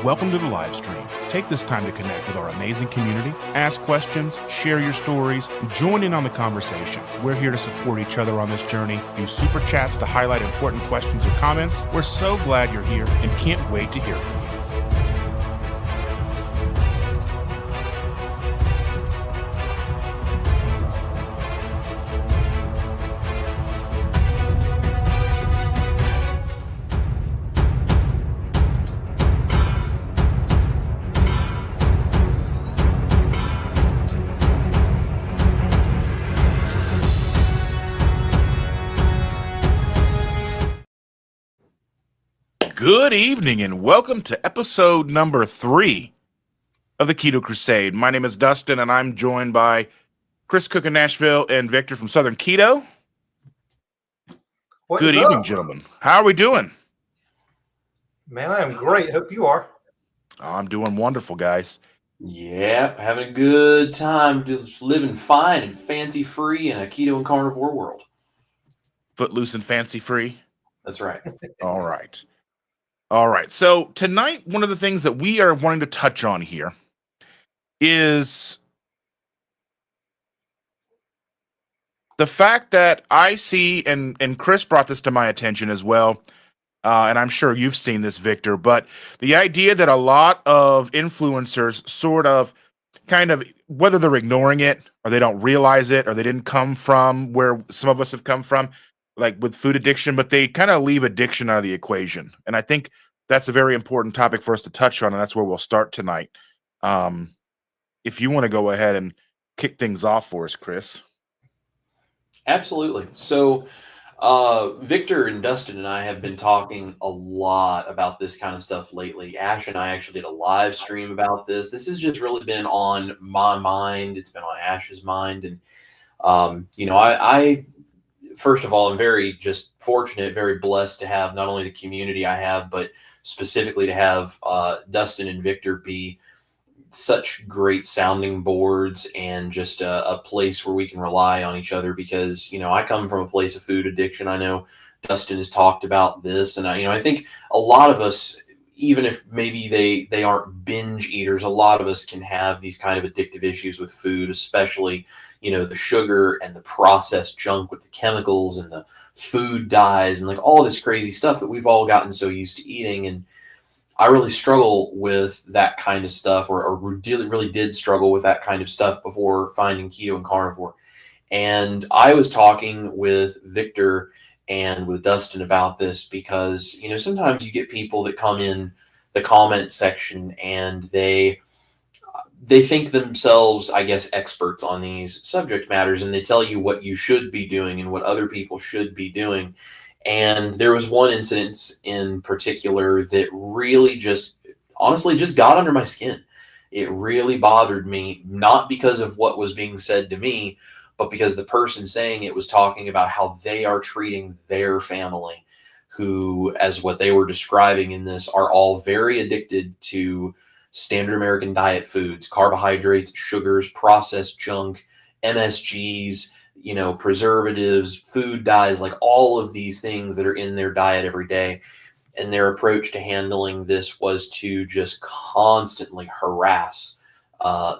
Welcome to the live stream. Take this time to connect with our amazing community, ask questions, share your stories, join in on the conversation. We're here to support each other on this journey. Use super chats to highlight important questions or comments. We're so glad you're here and can't wait to hear from you. Good evening and welcome to episode number 3 of the Keto Crusade. My name is Dustin and I'm joined by Chris Cook in Nashville and Victor from Southern Keto. Good evening, gentlemen. How are we doing? Man, I am great. Hope you are. I'm doing wonderful, guys. Yeah, having a good time, just living fine and fancy free in a keto and carnivore world. Footloose and fancy free. That's right. All right. All right. So tonight, one of the things that we are wanting to touch on here is the fact that I see, and Chris brought this to my attention as well, and I'm sure you've seen this, Victor, but the idea that a lot of influencers sort of kind of, whether they're ignoring it or they don't realize it or they didn't come from where some of us have come from, like with food addiction, but they kind of leave addiction out of the equation. And I think that's a very important topic for us to touch on, and that's where we'll start tonight. If you want to go ahead and kick things off for us, Chris. Absolutely. So Victor and Dustin and I have been talking a lot about this kind of stuff lately. Ash and I actually did a live stream about this. This has just really been on my mind. It's been on Ash's mind. And, I first of all, I'm very just fortunate, very blessed to have not only the community I have, but specifically to have Dustin and Victor be such great sounding boards and just a place where we can rely on each other because, I come from a place of food addiction. I know Dustin has talked about this. And, I think a lot of us, even if maybe they aren't binge eaters, a lot of us can have these kind of addictive issues with food, especially, the sugar and the processed junk with the chemicals and the food dyes and like all this crazy stuff that we've all gotten so used to eating. And I really struggle with that kind of stuff or really did struggle with that kind of stuff before finding keto and carnivore. And I was talking with Victor and with Dustin about this because, sometimes you get people that come in the comment section and they think themselves, I guess, experts on these subject matters, and they tell you what you should be doing and what other people should be doing. And there was one incident in particular that really honestly got under my skin. It really bothered me, not because of what was being said to me, but because the person saying it was talking about how they are treating their family, who, as what they were describing in this, are all very addicted to standard American diet foods, carbohydrates, sugars, processed junk, MSGs, preservatives, food dyes, like all of these things that are in their diet every day. And their approach to handling this was to just constantly harass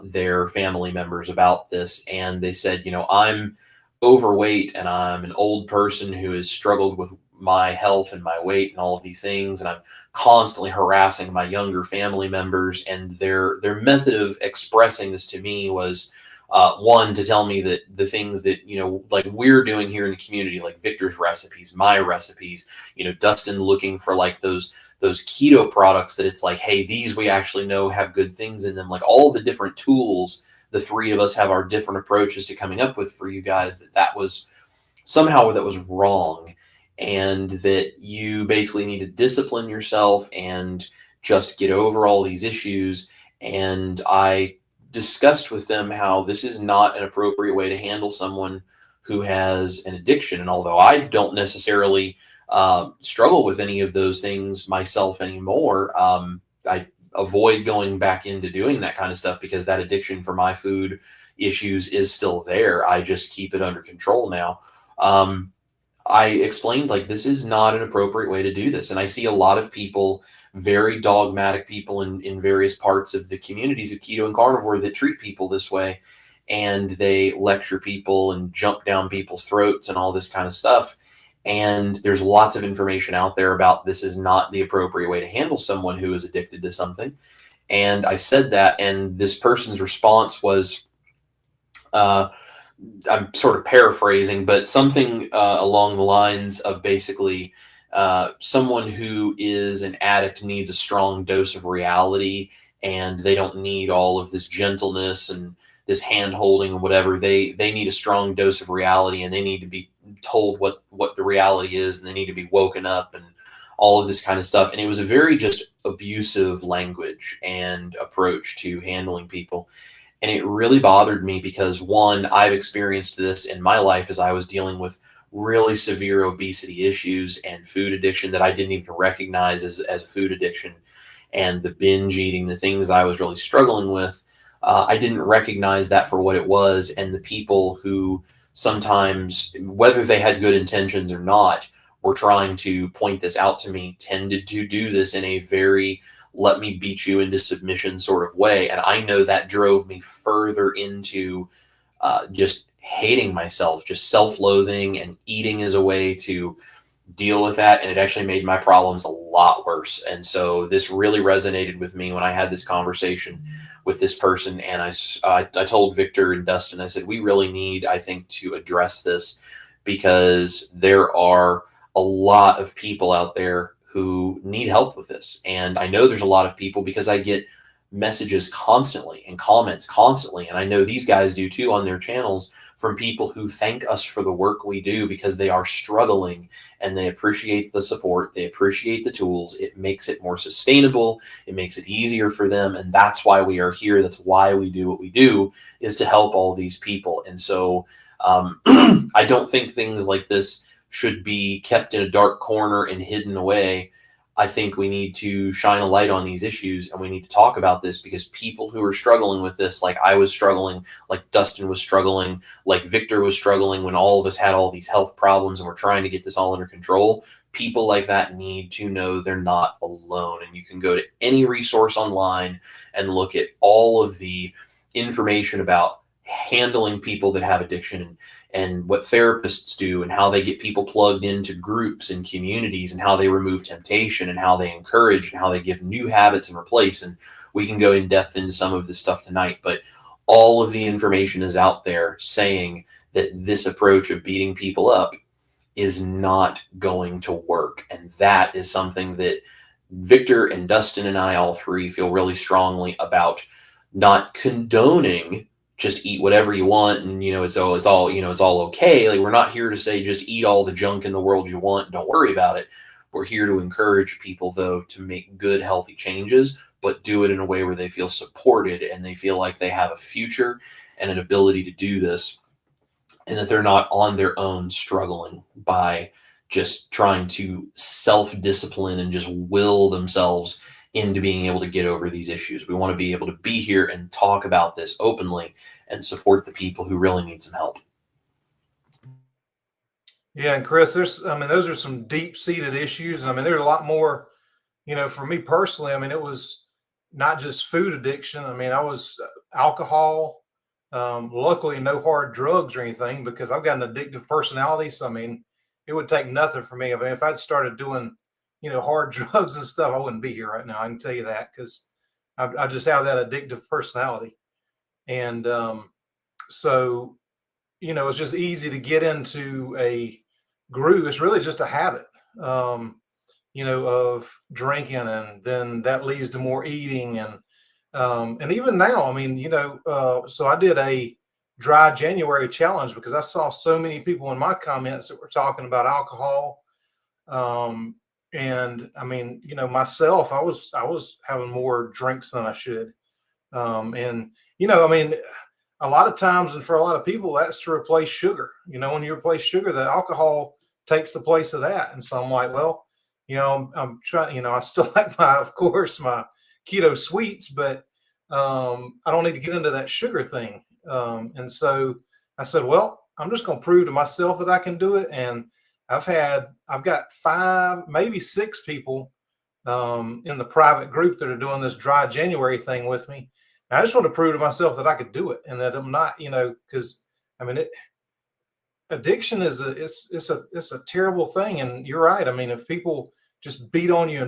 their family members about this. And they said, I'm overweight and I'm an old person who has struggled with my health and my weight and all of these things. And I'm constantly harassing my younger family members. And their method of expressing this to me was, one, to tell me that the things that, like we're doing here in the community, like Victor's recipes, my recipes, Dustin looking for like those keto products that it's like, hey, these we actually know have good things in them, like all the different tools the three of us have our different approaches to coming up with for you guys, that was wrong. And that you basically need to discipline yourself and just get over all these issues. And I discussed with them how this is not an appropriate way to handle someone who has an addiction. And although I don't necessarily struggle with any of those things myself anymore, I avoid going back into doing that kind of stuff because that addiction for my food issues is still there. I just keep it under control now. I explained, like, this is not an appropriate way to do this. And I see a lot of people, very dogmatic people in various parts of the communities of keto and carnivore, that treat people this way. And they lecture people and jump down people's throats and all this kind of stuff. And there's lots of information out there about this is not the appropriate way to handle someone who is addicted to something. And I said that, and this person's response was, I'm sort of paraphrasing, but something along the lines of basically someone who is an addict needs a strong dose of reality, and they don't need all of this gentleness and this hand holding and whatever. They need a strong dose of reality, and they need to be told what the reality is, and they need to be woken up and all of this kind of stuff. And it was a very just abusive language and approach to handling people. And it really bothered me because, one, I've experienced this in my life as I was dealing with really severe obesity issues and food addiction that I didn't even recognize as a food addiction, and the binge eating, the things I was really struggling with. I didn't recognize that for what it was. And the people who sometimes, whether they had good intentions or not, were trying to point this out to me, tended to do this in a very let me beat you into submission sort of way. And I know that drove me further into just hating myself, just self-loathing, and eating as a way to deal with that. And it actually made my problems a lot worse. And so this really resonated with me when I had this conversation with this person. And I told Victor and Dustin, I said, we really need, I think, to address this, because there are a lot of people out there who need help with this. And I know there's a lot of people, because I get messages constantly and comments constantly, and I know these guys do too on their channels, from people who thank us for the work we do because they are struggling and they appreciate the support, they appreciate the tools. It makes it more sustainable, it makes it easier for them, and that's why we are here. That's why we do what we do, is to help all these people. And so I don't think things like this should be kept in a dark corner and hidden away. I think we need to shine a light on these issues, and we need to talk about this, because people who are struggling with this, like I was struggling, like Dustin was struggling, like Victor was struggling, when all of us had all these health problems and we're trying to get this all under control, people like that need to know they're not alone. And you can go to any resource online and look at all of the information about handling people that have addiction, and what therapists do, and how they get people plugged into groups and communities, and how they remove temptation, and how they encourage, and how they give new habits and replace. And we can go in depth into some of this stuff tonight, but all of the information is out there saying that this approach of beating people up is not going to work. And that is something that Victor and Dustin and I, all three, feel really strongly about, not condoning just eat whatever you want, and it's all okay. Like, we're not here to say just eat all the junk in the world you want, don't worry about it. We're here to encourage people, though, to make good, healthy changes, but do it in a way where they feel supported and they feel like they have a future and an ability to do this, and that they're not on their own struggling by just trying to self-discipline and just will themselves into being able to get over these issues. We want to be able to be here and talk about this openly and support the people who really need some help. Yeah, and Chris, those are some deep-seated issues. And there's a lot more, for me personally. It was not just food addiction. I was alcohol, luckily no hard drugs or anything, because I've got an addictive personality. So, it would take nothing for me. If I'd started doing hard drugs and stuff, I wouldn't be here right now. I can tell you that, because I just have that addictive personality. And so, it's just easy to get into a groove. It's really just a habit, of drinking, and then that leads to more eating. And even now, so I did a dry January challenge because I saw so many people in my comments that were talking about alcohol. And myself, I was having more drinks than I should. And, a lot of times, and for a lot of people, that's to replace sugar. When you replace sugar, the alcohol takes the place of that. And so I'm like, well, I'm trying, I still like my keto sweets, but I don't need to get into that sugar thing. And so I said, well, I'm just going to prove to myself that I can do it. And I've got 5, maybe 6 people in the private group that are doing this dry January thing with me. And I just want to prove to myself that I could do it, and that I'm not, because I mean, addiction is it's a terrible thing. And you're right. I mean, if people just beat on you, I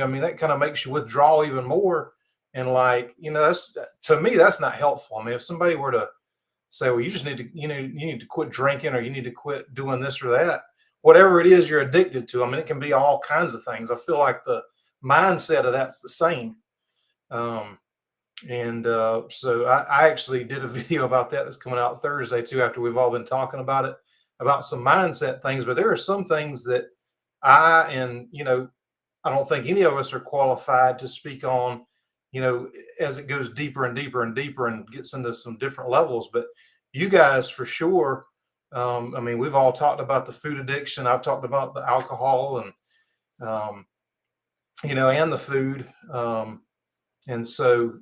mean, that kind of makes you withdraw even more. And like, that's, to me, that's not helpful. I mean, if somebody were to say, well, you just need to, you need to quit drinking, or you need to quit doing this or that, whatever it is you're addicted to. I mean, it can be all kinds of things. I feel like the mindset of that's the same. So I actually did a video about that that's coming out Thursday too, after we've all been talking about it, about some mindset things. But there are some things that I don't think any of us are qualified to speak on, as it goes deeper and deeper and deeper and gets into some different levels. But you guys, for sure, I mean, we've all talked about the food addiction. I've talked about the alcohol and, and the food. And so,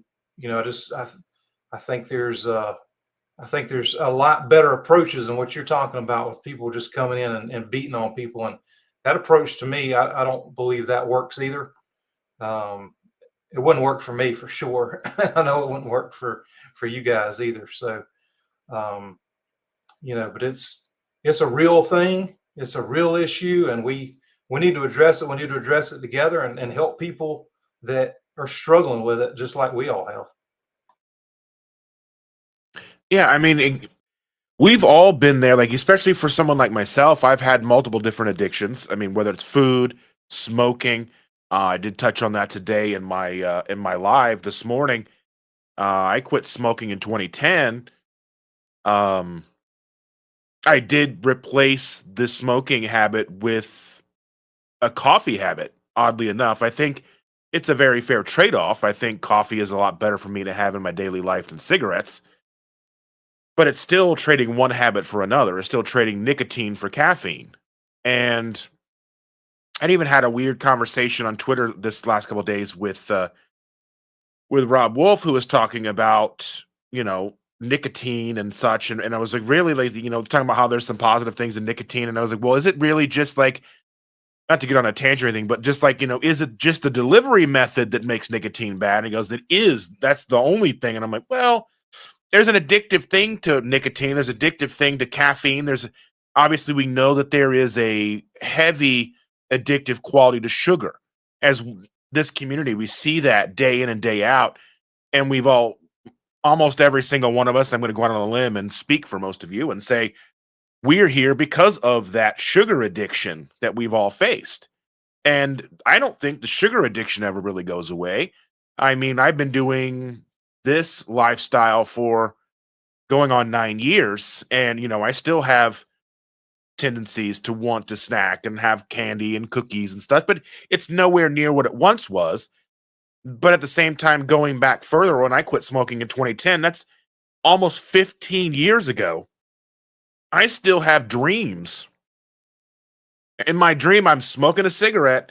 I think there's a lot better approaches than what you're talking about, with people just coming in and beating on people. And that approach, to me, I don't believe that works either. It wouldn't work for me, for sure. I know it wouldn't work for you guys either. So, but it's a real thing. It's a real issue, and we need to address it. We need to address it together and help people that are struggling with it, just like we all have. Yeah, I mean, we've all been there, like, especially for someone like myself. I've had multiple different addictions. I mean, whether it's food, smoking. I did touch on that today in my live this morning. I quit smoking in 2010. I did replace the smoking habit with a coffee habit, oddly enough. I think it's a very fair trade-off. I think coffee is a lot better for me to have in my daily life than cigarettes. But it's still trading one habit for another. It's still trading nicotine for caffeine. And I even had a weird conversation on Twitter this last couple of days with Rob Wolf, who was talking about, nicotine and such. And I was like, really, like, talking about how there's some positive things in nicotine. And I was like, well, is it really just like, not to get on a tangent or anything, but just like, is it just the delivery method that makes nicotine bad? And he goes, it is. That's the only thing. And I'm like, well, there's an addictive thing to nicotine. There's an addictive thing to caffeine. Obviously, we know that there is a heavy addictive quality to sugar. As this community, we see that day in and day out. And we've almost every single one of us, I'm going to go out on a limb and speak for most of you and say, we're here because of that sugar addiction that we've all faced. And I don't think the sugar addiction ever really goes away. I mean, I've been doing this lifestyle for going on 9 years, and I still have tendencies to want to snack and have candy and cookies and stuff, but it's nowhere near what it once was. But at the same time, going back further, when I quit smoking in 2010, that's almost 15 years ago. I still have dreams. In my dream, I'm smoking a cigarette,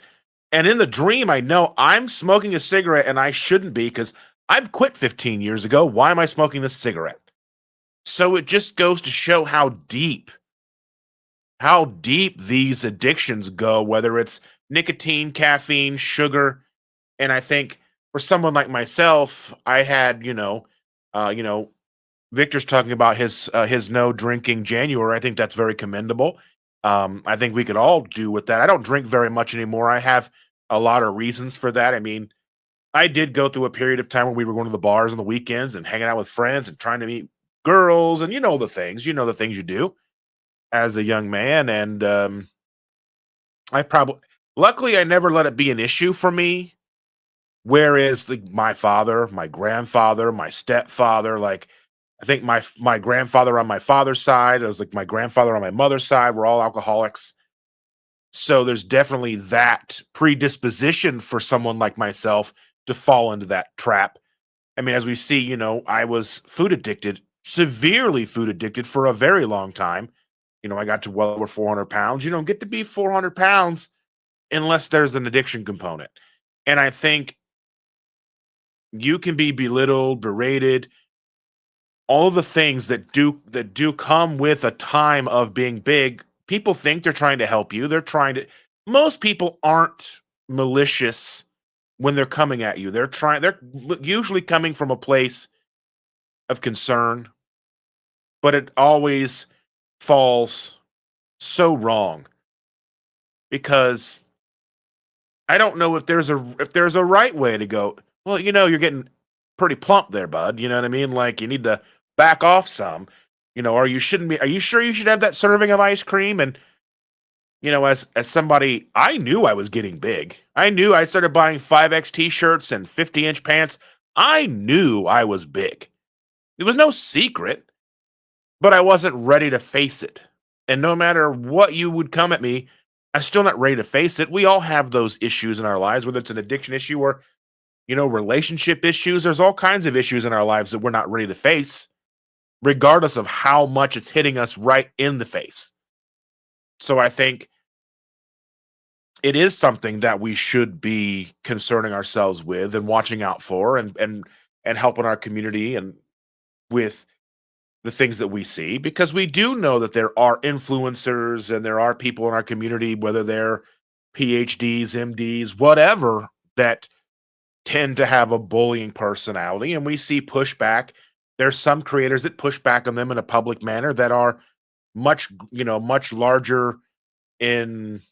and in the dream, I know I'm smoking a cigarette and I shouldn't be, because I've quit 15 years ago. Why am I smoking this cigarette? So it just goes to show how deep these addictions go, whether it's nicotine, caffeine, sugar. And I think for someone like myself, I had, Victor's talking about his no drinking January. I think that's very commendable. I think we could all do with that. I don't drink very much anymore. I have a lot of reasons for that. I mean, I did go through a period of time when we were going to the bars on the weekends and hanging out with friends and trying to meet girls, and the things you do as a young man. And luckily, I never let it be an issue for me. Whereas my father, my grandfather, my stepfather, like, I think my grandfather on my father's side, it was like my grandfather on my mother's side, were all alcoholics. So there's definitely that predisposition for someone like myself to fall into that trap. I mean, as we see, I was food addicted, severely food addicted for a very long time. I got to well over 400 pounds. You don't get to be 400 pounds unless there's an addiction component. And I think you can be belittled, berated, all of the things that do come with a time of being big. people think they're trying to help you. Most people aren't malicious when they're coming at you. They're usually coming from a place of concern, but it always falls so wrong because I don't know if there's a right way to go. Well, you're getting pretty plump there, bud. You know what I mean? Like, you need to back off some, or you shouldn't be. Are you sure you should have that serving of ice cream? And, as somebody, I knew I was getting big. I knew I started buying 5X t-shirts and 50-inch pants. I knew I was big. It was no secret, but I wasn't ready to face it. And no matter what you would come at me, I'm still not ready to face it. We all have those issues in our lives, whether it's an addiction issue or, relationship issues. There's all kinds of issues in our lives that we're not ready to face, regardless of how much it's hitting us right in the face. So I think it is something that we should be concerning ourselves with and watching out for and helping our community and with the things that we see, because we do know that there are influencers and there are people in our community, whether they're PhDs, MDs, whatever, that tend to have a bullying personality, and we see pushback. There's some creators that push back on them in a public manner that are much larger in,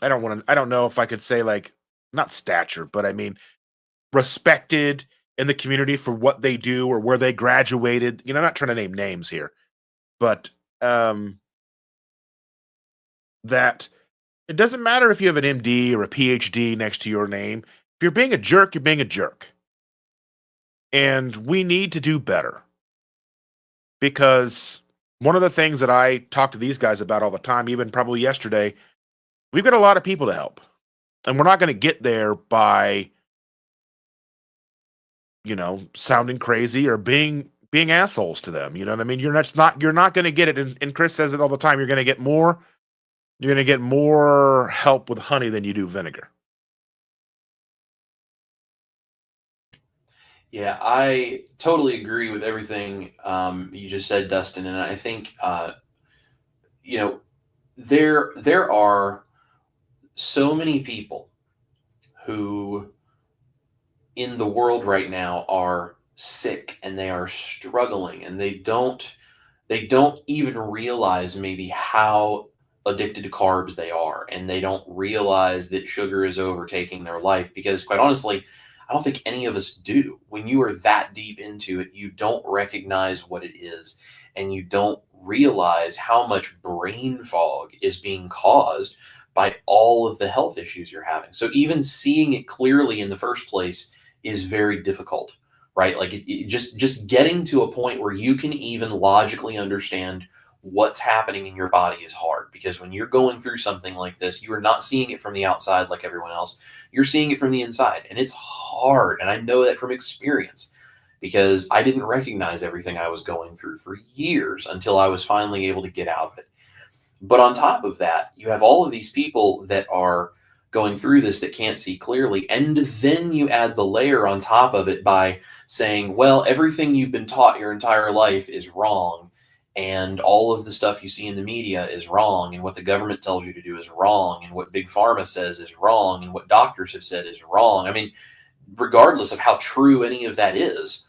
I don't know if I could say, like, not stature, but I mean respected in the community for what they do or where they graduated. I'm not trying to name names here, but that it doesn't matter if you have an MD or a PhD next to your name. If you're being a jerk, you're being a jerk. And we need to do better. Because one of the things that I talk to these guys about all the time, even probably yesterday, we've got a lot of people to help. And we're not going to get there by, sounding crazy or being assholes to them. You know what I mean? You're not going to get it. And Chris says it all the time. You're going to get more help with honey than you do vinegar. Yeah, I totally agree with everything you just said, Dustin. And I think, there are so many people who in the world right now are sick and they are struggling, and they don't even realize maybe how addicted to carbs they are, and they don't realize that sugar is overtaking their life, because quite honestly, I don't think any of us do. When you are that deep into it, you don't recognize what it is, and you don't realize how much brain fog is being caused by all of the health issues you're having. So even seeing it clearly in the first place is very difficult, right? Like just getting to a point where you can even logically understand what's happening in your body is hard, because when you're going through something like this, you are not seeing it from the outside like everyone else. You're seeing it from the inside, and it's hard. And I know that from experience, because I didn't recognize everything I was going through for years until I was finally able to get out of it. But on top of that, you have all of these people that are going through this that can't see clearly. And then you add the layer on top of it by saying, well, everything you've been taught your entire life is wrong, and all of the stuff you see in the media is wrong, and what the government tells you to do is wrong, and what Big Pharma says is wrong, and what doctors have said is wrong. I mean, regardless of how true any of that is,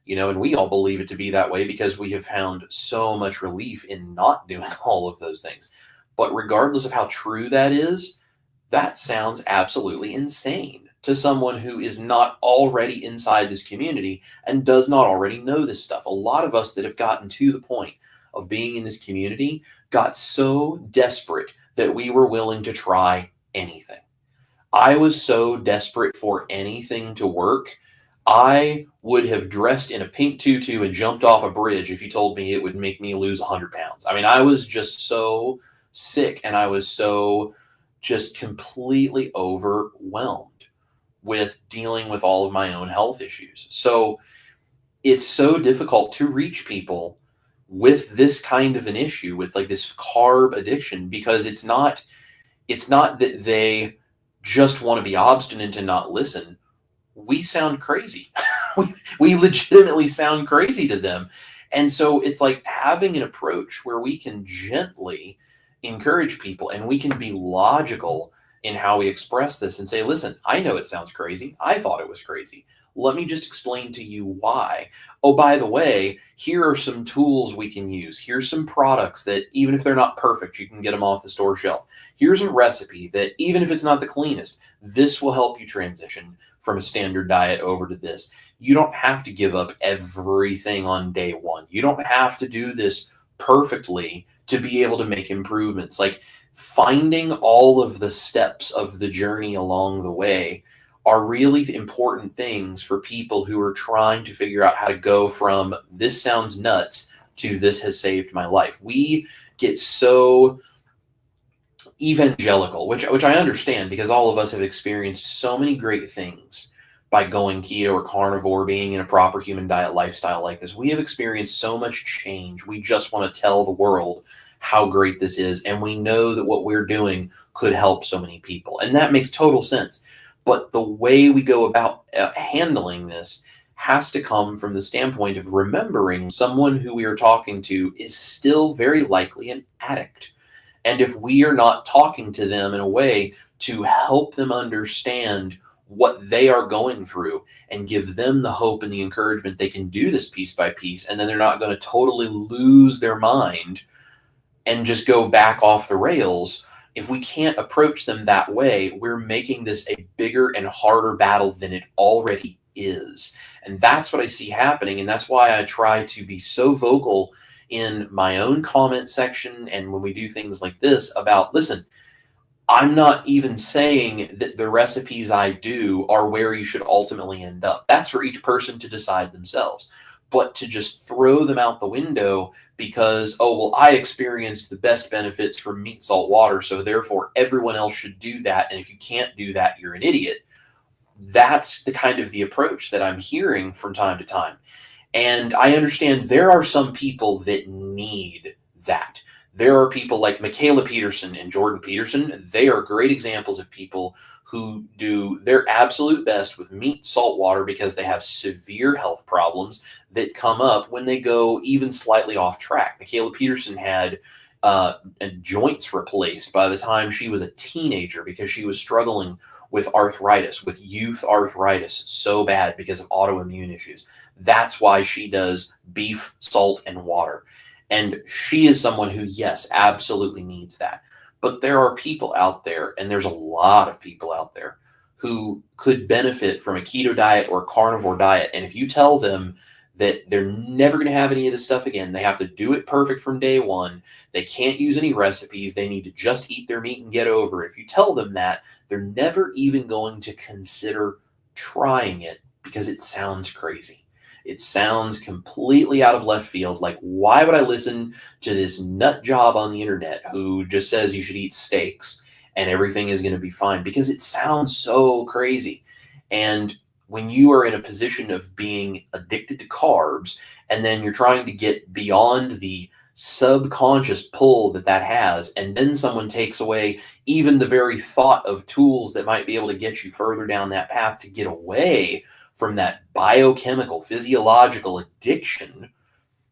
and we all believe it to be that way because we have found so much relief in not doing all of those things. But regardless of how true that is, that sounds absolutely insane to someone who is not already inside this community and does not already know this stuff. A lot of us that have gotten to the point of being in this community got so desperate that we were willing to try anything. I was so desperate for anything to work. I would have dressed in a pink tutu and jumped off a bridge if you told me it would make me lose 100 pounds. I mean, I was just so sick, and I was so just completely overwhelmed with dealing with all of my own health issues. So it's so difficult to reach people with this kind of an issue, with like this carb addiction, because it's not that they just want to be obstinate and not listen. We sound crazy. we legitimately sound crazy to them. And so it's like having an approach where we can gently encourage people, and we can be logical in how we express this and say, listen, I know it sounds crazy. I thought it was crazy. Let me just explain to you why. Oh, by the way, here are some tools we can use. Here's some products that, even if they're not perfect, you can get them off the store shelf. Here's a recipe that, even if it's not the cleanest, this will help you transition from a standard diet over to this. You don't have to give up everything on day one. You don't have to do this perfectly to be able to make improvements. Like, finding all of the steps of the journey along the way are really important things for people who are trying to figure out how to go from this sounds nuts to this has saved my life. We get so evangelical, which I understand, because all of us have experienced so many great things by going keto or carnivore, being in a proper human diet lifestyle like this. We have experienced so much change. We just want to tell the world how great this is, and we know that what we're doing could help so many people, and that makes total sense. But the way we go about handling this has to come from the standpoint of remembering someone who we are talking to is still very likely an addict. And if we are not talking to them in a way to help them understand what they are going through and give them the hope and the encouragement they can do this piece by piece, and then they're not going to totally lose their mind and just go back off the rails, if we can't approach them that way, we're making this a bigger and harder battle than it already is. And that's what I see happening. And that's why I try to be so vocal in my own comment section and when we do things like this about, listen, I'm not even saying that the recipes I do are where you should ultimately end up. That's for each person to decide themselves. But to just throw them out the window because, oh, well, I experienced the best benefits from meat, salt, water, so therefore everyone else should do that. And if you can't do that, you're an idiot. That's the kind of the approach that I'm hearing from time to time. And I understand there are some people that need that. There are people like Michaela Peterson and Jordan Peterson. They are great examples of people who do their absolute best with meat, salt, water, because they have severe health problems that come up when they go even slightly off track. Michaela Peterson had joints replaced by the time she was a teenager because she was struggling with arthritis, with youth arthritis so bad because of autoimmune issues. That's why she does beef, salt, and water. And she is someone who, yes, absolutely needs that. But there are people out there, and there's a lot of people out there who could benefit from a keto diet or carnivore diet. And if you tell them that they're never going to have any of this stuff again, they have to do it perfect from day one, they can't use any recipes, they need to just eat their meat and get over it. If you tell them that, they're never even going to consider trying it because it sounds crazy. It sounds completely out of left field. Like, why would I listen to this nut job on the internet who just says you should eat steaks and everything is going to be fine? Because it sounds so crazy. And when you are in a position of being addicted to carbs, and then you're trying to get beyond the subconscious pull that has, and then someone takes away even the very thought of tools that might be able to get you further down that path to get away from that biochemical, physiological addiction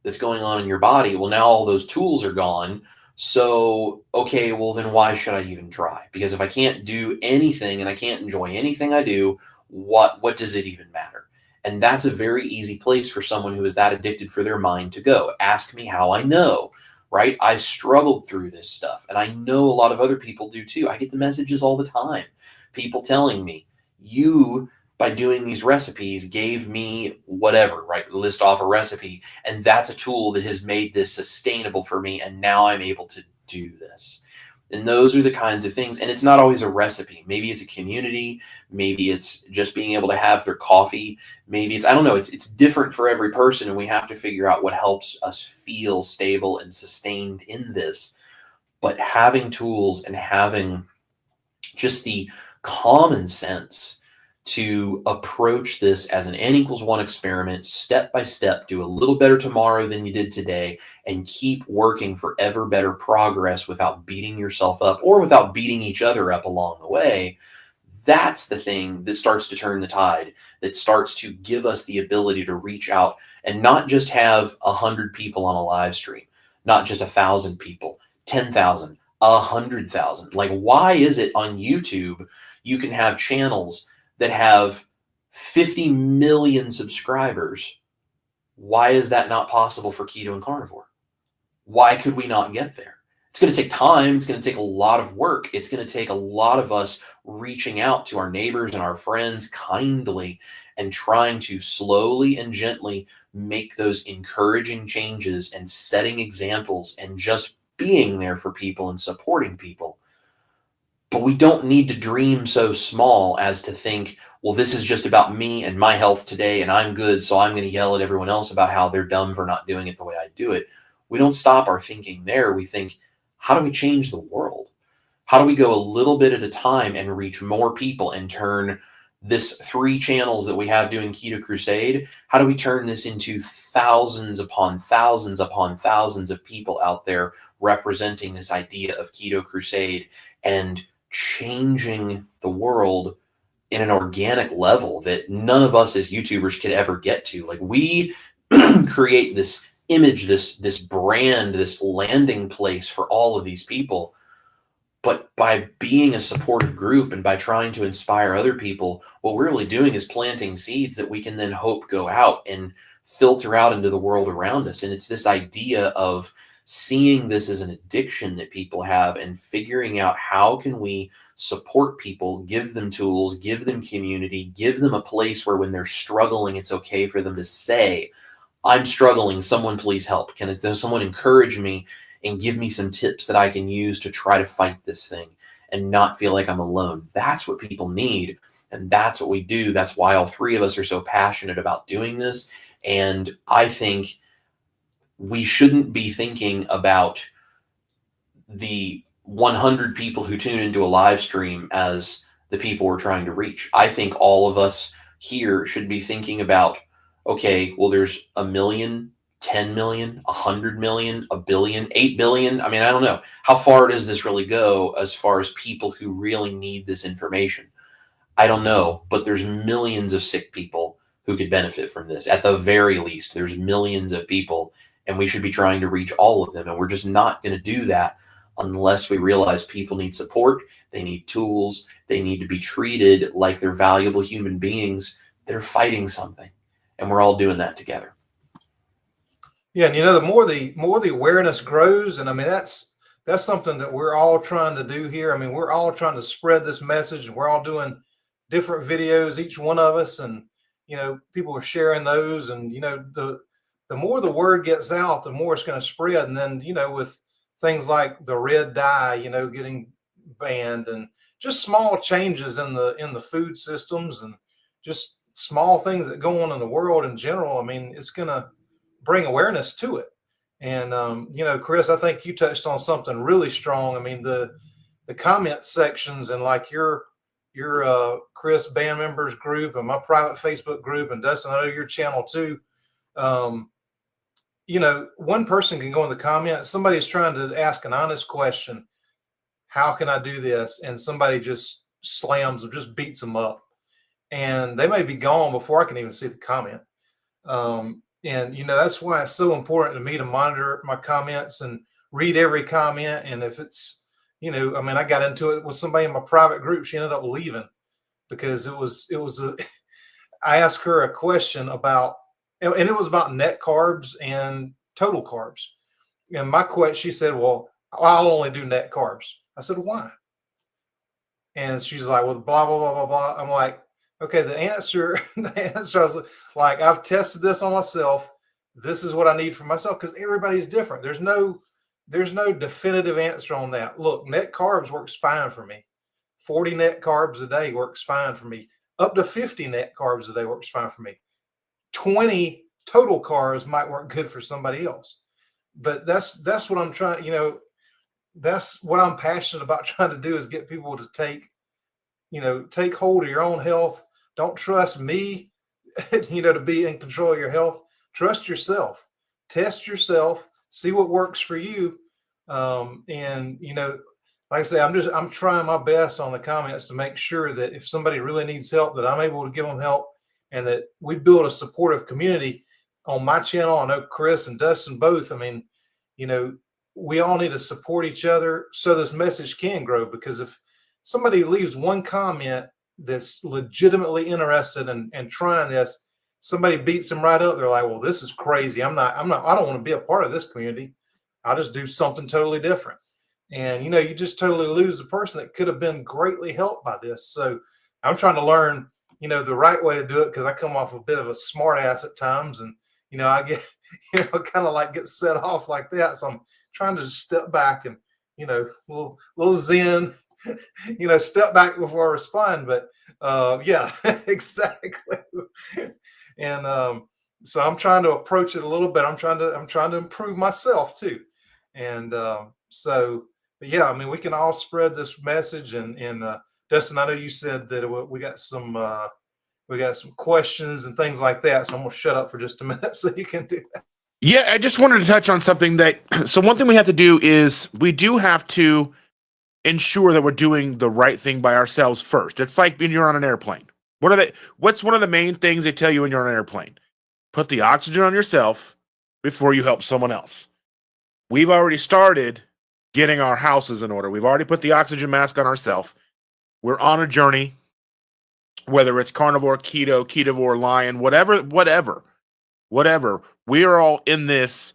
that's going on in your body. Well, now all those tools are gone. So, okay, well, then why should I even try? Because if I can't do anything and I can't enjoy anything I do, what does it even matter? And that's a very easy place for someone who is that addicted for their mind to go. Ask me how I know, right? I struggled through this stuff, and I know a lot of other people do too. I get the messages all the time. People telling me, you, by doing these recipes, gave me whatever, right? List off a recipe, and that's a tool that has made this sustainable for me, and now I'm able to do this. And those are the kinds of things. And it's not always a recipe. Maybe it's a community. Maybe it's just being able to have their coffee. Maybe it's, I don't know, it's different for every person. And we have to figure out what helps us feel stable and sustained in this. But having tools and having just the common sense to approach this as an N=1 experiment, step by step, do a little better tomorrow than you did today, and keep working for ever better progress without beating yourself up or without beating each other up along the way. That's the thing that starts to turn the tide, that starts to give us the ability to reach out and not just have 100 people on a live stream, not just 1,000 people, 10,000, 100,000. Like, why is it on YouTube you can have channels that have 50 million subscribers? Why is that not possible for keto and carnivore? Why could we not get there? It's going to take time. It's going to take a lot of work. It's going to take a lot of us reaching out to our neighbors and our friends kindly and trying to slowly and gently make those encouraging changes and setting examples and just being there for people and supporting people. But we don't need to dream so small as to think, well, this is just about me and my health today, and I'm good, so I'm going to yell at everyone else about how they're dumb for not doing it the way I do it. We don't stop our thinking there. We think, how do we change the world? How do we go a little bit at a time and reach more people and turn this 3 channels that we have doing Keto Crusade? How do we turn this into thousands upon thousands upon thousands of people out there representing this idea of Keto Crusade and changing the world in an organic level that none of us as YouTubers could ever get to? Like, we create this image, this brand, this landing place for all of these people. But by being a supportive group and by trying to inspire other people, what we're really doing is planting seeds that we can then hope go out and filter out into the world around us. And it's this idea of seeing this as an addiction that people have and figuring out how can we support people, give them tools, give them community, give them a place where when they're struggling, it's okay for them to say, I'm struggling, someone please help. Can someone encourage me and give me some tips that I can use to try to fight this thing and not feel like I'm alone? That's what people need. And that's what we do. That's why all 3 of us are so passionate about doing this. And I think we shouldn't be thinking about the 100 people who tune into a live stream as the people we're trying to reach. I think all of us here should be thinking about, okay, well, there's 1 million, 10 million, 100 million, 1 billion, 8 billion. I mean, I don't know. How far does this really go as far as people who really need this information? I don't know, but there's millions of sick people who could benefit from this. At the very least, there's millions of people, and we should be trying to reach all of them. And we're just not going to do that unless we realize people need support, they need tools, they need to be treated like they're valuable human beings. They're fighting something, and we're all doing that together. Yeah, and the more the awareness grows, and I mean that's something that we're all trying to do here. I mean, we're all trying to spread this message, and we're all doing different videos, each one of us, and people are sharing those, and the more the word gets out, the more it's going to spread. And then with things like the red dye, getting banned, and just small changes in the food systems, and just small things that go on in the world in general. I mean, it's going to bring awareness to it. And Chris, I think you touched on something really strong. I mean, the comment sections and like your Chris band members group and my private Facebook group, and Dustin, I know your channel too. One person can go in the comments. Somebody's trying to ask an honest question. How can I do this? And somebody just slams them, just beats them up. And they may be gone before I can even see the comment. And that's why it's so important to me to monitor my comments and read every comment. And if it's, I got into it with somebody in my private group. She ended up leaving because I asked her a question about, and it was about net carbs and total carbs. And she said, well, I'll only do net carbs. I said, why? And she's like, well, blah, blah, blah, blah, blah. I'm like, okay, the answer I was like, I've tested this on myself. This is what I need for myself, because everybody's different. There's no definitive answer on that. Look, net carbs works fine for me. 40 net carbs a day works fine for me. Up to 50 net carbs a day works fine for me. 20 total carbs might work good for somebody else. But that's what I'm trying, that's what I'm passionate about trying to do, is get people to take hold of your own health. Don't trust me, to be in control of your health. Trust yourself. Test yourself. See what works for you. And like I say, I'm trying my best on the comments to make sure that if somebody really needs help, that I'm able to give them help, and that we build a supportive community on my channel. I know Chris and Dustin both. I mean, we all need to support each other so this message can grow. Because if somebody leaves one comment that's legitimately interested in trying this, somebody beats them right up. They're like, well, this is crazy. I don't want to be a part of this community. I'll just do something totally different. And, you just totally lose the person that could have been greatly helped by this. So I'm trying to learn, the right way to do it, because I come off a bit of a smart ass at times. And, I get, kind of like get set off like that. So I'm trying to just step back and, little zen, step back before I respond. But yeah, exactly. And so I'm trying to approach it a little bit. I'm trying to improve myself too. And so, but yeah, I mean, we can all spread this message. And Dustin, I know you said that we got some questions and things like that. So I'm gonna shut up for just a minute so you can do that. Yeah, I just wanted to touch on something so one thing we have to do is we do have to ensure that we're doing the right thing by ourselves first. It's like when you're on an airplane. What's one of the main things they tell you when you're on an airplane? Put the oxygen on yourself before you help someone else. We've already started getting our houses in order. We've already put the oxygen mask on ourselves. We're on a journey, whether it's carnivore, keto, ketovore, lion, whatever. We are all in this,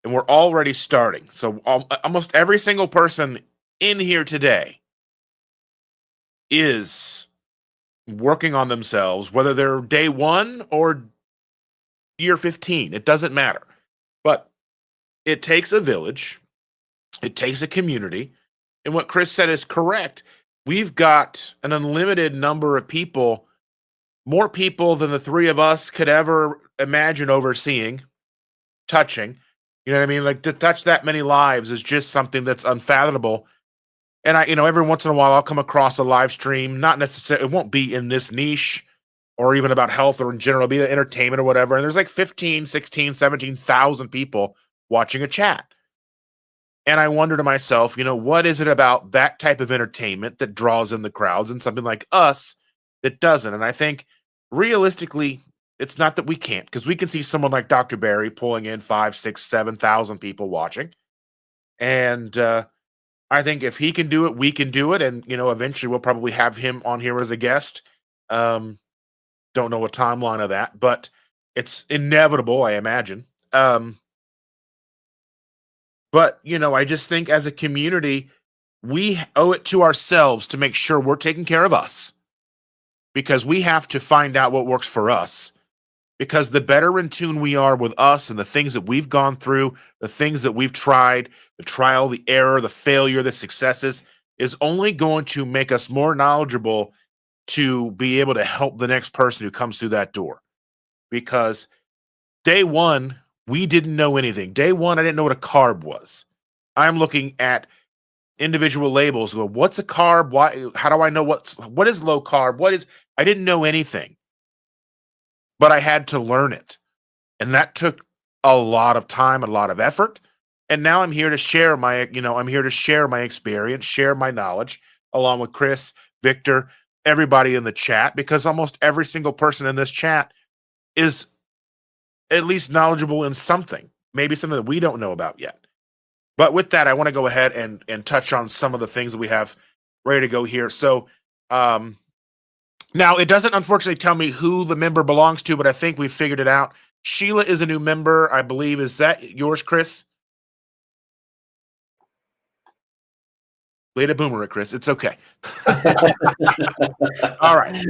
and we're already starting. So almost every single person in here today is working on themselves, whether they're day 1 or year 15. It doesn't matter. But it takes a village. It takes a community. And what Chris said is correct. We've got an unlimited number of people, more people than the three of us could ever imagine overseeing, touching. You know what I mean? Like, to touch that many lives is just something that's unfathomable. And every once in a while I'll come across a live stream, not necessarily, it won't be in this niche or even about health or in general, it'll be entertainment or whatever. And there's like 15, 16, 17,000 people watching a chat. And I wonder to myself, what is it about that type of entertainment that draws in the crowds and something like us that doesn't? And I think realistically, it's not that we can't, because we can see someone like Dr. Barry pulling in 5, 6, 7,000 people watching. And I think if he can do it, we can do it. And, eventually we'll probably have him on here as a guest. Don't know a timeline of that, but it's inevitable, I imagine. But, I just think as a community, we owe it to ourselves to make sure we're taking care of us, because we have to find out what works for us. Because the better in tune we are with us and the things that we've gone through, the things that we've tried, the trial, the error, the failure, the successes, is only going to make us more knowledgeable to be able to help the next person who comes through that door. Because day 1, we didn't know anything. Day 1, I didn't know what a carb was. I'm looking at individual labels. Go, what's a carb? Why? How do I know what is low carb? I didn't know anything, but I had to learn it, and that took a lot of time, a lot of effort. And now I'm here to share my experience, share my knowledge, along with Chris, Victor, everybody in the chat, because almost every single person in this chat is at least knowledgeable in something, maybe something that we don't know about yet. But with that, I want to go ahead and touch on some of the things that we have ready to go here. So now it doesn't unfortunately tell me who the member belongs to, but I think we've figured it out. Sheila is a new member, I believe. Is that yours, Chris? Way to boomer it, Chris. It's okay. All right.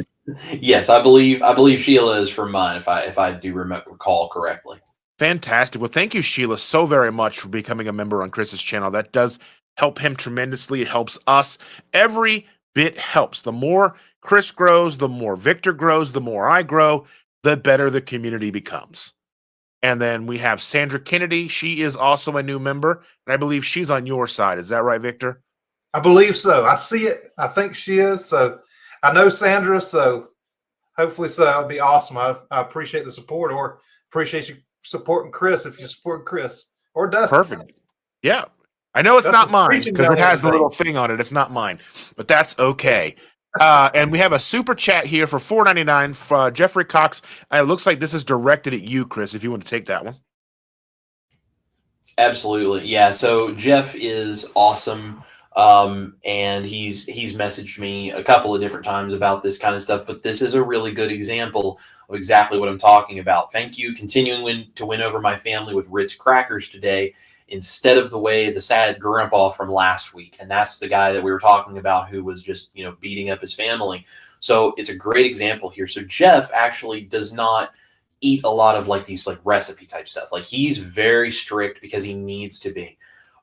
Yes, I believe Sheila is from mine, if I do recall correctly. Fantastic. Well, thank you, Sheila, so very much for becoming a member on Chris's channel. That does help him tremendously. It helps us. Every bit helps. The more Chris grows, the more Victor grows, the more I grow, the better the community becomes. And then we have Sandra Kennedy. She is also a new member, and I believe she's on your side. Is that right, Victor? I believe so. I see it. I think she is. So I know Sandra. So hopefully so. That'll be awesome. I appreciate the support, or appreciate you supporting Chris if you support Chris or Dustin. Perfect. Yeah. I know it's Dustin, not mine because it has the little thing on it. It's not mine, but that's okay. And we have a super chat here for $4.99 for Jeffrey Cox. It looks like this is directed at you, Chris, if you want to take that one. Absolutely. Yeah. So Jeff is awesome. And he's messaged me a couple of different times about this kind of stuff, but this is a really good example of exactly what I'm talking about. Thank you. Continuing to win over my family with Ritz Crackers today instead of the sad grandpa from last week. And that's the guy that we were talking about who was just, beating up his family. So it's a great example here. So Jeff actually does not eat a lot of like these like recipe type stuff. Like he's very strict because he needs to be.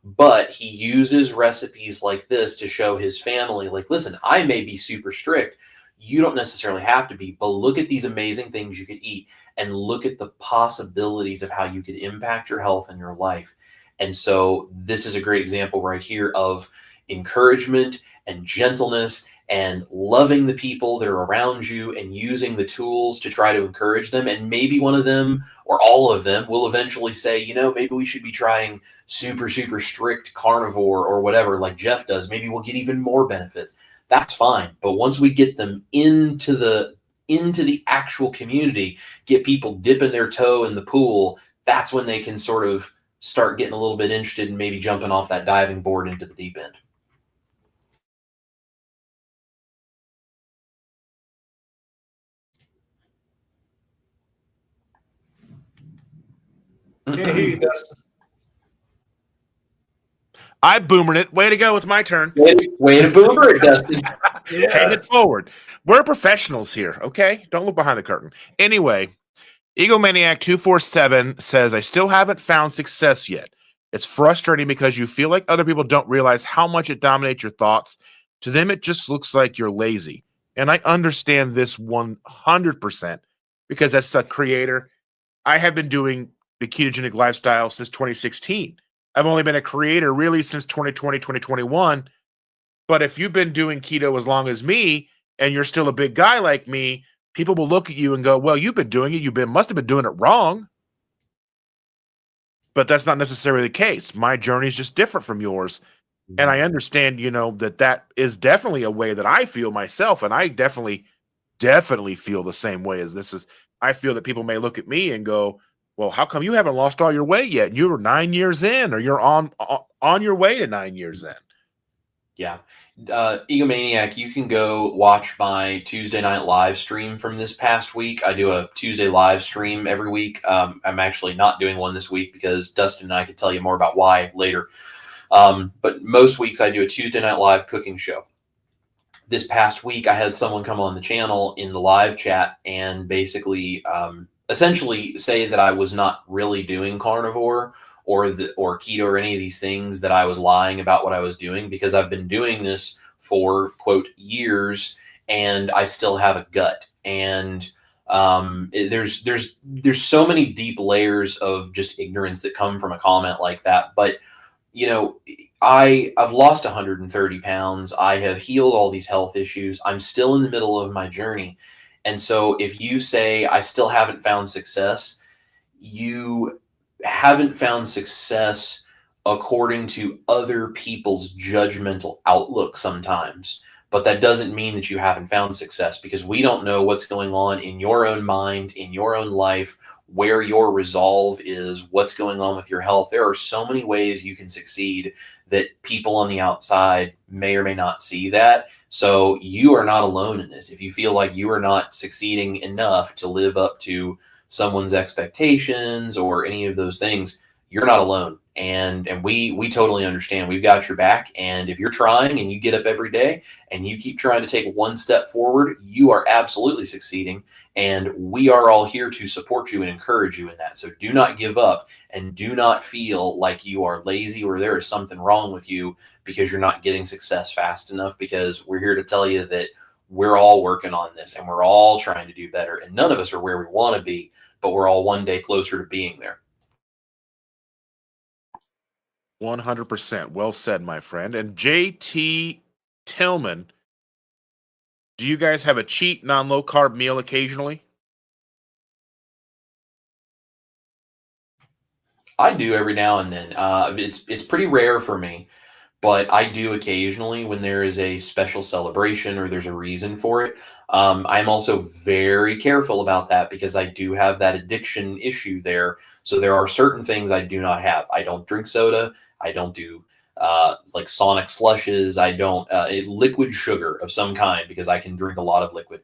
But he uses recipes like this to show his family, like, listen, I may be super strict. You don't necessarily have to be, but look at these amazing things you could eat and look at the possibilities of how you could impact your health and your life. And so this is a great example right here of encouragement and gentleness and loving the people that are around you and using the tools to try to encourage them. And maybe one of them or all of them will eventually say, maybe we should be trying super, super strict carnivore or whatever, like Jeff does. Maybe we'll get even more benefits. That's fine. But once we get them into the actual community, get people dipping their toe in the pool, that's when they can sort of start getting a little bit interested in maybe jumping off that diving board into the deep end. Can't hear you, Dustin. I boomered it. Way to go. It's my turn. Way to boomer it, Dustin. Yes. Paying it forward. We're professionals here, okay? Don't look behind the curtain. Anyway, Egomaniac 247 says, I still haven't found success yet. It's frustrating because you feel like other people don't realize how much it dominates your thoughts. To them, it just looks like you're lazy. And I understand this 100% because as a creator, I have been doing the ketogenic lifestyle since 2016. I've only been a creator really since 2020, 2021. But if you've been doing keto as long as me and you're still a big guy like me, people will look at you and go, well, you've been doing it. Must have been doing it wrong. But that's not necessarily the case. My journey is just different from yours. And I understand, that is definitely a way that I feel myself. And I definitely feel the same way as this is. I feel that people may look at me and go, well, how come you haven't lost all your weight yet? You were 9 years in, or you're on your way to 9 years in. Yeah. Egomaniac, you can go watch my Tuesday night live stream from this past week. I do a Tuesday live stream every week. I'm actually not doing one this week because Dustin and I could tell you more about why later. But most weeks I do a Tuesday night live cooking show. This past week, I had someone come on the channel in the live chat and basically essentially say that I was not really doing carnivore or keto or any of these things, that I was lying about what I was doing because I've been doing this for, quote, years and I still have a gut. And there's so many deep layers of just ignorance that come from a comment like that. But, I've lost 130 pounds. I have healed all these health issues. I'm still in the middle of my journey. And so if you say I still haven't found success, you haven't found success according to other people's judgmental outlook sometimes. But that doesn't mean that you haven't found success, because we don't know what's going on in your own mind, in your own life, where your resolve is, what's going on with your health. There are so many ways you can succeed that people on the outside may or may not see that. So you are not alone in this. If you feel like you are not succeeding enough to live up to someone's expectations or any of those things, you're not alone. And we totally understand. We've got your back. And if you're trying and you get up every day and you keep trying to take one step forward, you are absolutely succeeding. And we are all here to support you and encourage you in that. So do not give up and do not feel like you are lazy or there is something wrong with you because you're not getting success fast enough, because we're here to tell you that we're all working on this and we're all trying to do better. And none of us are where we want to be, but we're all one day closer to being there. 100%. Well said, my friend. And JT Tillman, do you guys have a cheat non-low carb meal occasionally? I do every now and then. It's pretty rare for me, but I do occasionally when there is a special celebration or there's a reason for it. I'm also very careful about that because I do have that addiction issue there. So there are certain things I do not have. I don't drink soda. I don't do like Sonic slushes. I don't liquid sugar of some kind because I can drink a lot of liquid.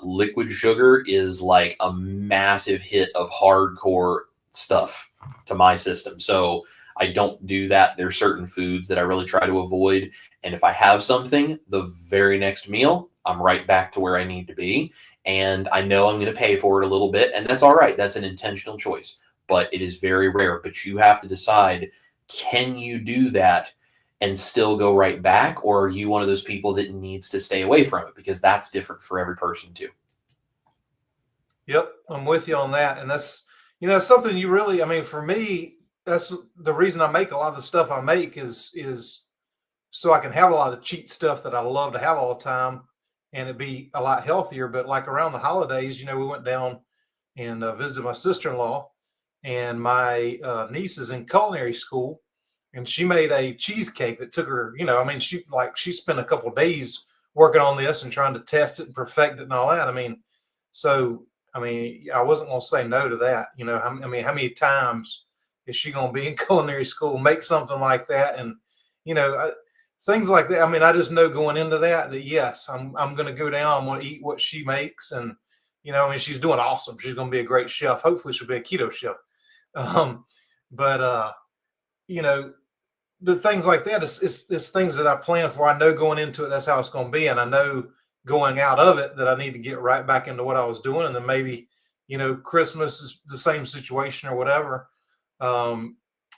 Liquid sugar is like a massive hit of hardcore stuff to my system. So I don't do that. There are certain foods that I really try to avoid. And if I have something, the very next meal, I'm right back to where I need to be. And I know I'm going to pay for it a little bit. And that's all right. That's an intentional choice. But it is very rare. But you have to decide, can you do that and still go right back? Or are you one of those people that needs to stay away from it? Because that's different for every person too. Yep, I'm with you on that. And that's, something you really, I mean, for me, that's the reason I make a lot of the stuff I make is so I can have a lot of the cheat stuff that I love to have all the time and it'd be a lot healthier. But like around the holidays, we went down and visited my sister-in-law, and my niece is in culinary school, and she made a cheesecake that took her, she spent a couple of days working on this and trying to test it and perfect it and all that. I wasn't going to say no to that. How many times is she going to be in culinary school, make something like that? And, things like that. I just know going into that yes, I'm going to go down. I'm going to eat what she makes. And, she's doing awesome. She's going to be a great chef. Hopefully she'll be a keto chef. The things like that is things that I plan for. I know going into it, that's how it's going to be. And I know going out of it that I need to get right back into what I was doing. And then maybe, Christmas is the same situation or whatever.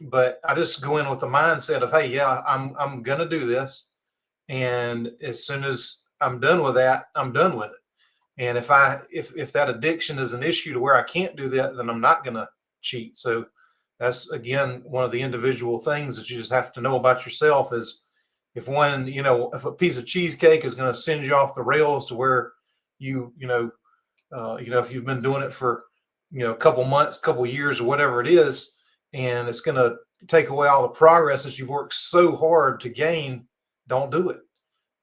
But I just go in with the mindset of, hey, yeah, I'm going to do this. And as soon as I'm done with that, I'm done with it. And if that addiction is an issue to where I can't do that, then I'm not going to cheat. So that's, again, one of the individual things that you just have to know about yourself is if a piece of cheesecake is going to send you off the rails to where if you've been doing it for, a couple months, couple years or whatever it is, and it's going to take away all the progress that you've worked so hard to gain, don't do it.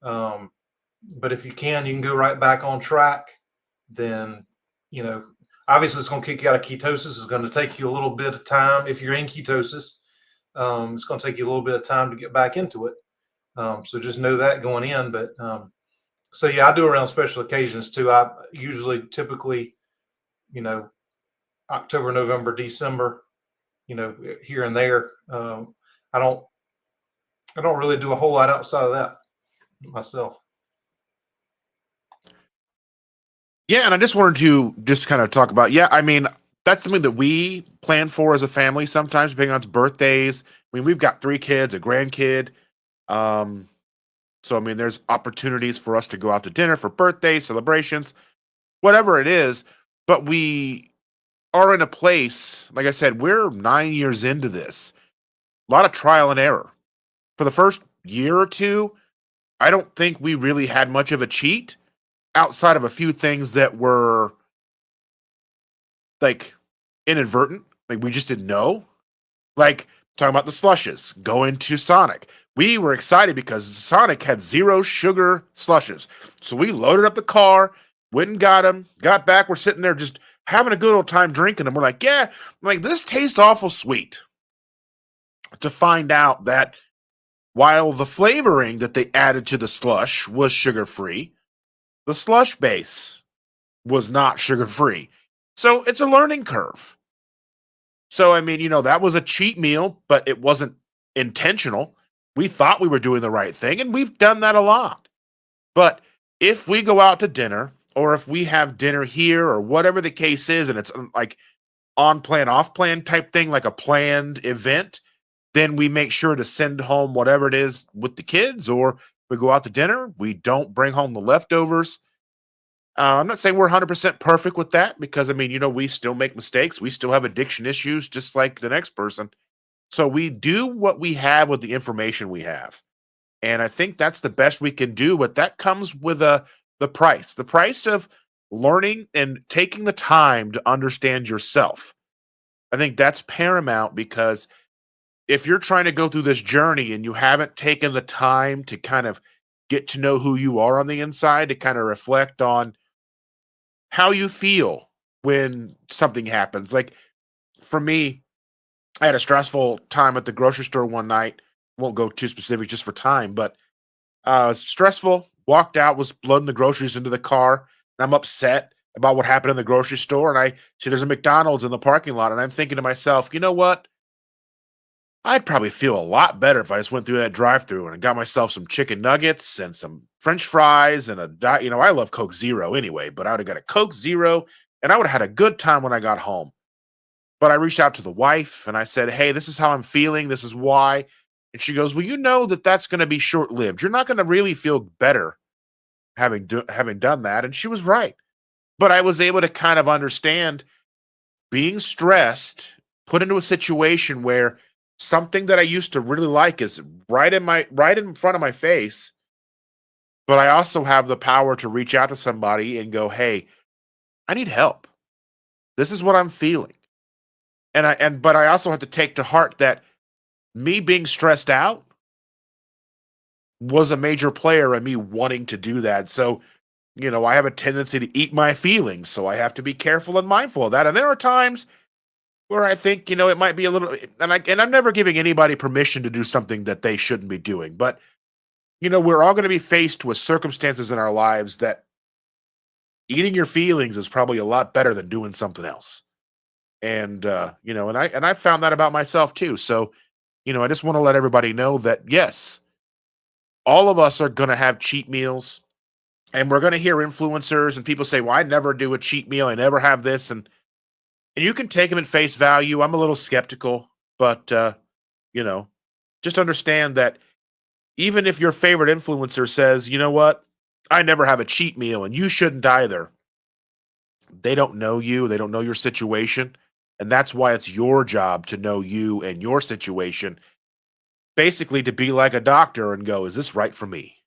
But if you can go right back on track, then, obviously it's going to kick you out of ketosis. It's going to take you a little bit of time. If you're in ketosis, it's going to take you a little bit of time to get back into it. So just know that going in. But so yeah, I do around special occasions too. I usually typically, October, November, December, here and there. I don't really do a whole lot outside of that myself. Yeah, and I just wanted to just kind of talk about, that's something that we plan for as a family sometimes, depending on its birthdays. We've got 3 kids, a grandkid. So, there's opportunities for us to go out to dinner for birthdays, celebrations, whatever it is. But we are in a place, like I said, we're 9 years into this. A lot of trial and error. For the first year or two, I don't think we really had much of a cheat outside of a few things that were like inadvertent. Like we just didn't know. Like talking about the slushes, going to Sonic. We were excited because Sonic had 0 sugar slushes. So we loaded up the car, went and got them, got back. We're sitting there just having a good old time drinking them. We're like, this tastes awful sweet. To find out that while the flavoring that they added to the slush was sugar-free, the slush base was not sugar-free. So it's a learning curve. So, that was a cheat meal, but it wasn't intentional. We thought we were doing the right thing, and we've done that a lot. But if we go out to dinner, or if we have dinner here, or whatever the case is, and it's like on-plan, off-plan type thing, like a planned event, then we make sure to send home whatever it is with the kids, or we go out to dinner. We don't bring home the leftovers. I'm not saying we're 100% perfect with that because, we still make mistakes. We still have addiction issues just like the next person. So we do what we have with the information we have. And I think that's the best we can do, but that comes with the price. The price of learning and taking the time to understand yourself. I think that's paramount because if you're trying to go through this journey and you haven't taken the time to kind of get to know who you are on the inside, to kind of reflect on how you feel when something happens. Like for me, I had a stressful time at the grocery store one night. Won't go too specific just for time, but it was stressful. Walked out, was loading the groceries into the car, and I'm upset about what happened in the grocery store. And I see there's a McDonald's in the parking lot, and I'm thinking to myself, you know what? I'd probably feel a lot better if I just went through that drive-through and got myself some chicken nuggets and some French fries and I love Coke Zero anyway, but I would have got a Coke Zero and I would have had a good time when I got home. But I reached out to the wife and I said, "Hey, this is how I'm feeling. This is why." And she goes, "Well, you know that that's going to be short-lived. You're not going to really feel better having done that." And she was right. But I was able to kind of understand being stressed, put into a situation where something that I used to really like is right in front of my face, but I also have the power to reach out to somebody and go, "Hey, I need help. This is what I'm feeling." But I also have to take to heart that me being stressed out was a major player in me wanting to do that. So, I have a tendency to eat my feelings, so I have to be careful and mindful of that. And there are times where I think, it might be a little, and I'm never giving anybody permission to do something that they shouldn't be doing. But, we're all going to be faced with circumstances in our lives that eating your feelings is probably a lot better than doing something else. And, and I found that about myself too. So, I just want to let everybody know that, yes, all of us are going to have cheat meals, and we're going to hear influencers and people say, "Well, I never do a cheat meal. I never have this." And you can take them at face value. I'm a little skeptical, but, just understand that even if your favorite influencer says, "You know what? I never have a cheat meal and you shouldn't either." They don't know you. They don't know your situation. And that's why it's your job to know you and your situation. Basically, to be like a doctor and go, "Is this right for me?"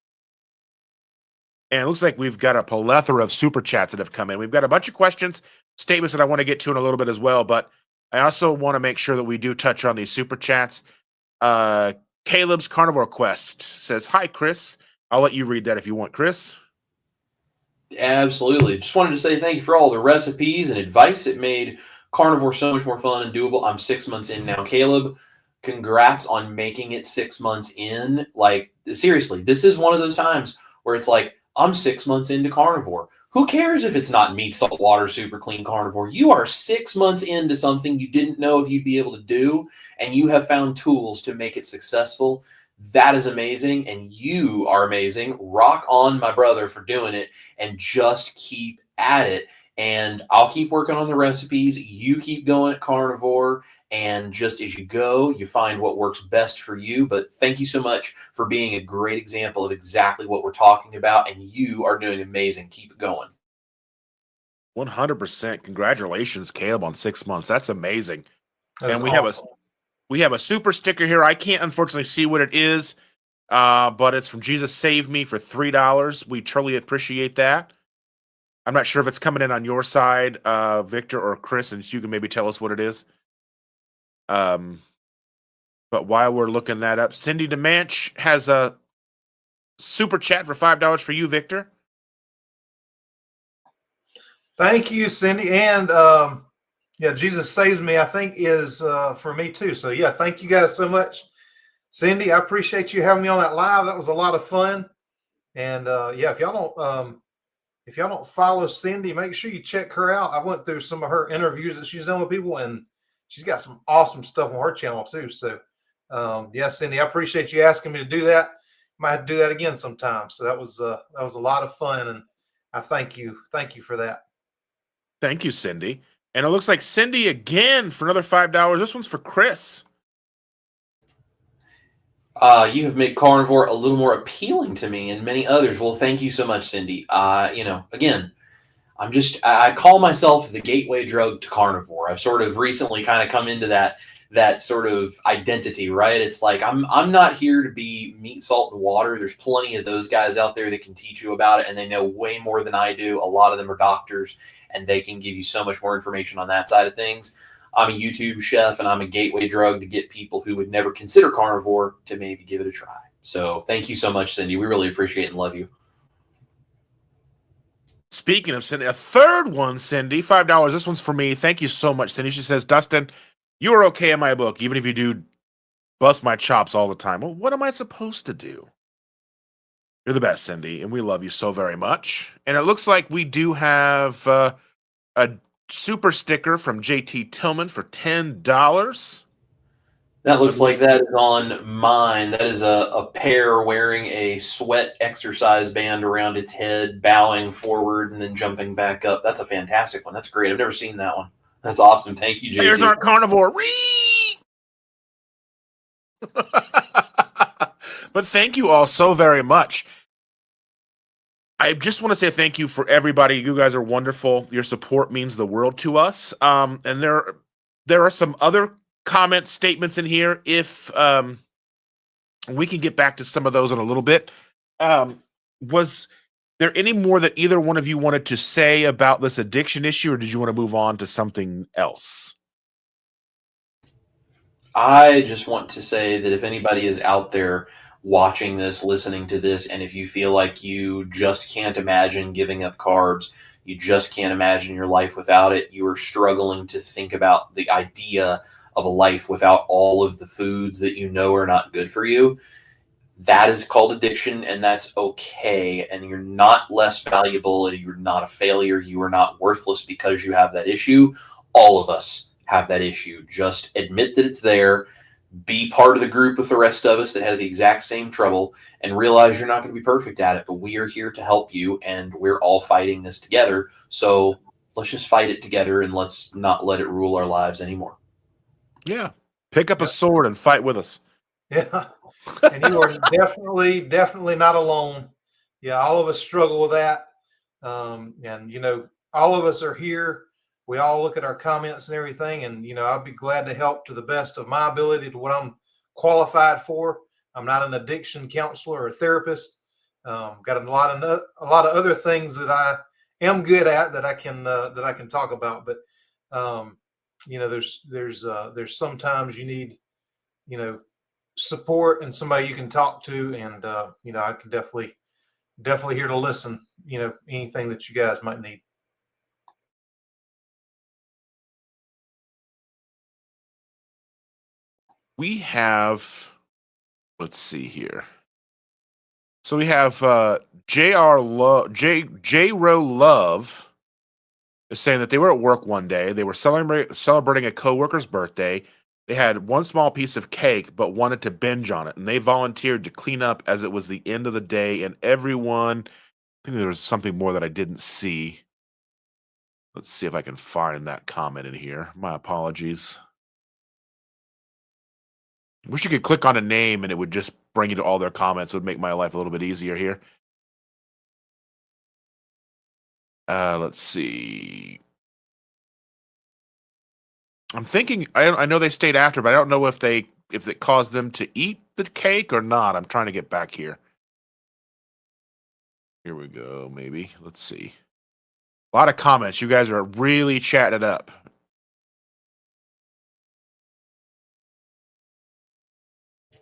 And it looks like we've got a plethora of super chats that have come in. We've got a bunch of questions, statements that I want to get to in a little bit as well. But I also want to make sure that we do touch on these super chats. Caleb's Carnivore Quest says, "Hi, Chris." I'll let you read that if you want, Chris. Absolutely. Just wanted to say thank you for all the recipes and advice. It made carnivore so much more fun and doable. I'm 6 months in now. Caleb, congrats on making it 6 months in. Like, seriously, this is one of those times where it's like, I'm 6 months into carnivore. Who cares if it's not meat, salt, water, super clean carnivore? You are 6 months into something you didn't know if you'd be able to do, and you have found tools to make it successful. That is amazing, and you are amazing. Rock on, my brother, for doing it, and just keep at it. And I'll keep working on the recipes. You keep going at carnivore, and just as you go, you find what works best for you. But thank you so much for being a great example of exactly what we're talking about, and you are doing amazing. Keep it going. 100%. Congratulations, Caleb, on 6 months. That's amazing. That's And we awesome. have a super sticker here. I can't unfortunately see what it is, but it's from Jesus Save Me for $3. We truly appreciate that. I'm not sure if it's coming in on your side, Victor or Chris, and you can maybe tell us what it is. But while we're looking that up, Cindy DeManch has a super chat for $5 for you, Victor. Thank you, Cindy. And Jesus Saves Me, I think, is for me too. So yeah, thank you guys so much. Cindy, I appreciate you having me on that live. That was a lot of fun. And if y'all don't follow Cindy, make sure you check her out. I went through some of her interviews that she's done with people, and she's got some awesome stuff on her channel too. So Cindy, I appreciate you asking me to do that. Might have to do that again sometime. So that was a lot of fun, and I thank you for that. Thank you, Cindy. And it looks like Cindy again for another $5. This one's for Chris. You have made carnivore a little more appealing to me and many others. Well, thank you so much, Cindy. Again, I call myself the gateway drug to carnivore. I've sort of recently kind of come into that sort of identity, right? It's like, I'm not here to be meat, salt, and water. There's plenty of those guys out there that can teach you about it, and they know way more than I do. A lot of them are doctors, and they can give you so much more information on that side of things. I'm a YouTube chef, and I'm a gateway drug to get people who would never consider carnivore to maybe give it a try. So thank you so much, Cindy. We really appreciate and love you. Speaking of Cindy, a third one, Cindy, $5. This one's for me. Thank you so much, Cindy. She says, Dustin, you are okay in my book, even if you do bust my chops all the time. Well, what am I supposed to do? You're the best, Cindy, and we love you so very much. And it looks like we do have a super sticker from JT Tillman for $10. That looks like that is on mine. That is a pair wearing a sweat exercise band around its head, bowing forward and then jumping back up. That's a fantastic one. That's great. I've never seen that one. That's awesome. Thank you, JT. Bears aren't carnivore. But thank you all so very much. I just want to say thank you for everybody. You guys are wonderful. Your support means the world to us. And there are some other comments, statements in here. If we can get back to some of those in a little bit. Was there any more that either one of you wanted to say about this addiction issue, or did you want to move on to something else? I just want to say that if anybody is out there watching this, listening to this, and if you feel like you just can't imagine giving up carbs, you just can't imagine your life without it, you are struggling to think about the idea of a life without all of the foods that you know are not good for you, that is called addiction, and that's okay. And you're not less valuable, and you're not a failure. You are not worthless because you have that issue. All of us have that issue. Just admit that it's there, be part of the group with the rest of us that has the exact same trouble, and realize you're not going to be perfect at it, but we are here to help you, and we're all fighting this together. So let's just fight it together, and let's not let it rule our lives anymore. Yeah. Pick up a sword and fight with us. Yeah. And you are definitely not alone. Yeah, all of us struggle with that. And, you know, all of us are here. We all look at our comments and everything. And, you know, I'll be glad to help to the best of my ability to what I'm qualified for. I'm not an addiction counselor or therapist. Got a lot of other things that I am good at that I can talk about. But, you know, there's sometimes you need, you know, support and somebody you can talk to, and you know, I can definitely here to listen, you know, anything that you guys might need. We have, let's see here. So we have J-Ro Love is saying that they were at work one day. They were celebrating a coworker's birthday. They had one small piece of cake, but wanted to binge on it. And they volunteered to clean up as it was the end of the day. And everyone, I think there was something more that I didn't see. Let's see if I can find that comment in here. My apologies. Wish you could click on a name and it would just bring you to all their comments. It would make my life a little bit easier here. Let's see. I'm thinking, I know they stayed after, but I don't know if it caused them to eat the cake or not. I'm trying to get back here. Here we go, maybe. Let's see. A lot of comments. You guys are really chatting it up.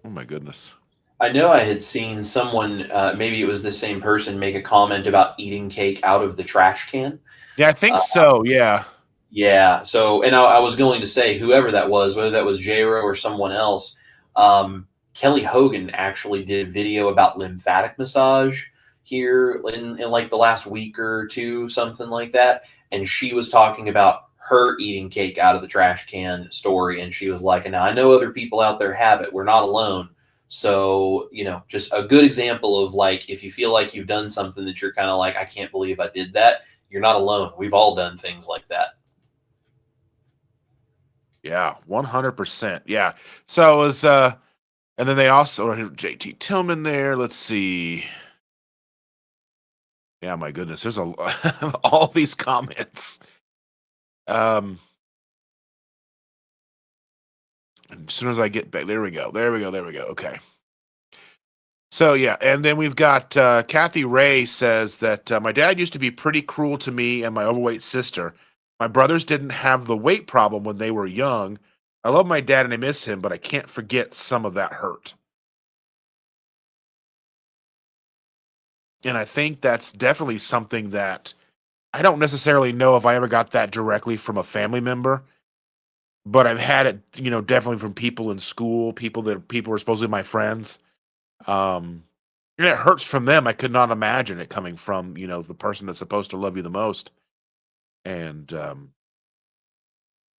Oh my goodness. I know I had seen someone, maybe it was the same person, make a comment about eating cake out of the trash can. Yeah, I think so, yeah. Yeah. So, and I was going to say, whoever that was, whether that was J-Ro or someone else, Kelly Hogan actually did a video about lymphatic massage here in like the last week or two, something like that. And she was talking about her eating cake out of the trash can story. And she was like, and now I know other people out there have it. We're not alone. So, you know, just a good example of like, if you feel like you've done something that you're kind of like, I can't believe I did that. You're not alone. We've all done things like that. Yeah, 100%. Yeah. So it was, and then they also, JT Tillman there. Let's see. Yeah, my goodness. There's all these comments. As soon as I get back, there we go. Okay. So yeah, and then we've got Kathy Ray says that my dad used to be pretty cruel to me and my overweight sister. My brothers didn't have the weight problem when they were young. I love my dad and I miss him, but I can't forget some of that hurt. And I think that's definitely something that I don't necessarily know if I ever got that directly from a family member, but I've had it, definitely from people in school, people were supposedly my friends. And it hurts from them. I could not imagine it coming from, the person that's supposed to love you the most. And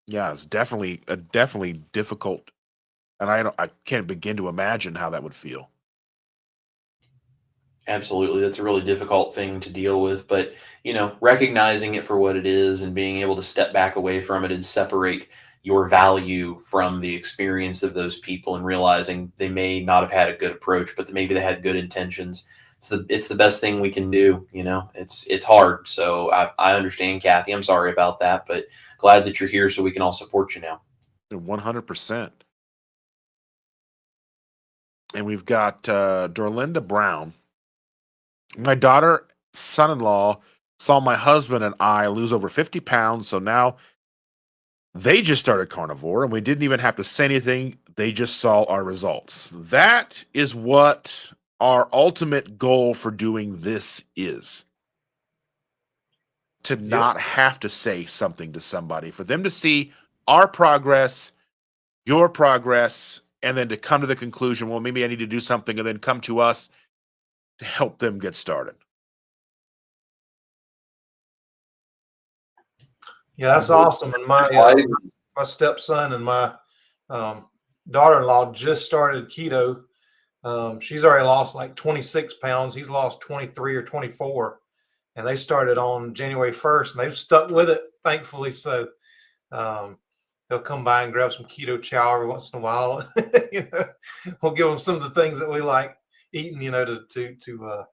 yeah, it's definitely difficult. And I can't begin to imagine how that would feel. Absolutely. That's a really difficult thing to deal with, but recognizing it for what it is and being able to step back away from it and separate your value from the experience of those people and realizing they may not have had a good approach, but maybe they had good intentions. It's the best thing we can do. It's hard. So I understand, Kathy. I'm sorry about that, but glad that you're here so we can all support you now. 100%. And we've got Dorinda Brown. My daughter, son-in-law, saw my husband and I lose over 50 pounds. So now they just started carnivore and we didn't even have to say anything. They just saw our results. That is what our ultimate goal for doing this is. To not have to say something to somebody, for them to see our progress, your progress, and then to come to the conclusion, well, maybe I need to do something, and then come to us to help them get started. Yeah, that's awesome. And my stepson and my daughter-in-law just started keto. She's already lost like 26 pounds. He's lost 23 or 24. And they started on January 1st, and they've stuck with it, thankfully. So they'll come by and grab some keto chow every once in a while. We'll give them some of the things that we like eating, to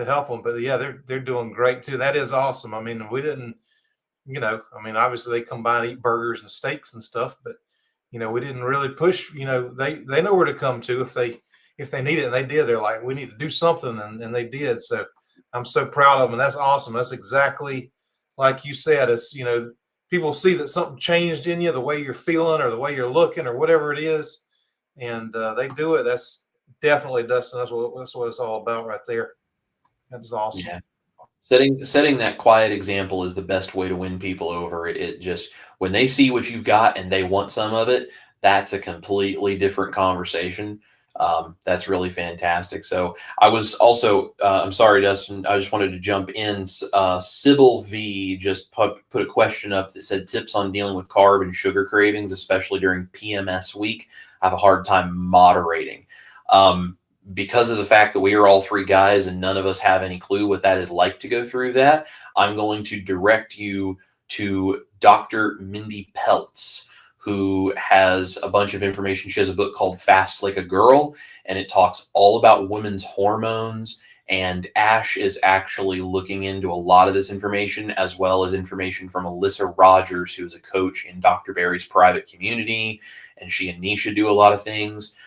help them. But yeah, they're doing great too. That is awesome. I mean, we didn't, obviously they come by and eat burgers and steaks and stuff, but we didn't really push. They know where to come to if they need it, and they did. They're like, we need to do something, and they did. So I'm so proud of them. And that's awesome. That's exactly like you said. It's, people see that something changed in you, the way you're feeling or the way you're looking or whatever it is. And they do it. That's definitely, Dustin. That's what it's all about right there. That's awesome. Yeah. Setting that quiet example is the best way to win people over. It just, when they see what you've got and they want some of it, that's a completely different conversation. That's really fantastic. So I was also, I'm sorry, Dustin, I just wanted to jump in. Sybil V just put a question up that said, tips on dealing with carb and sugar cravings, especially during PMS week. I have a hard time moderating. Because of the fact that we are all three guys and none of us have any clue what that is like to go through that, I'm going to direct you to Dr. Mindy Peltz, who has a bunch of information. She has a book called Fast Like a Girl, and it talks all about women's hormones. And Ash is actually looking into a lot of this information, as well as information from Alyssa Rogers, who is a coach in Dr. Barry's private community. And she and Nisha do a lot of things.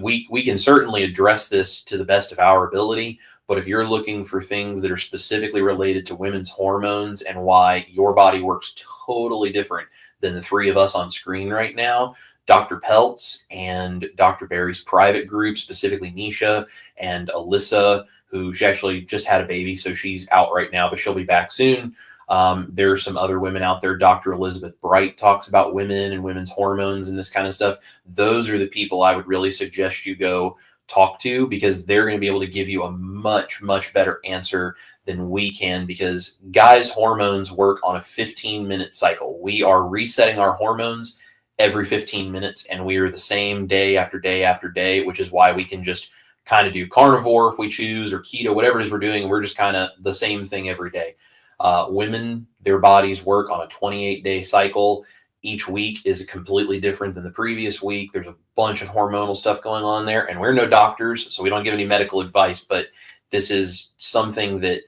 We can certainly address this to the best of our ability, but if you're looking for things that are specifically related to women's hormones and why your body works totally different than the three of us on screen right now, Dr. Peltz and Dr. Barry's private group, specifically Nisha and Alyssa, who she actually just had a baby, so she's out right now, but she'll be back soon. There are some other women out there. Dr. Elizabeth Bright talks about women and women's hormones and this kind of stuff. Those are the people I would really suggest you go talk to, because they're going to be able to give you a much, much better answer than we can, because guys' hormones work on a 15-minute cycle. We are resetting our hormones every 15 minutes, and we are the same day after day after day, which is why we can just kind of do carnivore if we choose, or keto, whatever it is we're doing. We're just kind of the same thing every day. Women, their bodies work on a 28-day cycle. Each week is completely different than the previous week. There's a bunch of hormonal stuff going on there, and we're no doctors, so we don't give any medical advice, but this is something that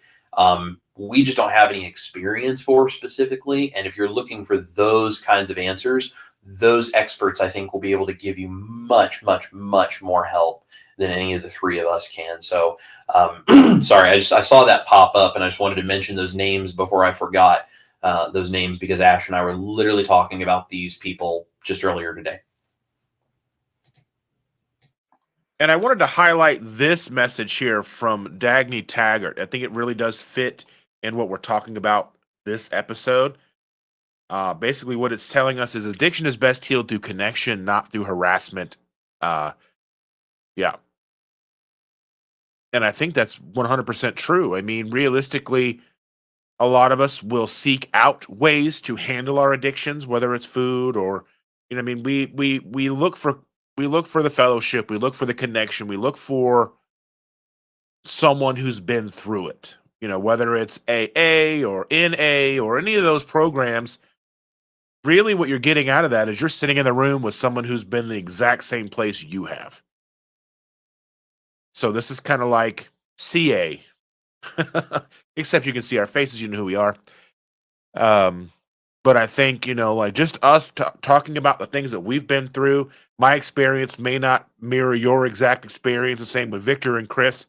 we just don't have any experience for specifically. And if you're looking for those kinds of answers, those experts, I think, will be able to give you much, much, much more help than any of the three of us can. So sorry, I saw that pop up, and I just wanted to mention those names before I forgot. those names because Ash and I were literally talking about these people just earlier today. And I wanted to highlight this message here from Dagny Taggart. I think it really does fit in what we're talking about this episode. Basically, what it's telling us is addiction is best healed through connection, not through harassment. Yeah. And I think that's 100% true. I mean, realistically, a lot of us will seek out ways to handle our addictions, whether it's food or, I mean, we look for the fellowship, we look for the connection, we look for someone who's been through it. Whether it's AA or NA or any of those programs, really what you're getting out of that is you're sitting in the room with someone who's been the exact same place you have. So this is kind of like CA, except you can see our faces, you know who we are. But I think, like just us talking about the things that we've been through, my experience may not mirror your exact experience, the same with Victor and Chris,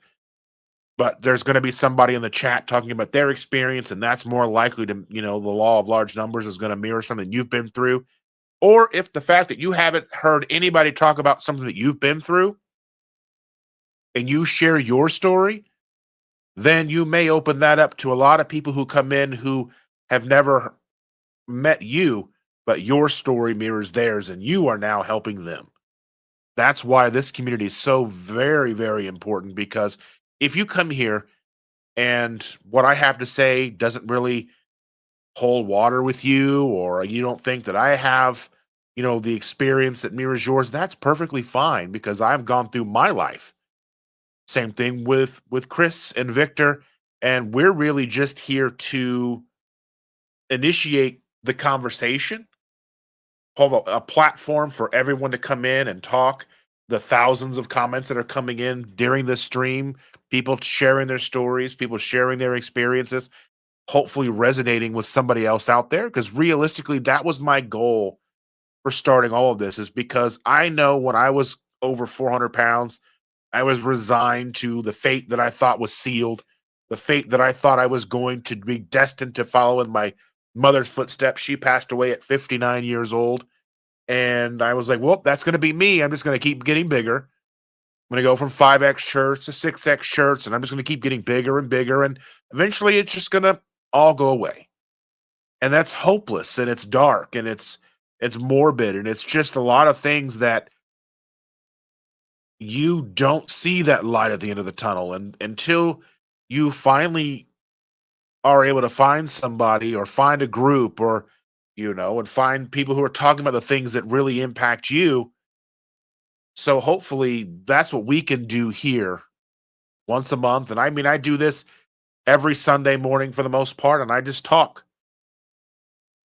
but there's going to be somebody in the chat talking about their experience, and that's more likely to, the law of large numbers is going to mirror something you've been through. Or if the fact that you haven't heard anybody talk about something that you've been through and you share your story, then you may open that up to a lot of people who come in who have never met you, but your story mirrors theirs and you are now helping them. That's why this community is so very, very important, because if you come here and what I have to say doesn't really hold water with you, or you don't think that I have, the experience that mirrors yours, that's perfectly fine, because I've gone through my life. Same thing with Chris and Victor, and we're really just here to initiate the conversation, hold a platform for everyone to come in and talk. The thousands of comments that are coming in during this stream, people sharing their stories, people sharing their experiences, hopefully resonating with somebody else out there. Because realistically, that was my goal for starting all of this, is because I know when I was over 400 pounds, I was resigned to the fate that I thought was sealed, the fate that I thought I was going to be destined to follow in my mother's footsteps. She passed away at 59 years old. And I was like, well, that's going to be me. I'm just going to keep getting bigger. I'm going to go from 5X shirts to 6X shirts, and I'm just going to keep getting bigger and bigger. And eventually it's just going to all go away. And that's hopeless, and it's dark, and it's morbid, and it's just a lot of things that you don't see that light at the end of the tunnel. And until you finally are able to find somebody or find a group or, and find people who are talking about the things that really impact you. So hopefully that's what we can do here once a month. And I mean, I do this every Sunday morning for the most part, and I just talk.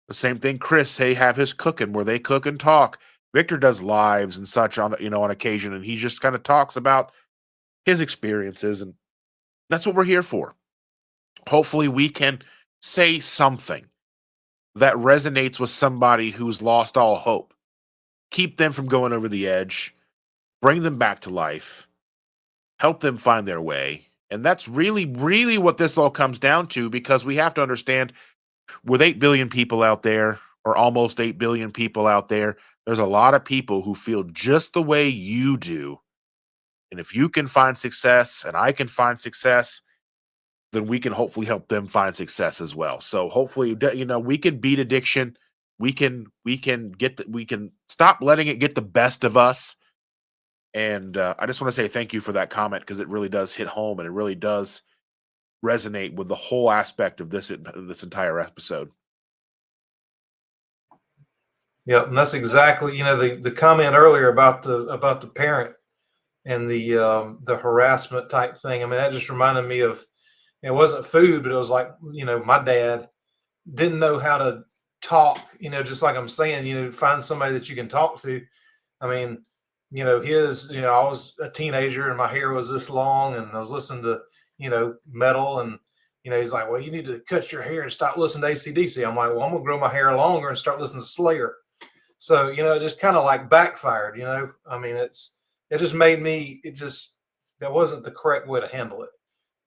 The same thing Chris, they have his cooking where they cook and talk. Victor does lives and such on occasion, and he just kind of talks about his experiences, and that's what we're here for. Hopefully we can say something that resonates with somebody who's lost all hope, keep them from going over the edge, bring them back to life, help them find their way. And that's really, really what this all comes down to, because we have to understand, with 8 billion people out there, or almost 8 billion people out there, there's a lot of people who feel just the way you do. And if you can find success and I can find success, then we can hopefully help them find success as well. So hopefully, we can beat addiction. We can stop letting it get the best of us. And I just want to say thank you for that comment, because it really does hit home, and it really does resonate with the whole aspect of this entire episode. Yeah, and that's exactly, the comment earlier about the parent and the harassment type thing. I mean, that just reminded me of, it wasn't food, but it was like, my dad didn't know how to talk, just like I'm saying, find somebody that you can talk to. I mean, I was a teenager and my hair was this long, and I was listening to, metal, and, he's like, well, you need to cut your hair and stop listening to AC/DC. I'm like, well, I'm going to grow my hair longer and start listening to Slayer. So, it just kind of like backfired, I mean, it just made me, that wasn't the correct way to handle it.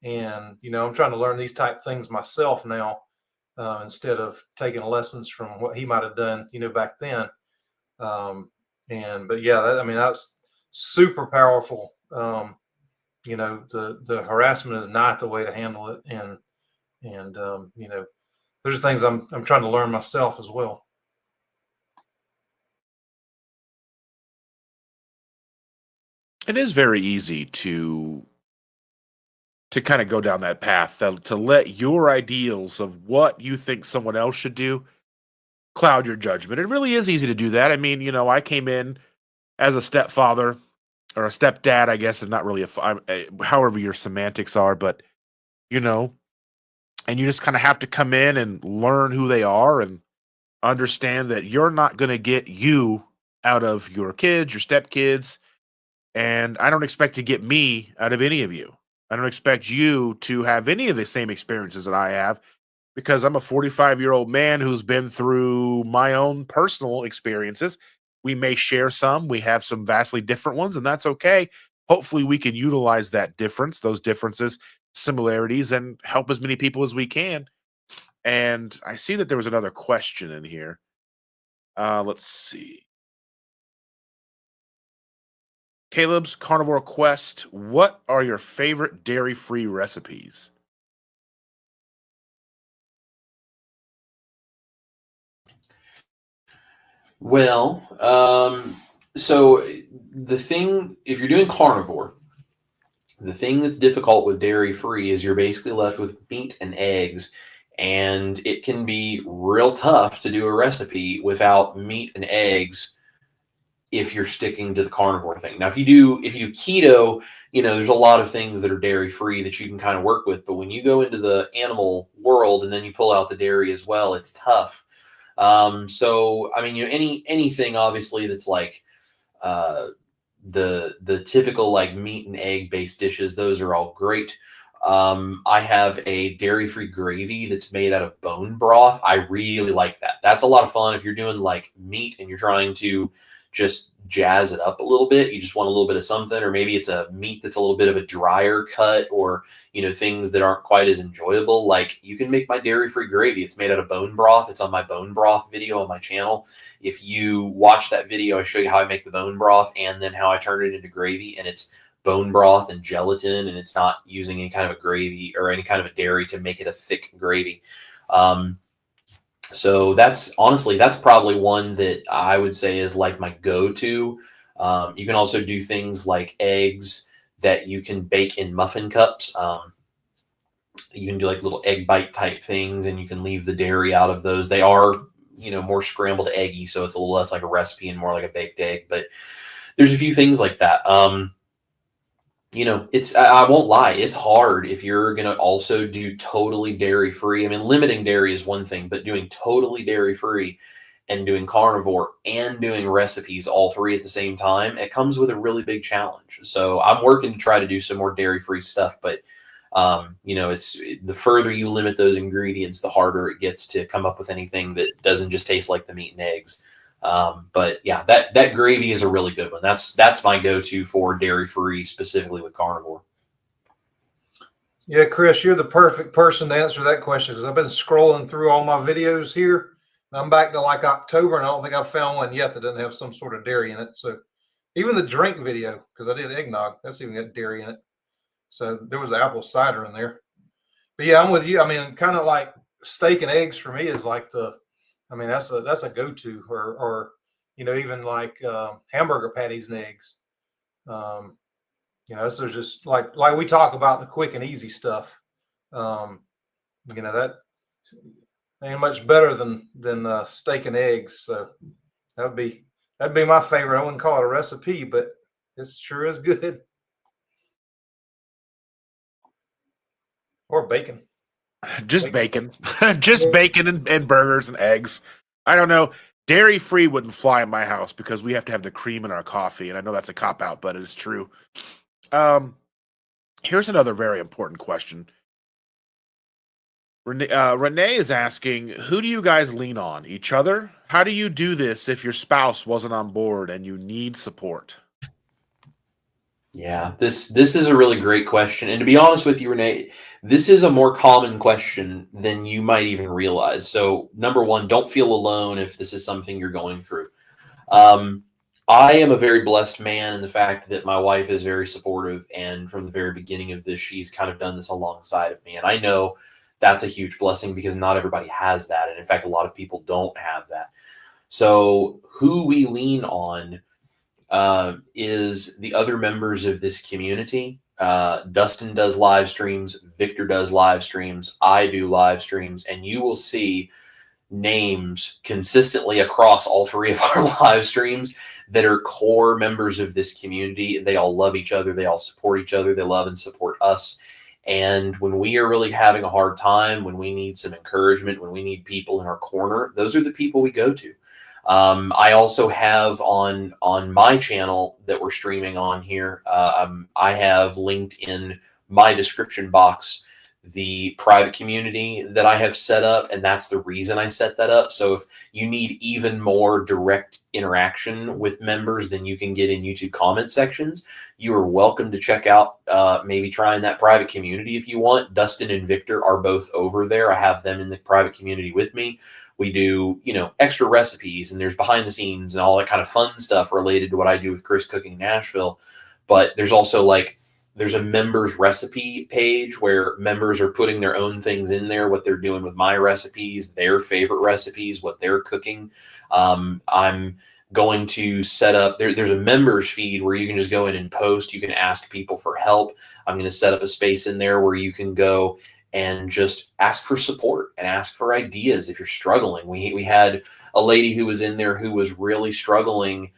And, I'm trying to learn these type things myself now. instead of taking lessons from what he might have done, back then. But yeah, that's super powerful. The harassment is not the way to handle it. And those are things I'm trying to learn myself as well. It is very easy to kind of go down that path, to let your ideals of what you think someone else should do cloud your judgment. It really is easy to do that. I mean, I came in as a stepfather or a stepdad, I guess, is not really however your semantics are, but and you just kind of have to come in and learn who they are and understand that you're not going to get you out of your kids, your stepkids, and I don't expect to get me out of any of you. I don't expect you to have any of the same experiences that I have, because I'm a 45-year-old man who's been through my own personal experiences. We may share some, we have some vastly different ones, and that's okay. Hopefully we can utilize those differences, similarities, and help as many people as we can. And I see that there was another question in here. Let's see. Caleb's Carnivore Quest. What are your favorite dairy-free recipes? Well, so if you're doing carnivore, the thing that's difficult with dairy-free is you're basically left with meat and eggs, and it can be real tough to do a recipe without meat and eggs if you're sticking to the carnivore thing. Now, if you do keto, there's a lot of things that are dairy-free that you can kind of work with, but when you go into the animal world and then you pull out the dairy as well, it's tough. So I mean, anything obviously that's like the typical like meat and egg based dishes, those are all great. I have a dairy-free gravy that's made out of bone broth. I really like that. That's a lot of fun if you're doing like meat and you're trying to just jazz it up a little bit. You just want a little bit of something, or maybe it's a meat that's a little bit of a drier cut, or things that aren't quite as enjoyable. Like, you can make my dairy-free gravy. It's made out of bone broth. It's on my bone broth video on my channel. If you watch that video, I show you how I make the bone broth and then how I turn it into gravy, and it's bone broth and gelatin, and it's not using any kind of a gravy or any kind of a dairy to make it a thick gravy. So that's probably one that I would say is like my go-to. You can also do things like eggs that you can bake in muffin cups. You can do like little egg bite type things, and you can leave the dairy out of those. They are, more scrambled eggy, so it's a little less like a recipe and more like a baked egg. But there's a few things like that. I won't lie, it's hard if you're going to also do totally dairy-free. I mean, limiting dairy is one thing, but doing totally dairy-free and doing carnivore and doing recipes, all three at the same time, it comes with a really big challenge. So I'm working to try to do some more dairy-free stuff, but it's the further you limit those ingredients, the harder it gets to come up with anything that doesn't just taste like the meat and eggs. But yeah, that gravy is a really good one. That's my go-to for dairy-free, specifically with carnivore. Yeah, Chris, you're the perfect person to answer that question, because I've been scrolling through all my videos here. And I'm back to like October, and I don't think I've found one yet that doesn't have some sort of dairy in it. So even the drink video, because I did eggnog, that's even got dairy in it. So there was apple cider in there. But yeah, I'm with you. I mean, kind of like steak and eggs for me is like that's a go-to, or even like hamburger patties and eggs. So just like we talk about the quick and easy stuff. That ain't much better than steak and eggs. So that'd be my favorite. I wouldn't call it a recipe, but it sure is good. Or bacon. Just bacon. Just bacon and burgers and eggs. I don't know. Dairy-free wouldn't fly in my house because we have to have the cream in our coffee. And I know that's a cop-out, but it is true. Here's another very important question. Renee is asking, who do you guys lean on? Each other? How do you do this if your spouse wasn't on board and you need support? Yeah, this is a really great question. And to be honest with you, Renee, this is a more common question than you might even realize. So, number one, don't feel alone if this is something you're going through. Um, I am a very blessed man in the fact that my wife is very supportive, and from the very beginning of this, she's kind of done this alongside of me. And I know that's a huge blessing because not everybody has that. And in fact, a lot of people don't have that. So, who we lean on is the other members of this community. Dustin does live streams, Victor does live streams, I do live streams, and you will see names consistently across all three of our live streams that are core members of this community. They all love each other, they all support each other, they love and support us. And when we are really having a hard time, when we need some encouragement, when we need people in our corner, those are the people we go to. I also have on my channel that we're streaming on here, I have linked in my description box the private community that I have set up, and that's the reason I set that up. So if you need even more direct interaction with members than you can get in YouTube comment sections, you are welcome to check out maybe trying that private community if you want. Dustin and Victor are both over there. I have them in the private community with me. We do, extra recipes, and there's behind the scenes and all that kind of fun stuff related to what I do with Chris Cooking Nashville. But there's also there's a members recipe page where members are putting their own things in there, what they're doing with my recipes, their favorite recipes, what they're cooking. I'm going to set up, there's a members feed where you can just go in and post. You can ask people for help. I'm going to set up a space in there where you can go and just ask for support and ask for ideas if you're struggling. We had a lady who was in there who was really struggling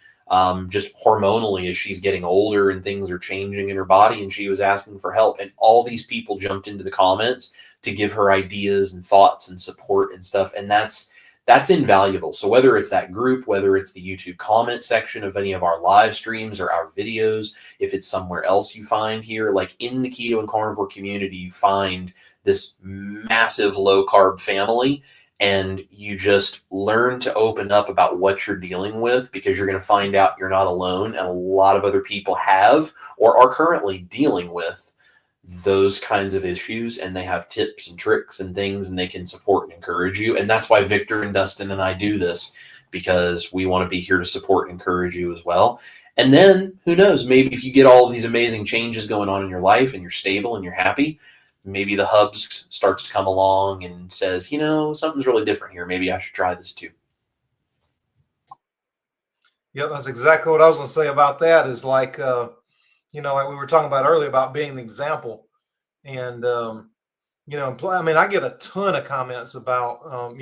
just hormonally as she's getting older and things are changing in her body, and she was asking for help. And all these people jumped into the comments to give her ideas and thoughts and support and stuff. And that's invaluable. So whether it's that group, whether it's the YouTube comment section of any of our live streams or our videos, if it's somewhere else you find here, like in the keto and carnivore community, you find this massive low carb family, and you just learn to open up about what you're dealing with, because you're going to find out you're not alone, and a lot of other people have or are currently dealing with those kinds of issues, and they have tips and tricks and things, and they can support and encourage you. And that's why Victor and Dustin and I do this, because we want to be here to support and encourage you as well. And then who knows, maybe if you get all of these amazing changes going on in your life and you're stable and you're happy, maybe the hubs starts to come along and says, something's really different here. Maybe I should try this too. Yep, that's exactly what I was going to say about that. Is like we were talking about earlier about being the example. And, I get a ton of comments about,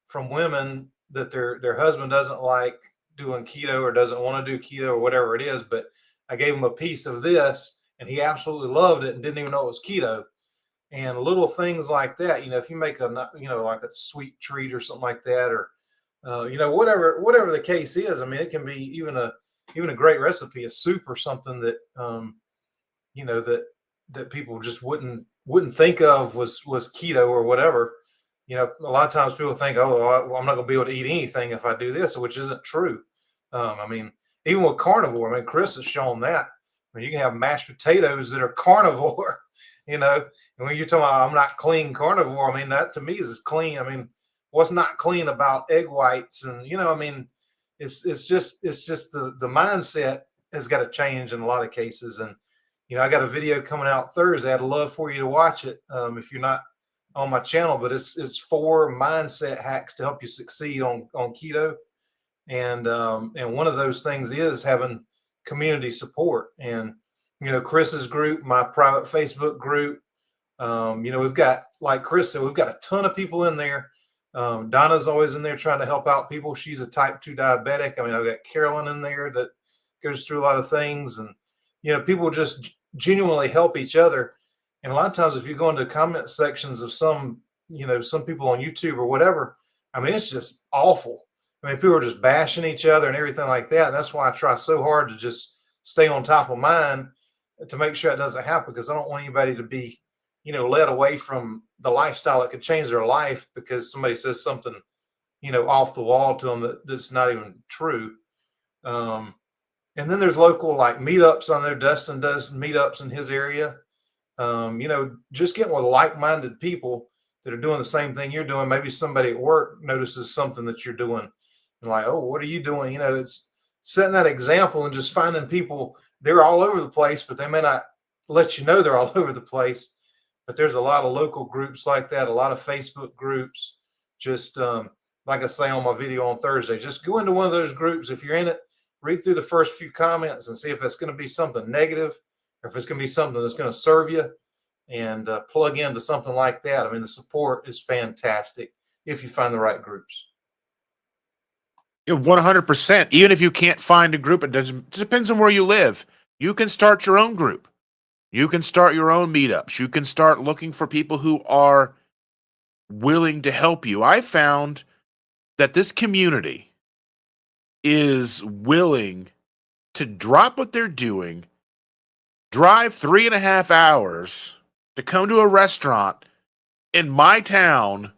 from women that their husband doesn't like doing keto or doesn't want to do keto or whatever it is, but I gave him a piece of this and he absolutely loved it and didn't even know it was keto. And little things like that, if you make like a sweet treat or something like that, or, whatever the case is, it can be even a great recipe, a soup or something that, that people just wouldn't think of was keto or whatever. A lot of times people think, I'm not going to be able to eat anything if I do this, which isn't true. Even with carnivore, Chris has shown that. You can have mashed potatoes that are carnivore, and when you're talking about I'm not clean carnivore, that to me is as clean. What's not clean about egg whites? And, it's just the mindset has got to change in a lot of cases. And, I got a video coming out Thursday. I'd love for you to watch it if you're not on my channel, but it's 4 mindset hacks to help you succeed on keto. And one of those things is having community support. And, Chris's group, my private Facebook group, we've got, like Chris said, we've got a ton of people in there. Donna's always in there trying to help out people. She's a type 2 diabetic. I've got Carolyn in there that goes through a lot of things, and, people just genuinely help each other. And a lot of times if you go into comment sections of some people on YouTube or whatever, it's just awful. People are just bashing each other and everything like that. And that's why I try so hard to just stay on top of mine to make sure it doesn't happen, because I don't want anybody to be, led away from the lifestyle that could change their life because somebody says something, off the wall to them that's not even true. And then there's local like meetups on there. Dustin does meetups in his area. Just getting with like-minded people that are doing the same thing you're doing. Maybe somebody at work notices something that you're doing and like, oh, what are you doing? It's setting that example and just finding people. They're all over the place, but they may not let you know they're all over the place. But there's a lot of local groups like that, a lot of Facebook groups. Just like I say on my video on Thursday, just go into one of those groups. If you're in it, read through the first few comments and see if it's going to be something negative or if it's going to be something that's going to serve you, and plug into something like that. I mean, the support is fantastic if you find the right groups. 100%. Even if you can't find a group, it depends on where you live. You can start your own group. You can start your own meetups. You can start looking for people who are willing to help you. I found that this community is willing to drop what they're doing, drive 3.5 hours to come to a restaurant in my town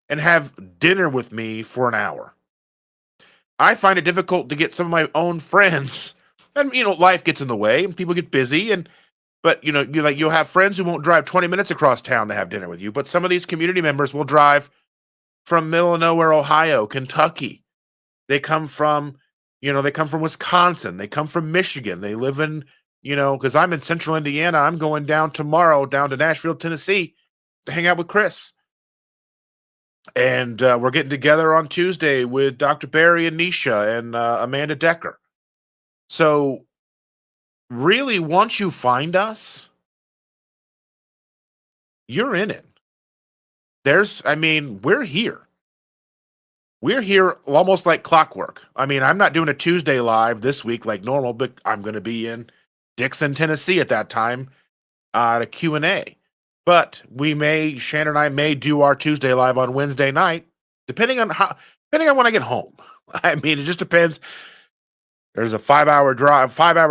and have dinner with me for an hour. I find it difficult to get some of my own friends, and life gets in the way and people get busy, but you'll have friends who won't drive 20 minutes across town to have dinner with you, but some of these community members will drive from middle of nowhere, Ohio, Kentucky. They come from Wisconsin, they come from Michigan, they live in, because I'm in central Indiana, I'm going down tomorrow down to Nashville, Tennessee to hang out with Chris. And we're getting together on Tuesday with Dr. Barry and Nisha and Amanda Decker. So really, once you find us, you're in it. We're here. We're here almost like clockwork. I'm not doing a Tuesday live this week like normal, but I'm going to be in Dixon, Tennessee at that time at a Q&A. But Shannon and I may do our Tuesday live on Wednesday night, depending on when I get home. It just depends. There's a 5-hour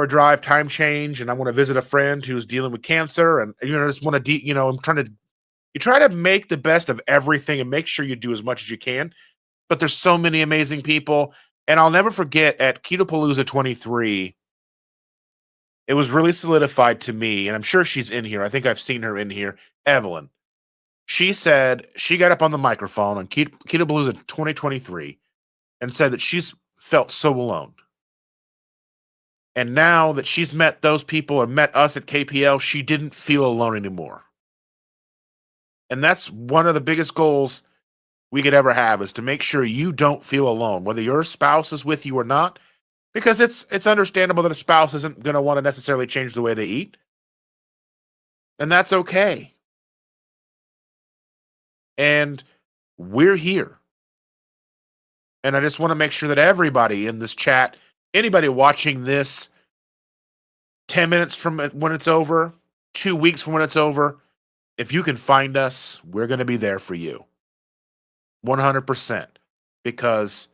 drive time change, and I want to visit a friend who's dealing with cancer, and just want to you try to make the best of everything and make sure you do as much as you can. But there's so many amazing people, and I'll never forget at Ketopalooza 23. It was really solidified to me, and I'm sure she's in here. I think I've seen her in here. Evelyn. She said she got up on the microphone on Ketopalooza 2023 and said that she's felt so alone. And now that she's met those people or met us at KPL, she didn't feel alone anymore. And that's one of the biggest goals we could ever have, is to make sure you don't feel alone, whether your spouse is with you or not. Because it's understandable that a spouse isn't going to want to necessarily change the way they eat. And that's okay. And we're here. And I just want to make sure that everybody in this chat, anybody watching this 10 minutes from when it's over, 2 weeks from when it's over, if you can find us, we're going to be there for you. 100%. Because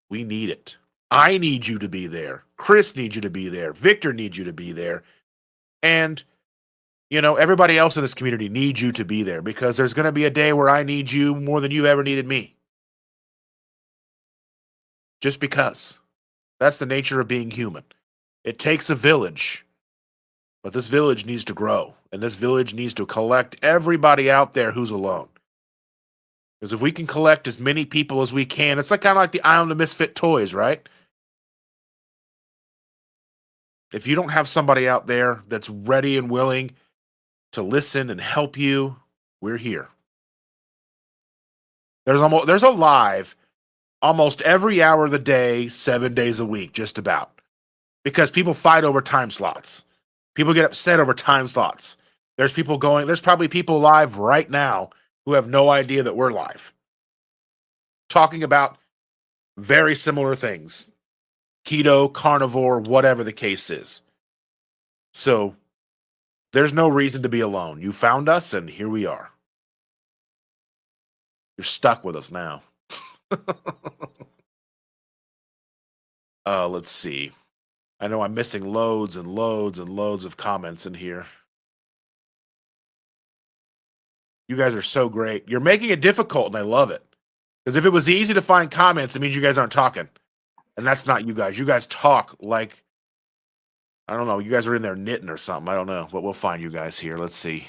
we need it. I need you to be there. Chris needs you to be there. Victor needs you to be there. And, everybody else in this community needs you to be there, because there's going to be a day where I need you more than you ever needed me. Just because. That's the nature of being human. It takes a village, but this village needs to grow, and this village needs to collect everybody out there who's alone. Because if we can collect as many people as we can, it's kind of like the Island of Misfit Toys, right? If you don't have somebody out there that's ready and willing to listen and help you, we're here. There's a live almost every hour of the day, 7 days a week, just about. Because people fight over time slots. People get upset over time slots. There's probably people live right now who have no idea that we're live. Talking about very similar things. Keto, carnivore, whatever the case is. So, there's no reason to be alone. You found us, and here we are. You're stuck with us now. Let's see. I know I'm missing loads and loads and loads of comments in here. You guys are so great. You're making it difficult, and I love it. Because if it was easy to find comments, it means you guys aren't talking. And that's not you guys. You guys talk like I don't know. You guys are in there knitting or something. I don't know, but we'll find you guys here. Let's see.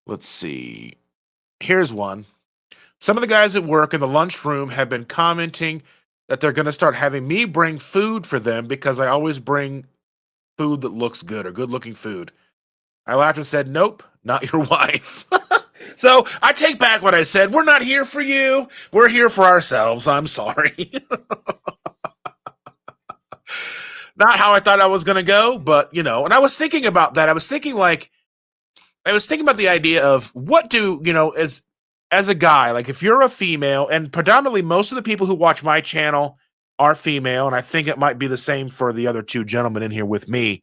Let's see. Here's one. Some of the guys at work in the lunchroom have been commenting that they're going to start having me bring food for them because I always bring food that looks good or good-looking food. I laughed and said, nope, not your wife. So I take back what I said. We're not here for you. We're here for ourselves. I'm sorry. Not how I thought I was going to go, but, and I was thinking about that. I was thinking about the idea of what do, as a guy, like if you're a female, and predominantly most of the people who watch my channel are female, and I think it might be the same for the other two gentlemen in here with me.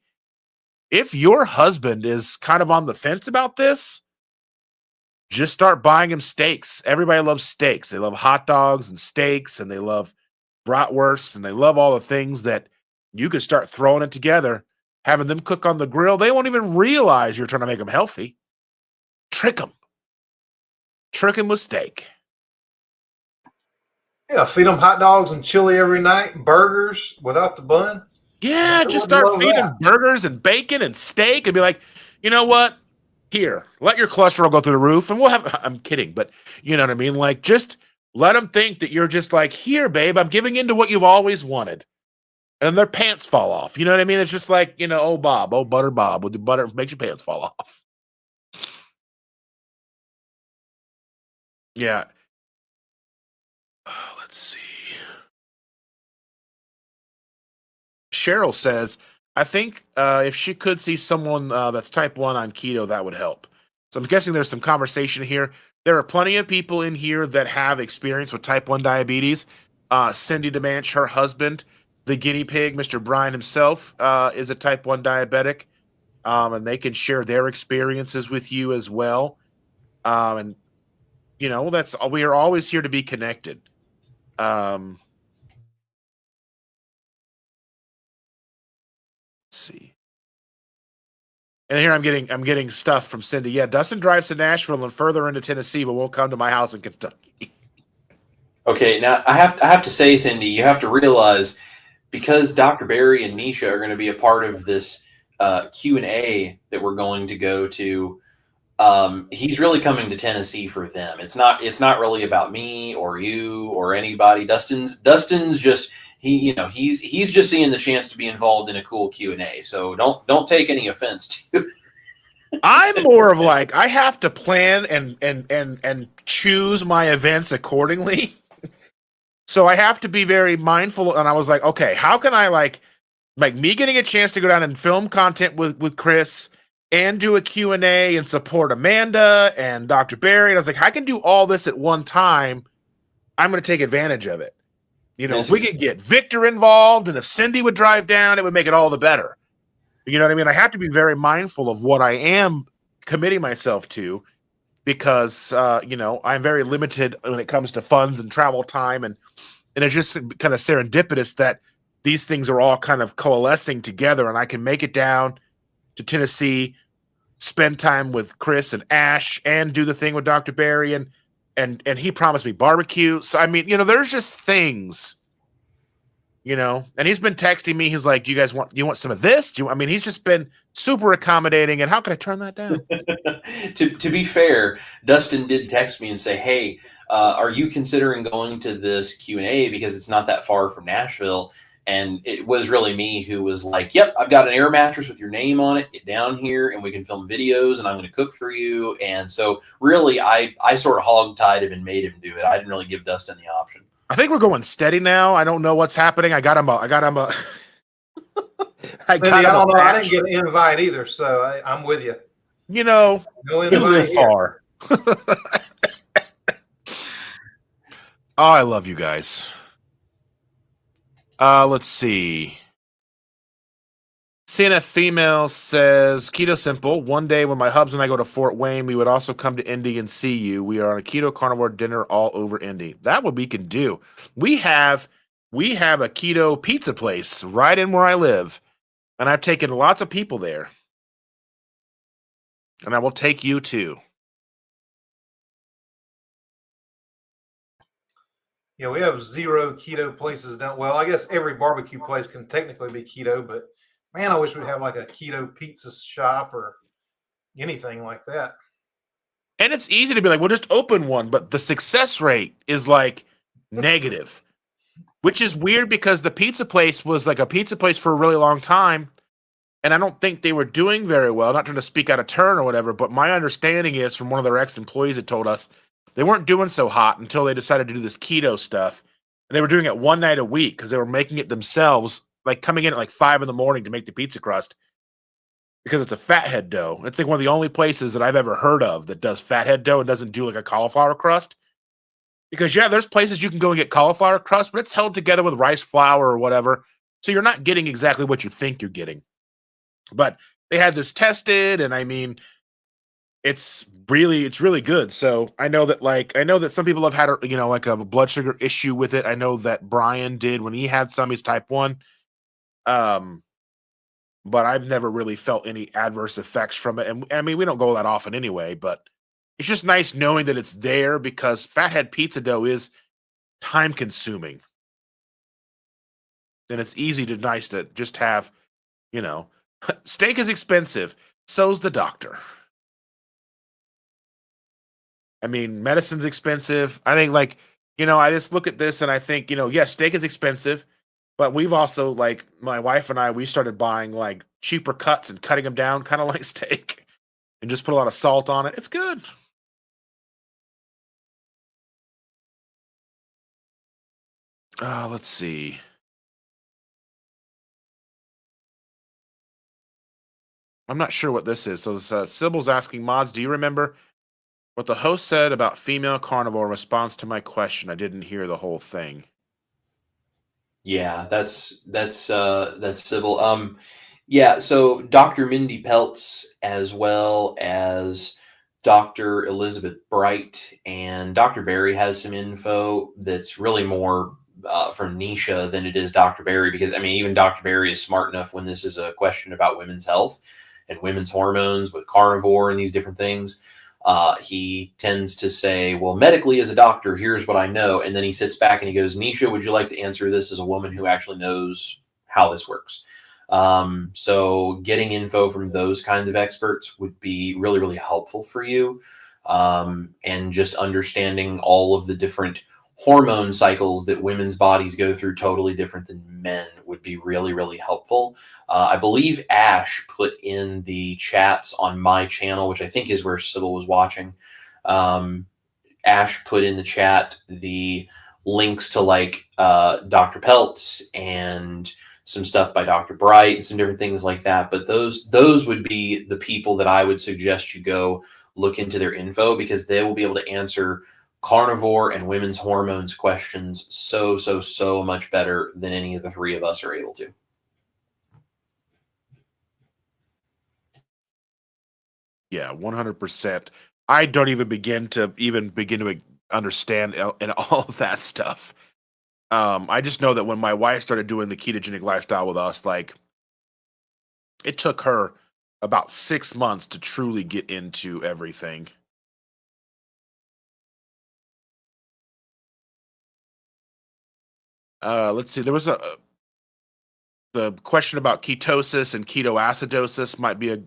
If your husband is kind of on the fence about this, just start buying him steaks. Everybody loves steaks. They love hot dogs and steaks, and they love bratwursts, and they love all the things that you could start throwing it together, having them cook on the grill. They won't even realize you're trying to make them healthy. Trick them. Trick them with steak. Yeah, feed them hot dogs and chili every night, burgers without the bun. Yeah, just start feeding burgers and bacon and steak and be like, you know what? Here, let your cholesterol go through the roof and we'll have, I'm kidding, but you know what I mean? Like, just let them think that you're just like, here, babe, I'm giving into what you've always wanted. And their pants fall off. You know what I mean? It's just like, oh, Bob, oh, butter Bob, with the butter makes your pants fall off. Yeah. Let's see. Cheryl says, I think if she could see someone that's type 1 on keto, that would help. So I'm guessing there's some conversation here. There are plenty of people in here that have experience with type 1 diabetes. Cindy DeManch, her husband, the guinea pig, Mr. Bryan himself, is a type 1 diabetic. And they can share their experiences with you as well. And, we are always here to be connected. Let's see. And here I'm getting stuff from Cindy. Yeah, Dustin drives to Nashville and further into Tennessee, but won't come to my house in Kentucky. Okay, now I have to say, Cindy, you have to realize, because Dr. Barry and Nisha are going to be a part of this Q&A that we're going to go to, he's really coming to Tennessee for them. It's not really about me or you or anybody. Dustin's just he's just seeing the chance to be involved in a cool Q&A. So don't take any offense to. I'm more of like, I have to plan and choose my events accordingly. So I have to be very mindful. And I was like, okay, how can I like me getting a chance to go down and film content with Chris and do a Q&A and support Amanda and Dr. Barry. And I was like, I can do all this at one time. I'm going to take advantage of it. If we could get Victor involved and if Cindy would drive down, it would make it all the better. You know what I mean? I have to be very mindful of what I am committing myself to because, I'm very limited when it comes to funds and travel time. And it's just kind of serendipitous that these things are all kind of coalescing together and I can make it down to Tennessee, spend time with Chris and Ash and do the thing with Dr. Barry and he promised me barbecue. So, I mean, there's just things, and he's been texting me. He's like, do you want some of this? He's just been super accommodating. And how can I turn that down? To be fair, Dustin did text me and say, hey, are you considering going to this Q&A because it's not that far from Nashville? And it was really me who was like, yep, I've got an air mattress with your name on it. Get down here and we can film videos and I'm going to cook for you. And so really, I sort of hog-tied him and made him do it. I didn't really give Dustin the option. I think we're going steady now. I don't know what's happening. I got him a Cindy, I don't know. I didn't get an invite either, so I'm with you. No invite far. Oh, I love you guys. Let's see. CNF Female says, Keto Simple. One day when my hubs and I go to Fort Wayne, we would also come to Indy and see you. We are on a keto carnivore dinner all over Indy. That what we can do. We have a keto pizza place right in where I live. And I've taken lots of people there. And I will take you too. Yeah, we have 0 keto places down. Well, I guess every barbecue place can technically be keto, but man, I wish we'd have like a keto pizza shop or anything like that. And it's easy to be like, well, just open one, but the success rate is like negative, which is weird because the pizza place was like a pizza place for a really long time. And I don't think they were doing very well. Not trying to speak out of turn or whatever, but my understanding is from one of their ex-employees that told us they weren't doing so hot until they decided to do this keto stuff. And they were doing it one night a week because they were making it themselves, like coming in at like 5 a.m. to make the pizza crust because it's a fathead dough. It's like one of the only places that I've ever heard of that does fathead dough and doesn't do like a cauliflower crust. Because yeah, there's places you can go and get cauliflower crust, but it's held together with rice flour or whatever. So you're not getting exactly what you think you're getting. But they had this tested, and I mean, it's really good. So I know that some people have had like a blood sugar issue with it. I know that Brian did when he had some. He's type 1. But I've never really felt any adverse effects from it. And I mean, we don't go that often anyway, but it's just nice knowing that it's there because fathead pizza dough is time consuming. And it's nice to just have, steak is expensive. So's the doctor. I mean, medicine's expensive. I think I just look at this and I think, yes, steak is expensive. But we've also, like, my wife and I, we started buying, like, cheaper cuts and cutting them down, kind of like steak, and just put a lot of salt on it. It's good. Let's see. I'm not sure what this is. So Sybil's asking, Mods, do you remember what the host said about female carnivore in response to my question? I didn't hear the whole thing. Yeah, that's Sybil. Yeah, so Dr. Mindy Peltz, as well as Dr. Elizabeth Bright, and Dr. Barry has some info that's really more from Nisha than it is Dr. Barry, because I mean, even Dr. Barry is smart enough when this is a question about women's health and women's hormones with carnivore and these different things. He tends to say, well, medically as a doctor, here's what I know. And then he sits back and he goes, Nisha, would you like to answer this as a woman who actually knows how this works? So getting info from those kinds of experts would be really, really helpful for you. And just understanding all of the different hormone cycles that women's bodies go through totally different than men would be really, really helpful. I believe Ash put in the chats on my channel, which I think is where Sybil was watching. Ash put in the chat the links to like Dr. Peltz and some stuff by Dr. Bright and some different things like that. But those would be the people that I would suggest you go look into their info, because they will be able to answer carnivore and women's hormones questions so much better than any of the three of us are able to. Yeah, 100%. I don't even begin to understand and all of that stuff. I just know that when my wife started doing the ketogenic lifestyle with us, like, it took her about 6 months to truly get into everything. Let's see. There was the question about ketosis and ketoacidosis might be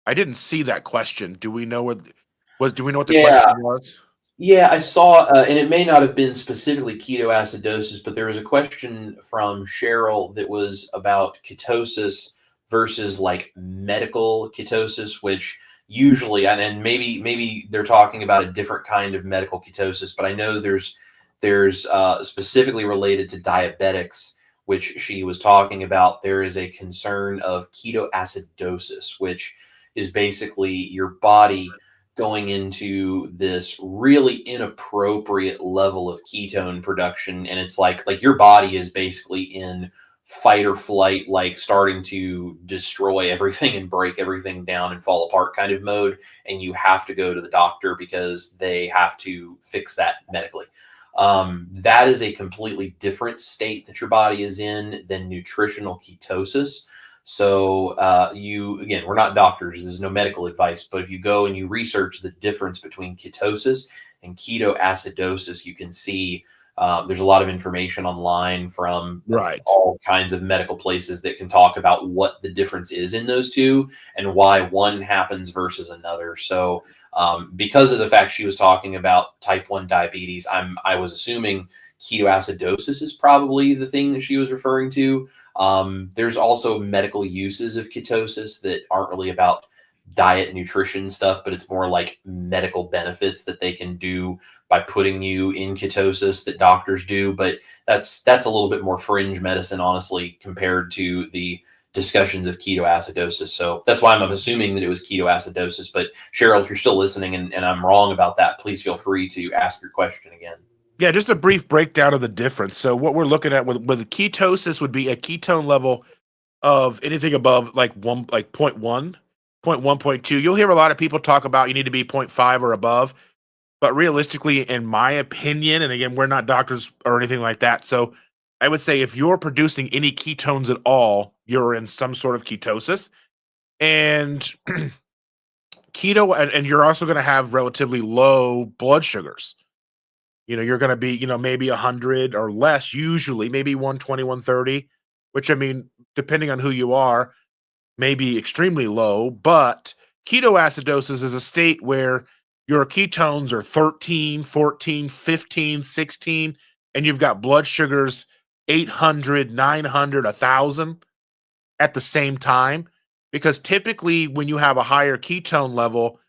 I didn't see that question. Do we know what the question was? Yeah, I saw, and it may not have been specifically ketoacidosis, but there was a question from Cheryl that was about ketosis versus like medical ketosis, which usually, and maybe they're talking about a different kind of medical ketosis, but I know there's specifically related to diabetics, which she was talking about. There is a concern of ketoacidosis, which is basically your body going into this really inappropriate level of ketone production. And it's like your body is basically in fight or flight, like starting to destroy everything and break everything down and fall apart kind of mode. And you have to go to the doctor because they have to fix that medically. That is a completely different state that your body is in than nutritional ketosis. So again, we're not doctors. There's no medical advice. But if you go and you research the difference between ketosis and ketoacidosis, you can see There's a lot of information online from Right. all kinds of medical places that can talk about what the difference is in those two and why one happens versus another. So because of the fact she was talking about type 1 diabetes, I was assuming ketoacidosis is probably the thing that she was referring to. There's also medical uses of ketosis that aren't really about diet nutrition stuff, but it's more like medical benefits that they can do by putting you in ketosis that doctors do. But that's a little bit more fringe medicine, honestly, compared to the discussions of ketoacidosis. So that's why I'm assuming that it was ketoacidosis. But Cheryl, if you're still listening and I'm wrong about that, please feel free to ask your question again. Yeah, just a brief breakdown of the difference. So what we're looking at with ketosis would be a ketone level of anything above like 0.1, 0.1, 0.2. You'll hear a lot of people talk about you need to be 0.5 or above. But realistically, in my opinion, and again, we're not doctors or anything like that. So I would say if you're producing any ketones at all, you're in some sort of ketosis. And keto, and you're also going to have relatively low blood sugars. You're going to be, maybe 100 or less, usually, maybe 120, 130, which, I mean, depending on who you are, may be extremely low. But ketoacidosis is a state where your ketones are 13, 14, 15, 16, and you've got blood sugars 800, 900, 1,000 at the same time. Because typically when you have a higher ketone level,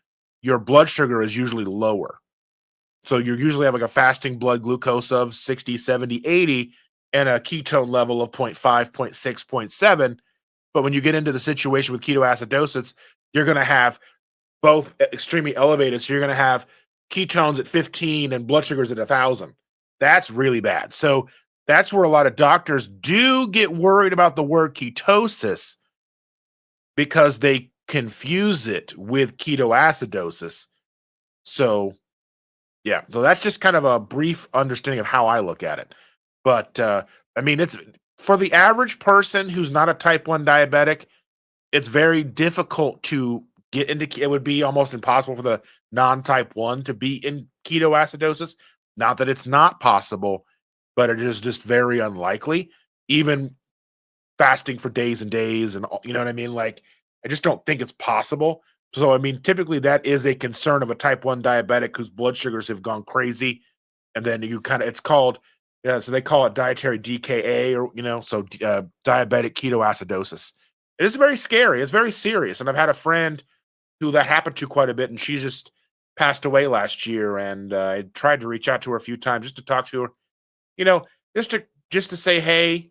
your blood sugar is usually lower. So you usually have like a fasting blood glucose of 60, 70, 80, and a ketone level of 0.5, 0.6, 0.7. But when you get into the situation with ketoacidosis, you're going to have both extremely elevated. So you're going to have ketones at 15 and blood sugars at 1,000. That's really bad. So that's where a lot of doctors do get worried about the word ketosis because they confuse it with ketoacidosis. So, yeah. So that's just kind of a brief understanding of how I look at it. But, I mean, it's for the average person who's not a type 1 diabetic, it's very difficult to get into. It would be almost impossible for the non-type 1 to be in ketoacidosis. Not that it's not possible, but it is just very unlikely. Even fasting for days and days, and you know what I mean? Like, I just don't think it's possible. So, I mean, typically that is a concern of a type 1 diabetic whose blood sugars have gone crazy. And then it's called, so they call it dietary DKA or, so diabetic ketoacidosis. It is very scary. It's very serious. And I've had a friend who that happened to quite a bit, and she just passed away last year. And I tried to reach out to her a few times just to talk to her, just to say, hey,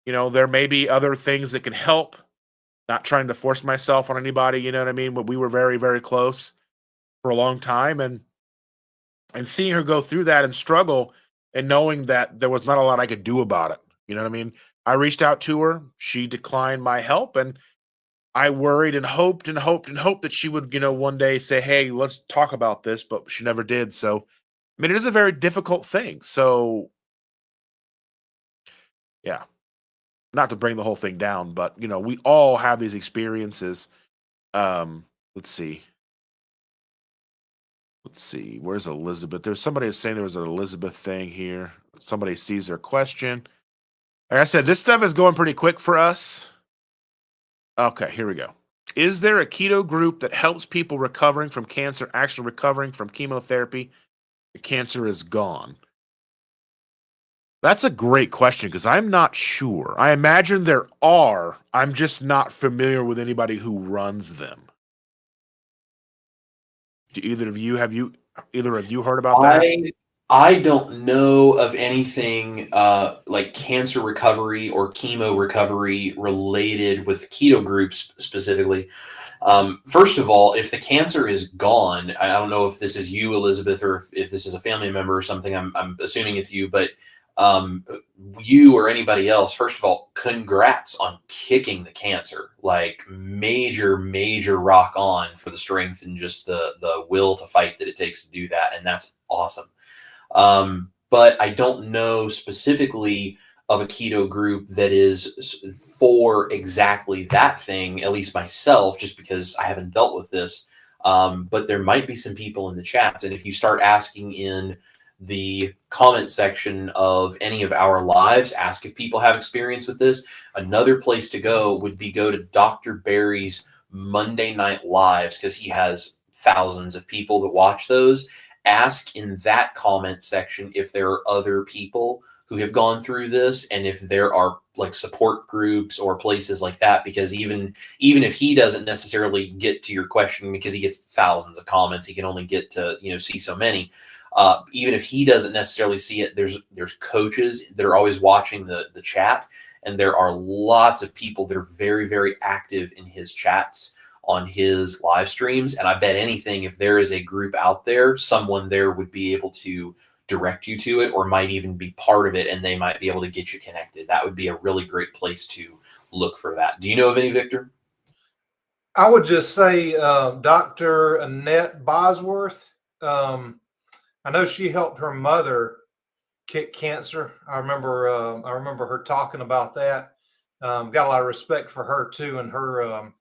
there may be other things that can help. Not trying to force myself on anybody, you know what I mean? But we were very, very close for a long time, and seeing her go through that and struggle, and knowing that there was not a lot I could do about it. You know what I mean? I reached out to her. She declined my help, and I worried and hoped and hoped and hoped that she would, one day say, hey, let's talk about this, but she never did. So, I mean, it is a very difficult thing. So, yeah, not to bring the whole thing down, but, we all have these experiences. Let's see. Where's Elizabeth? There's somebody saying there was an Elizabeth thing here. Somebody sees their question. Like I said, this stuff is going pretty quick for us. Okay, here we go. Is there a keto group that helps people recovering from cancer actually recovering from chemotherapy? The cancer is gone. That's a great question because I'm not sure. I imagine there are. I'm just not familiar with anybody who runs them. Do either of you heard about that? I don't know of anything like cancer recovery or chemo recovery related with keto groups specifically. First of all, if the cancer is gone, I don't know if this is you, Elizabeth, or if this is a family member or something. I'm assuming it's you, but you or anybody else, first of all, congrats on kicking the cancer. Like major rock on for the strength and just the will to fight that it takes to do that. And that's awesome. But I don't know specifically of a keto group that is for exactly that thing, at least myself, just because I haven't dealt with this. But there might be some people in the chats. And if you start asking in the comment section of any of our lives. Ask if people have experience with this. Another place to go would be go to Dr. Barry's Monday Night Lives, because he has thousands of people that watch those. Ask in that comment section if there are other people who have gone through this, and if there are like support groups or places like that, because even if he doesn't necessarily get to your question because he gets thousands of comments, he can only get to, see so many. Even if he doesn't necessarily see it, there's coaches that are always watching the chat, and there are lots of people that are very, very active in his chats on his live streams. And I bet anything, if there is a group out there, someone there would be able to direct you to it, or might even be part of it, and they might be able to get you connected. That would be a really great place to look for that. Do you know of any, Victor? I would just say Dr. Annette Bosworth. I know she helped her mother kick cancer. I remember her talking about that. Got a lot of respect for her too, and her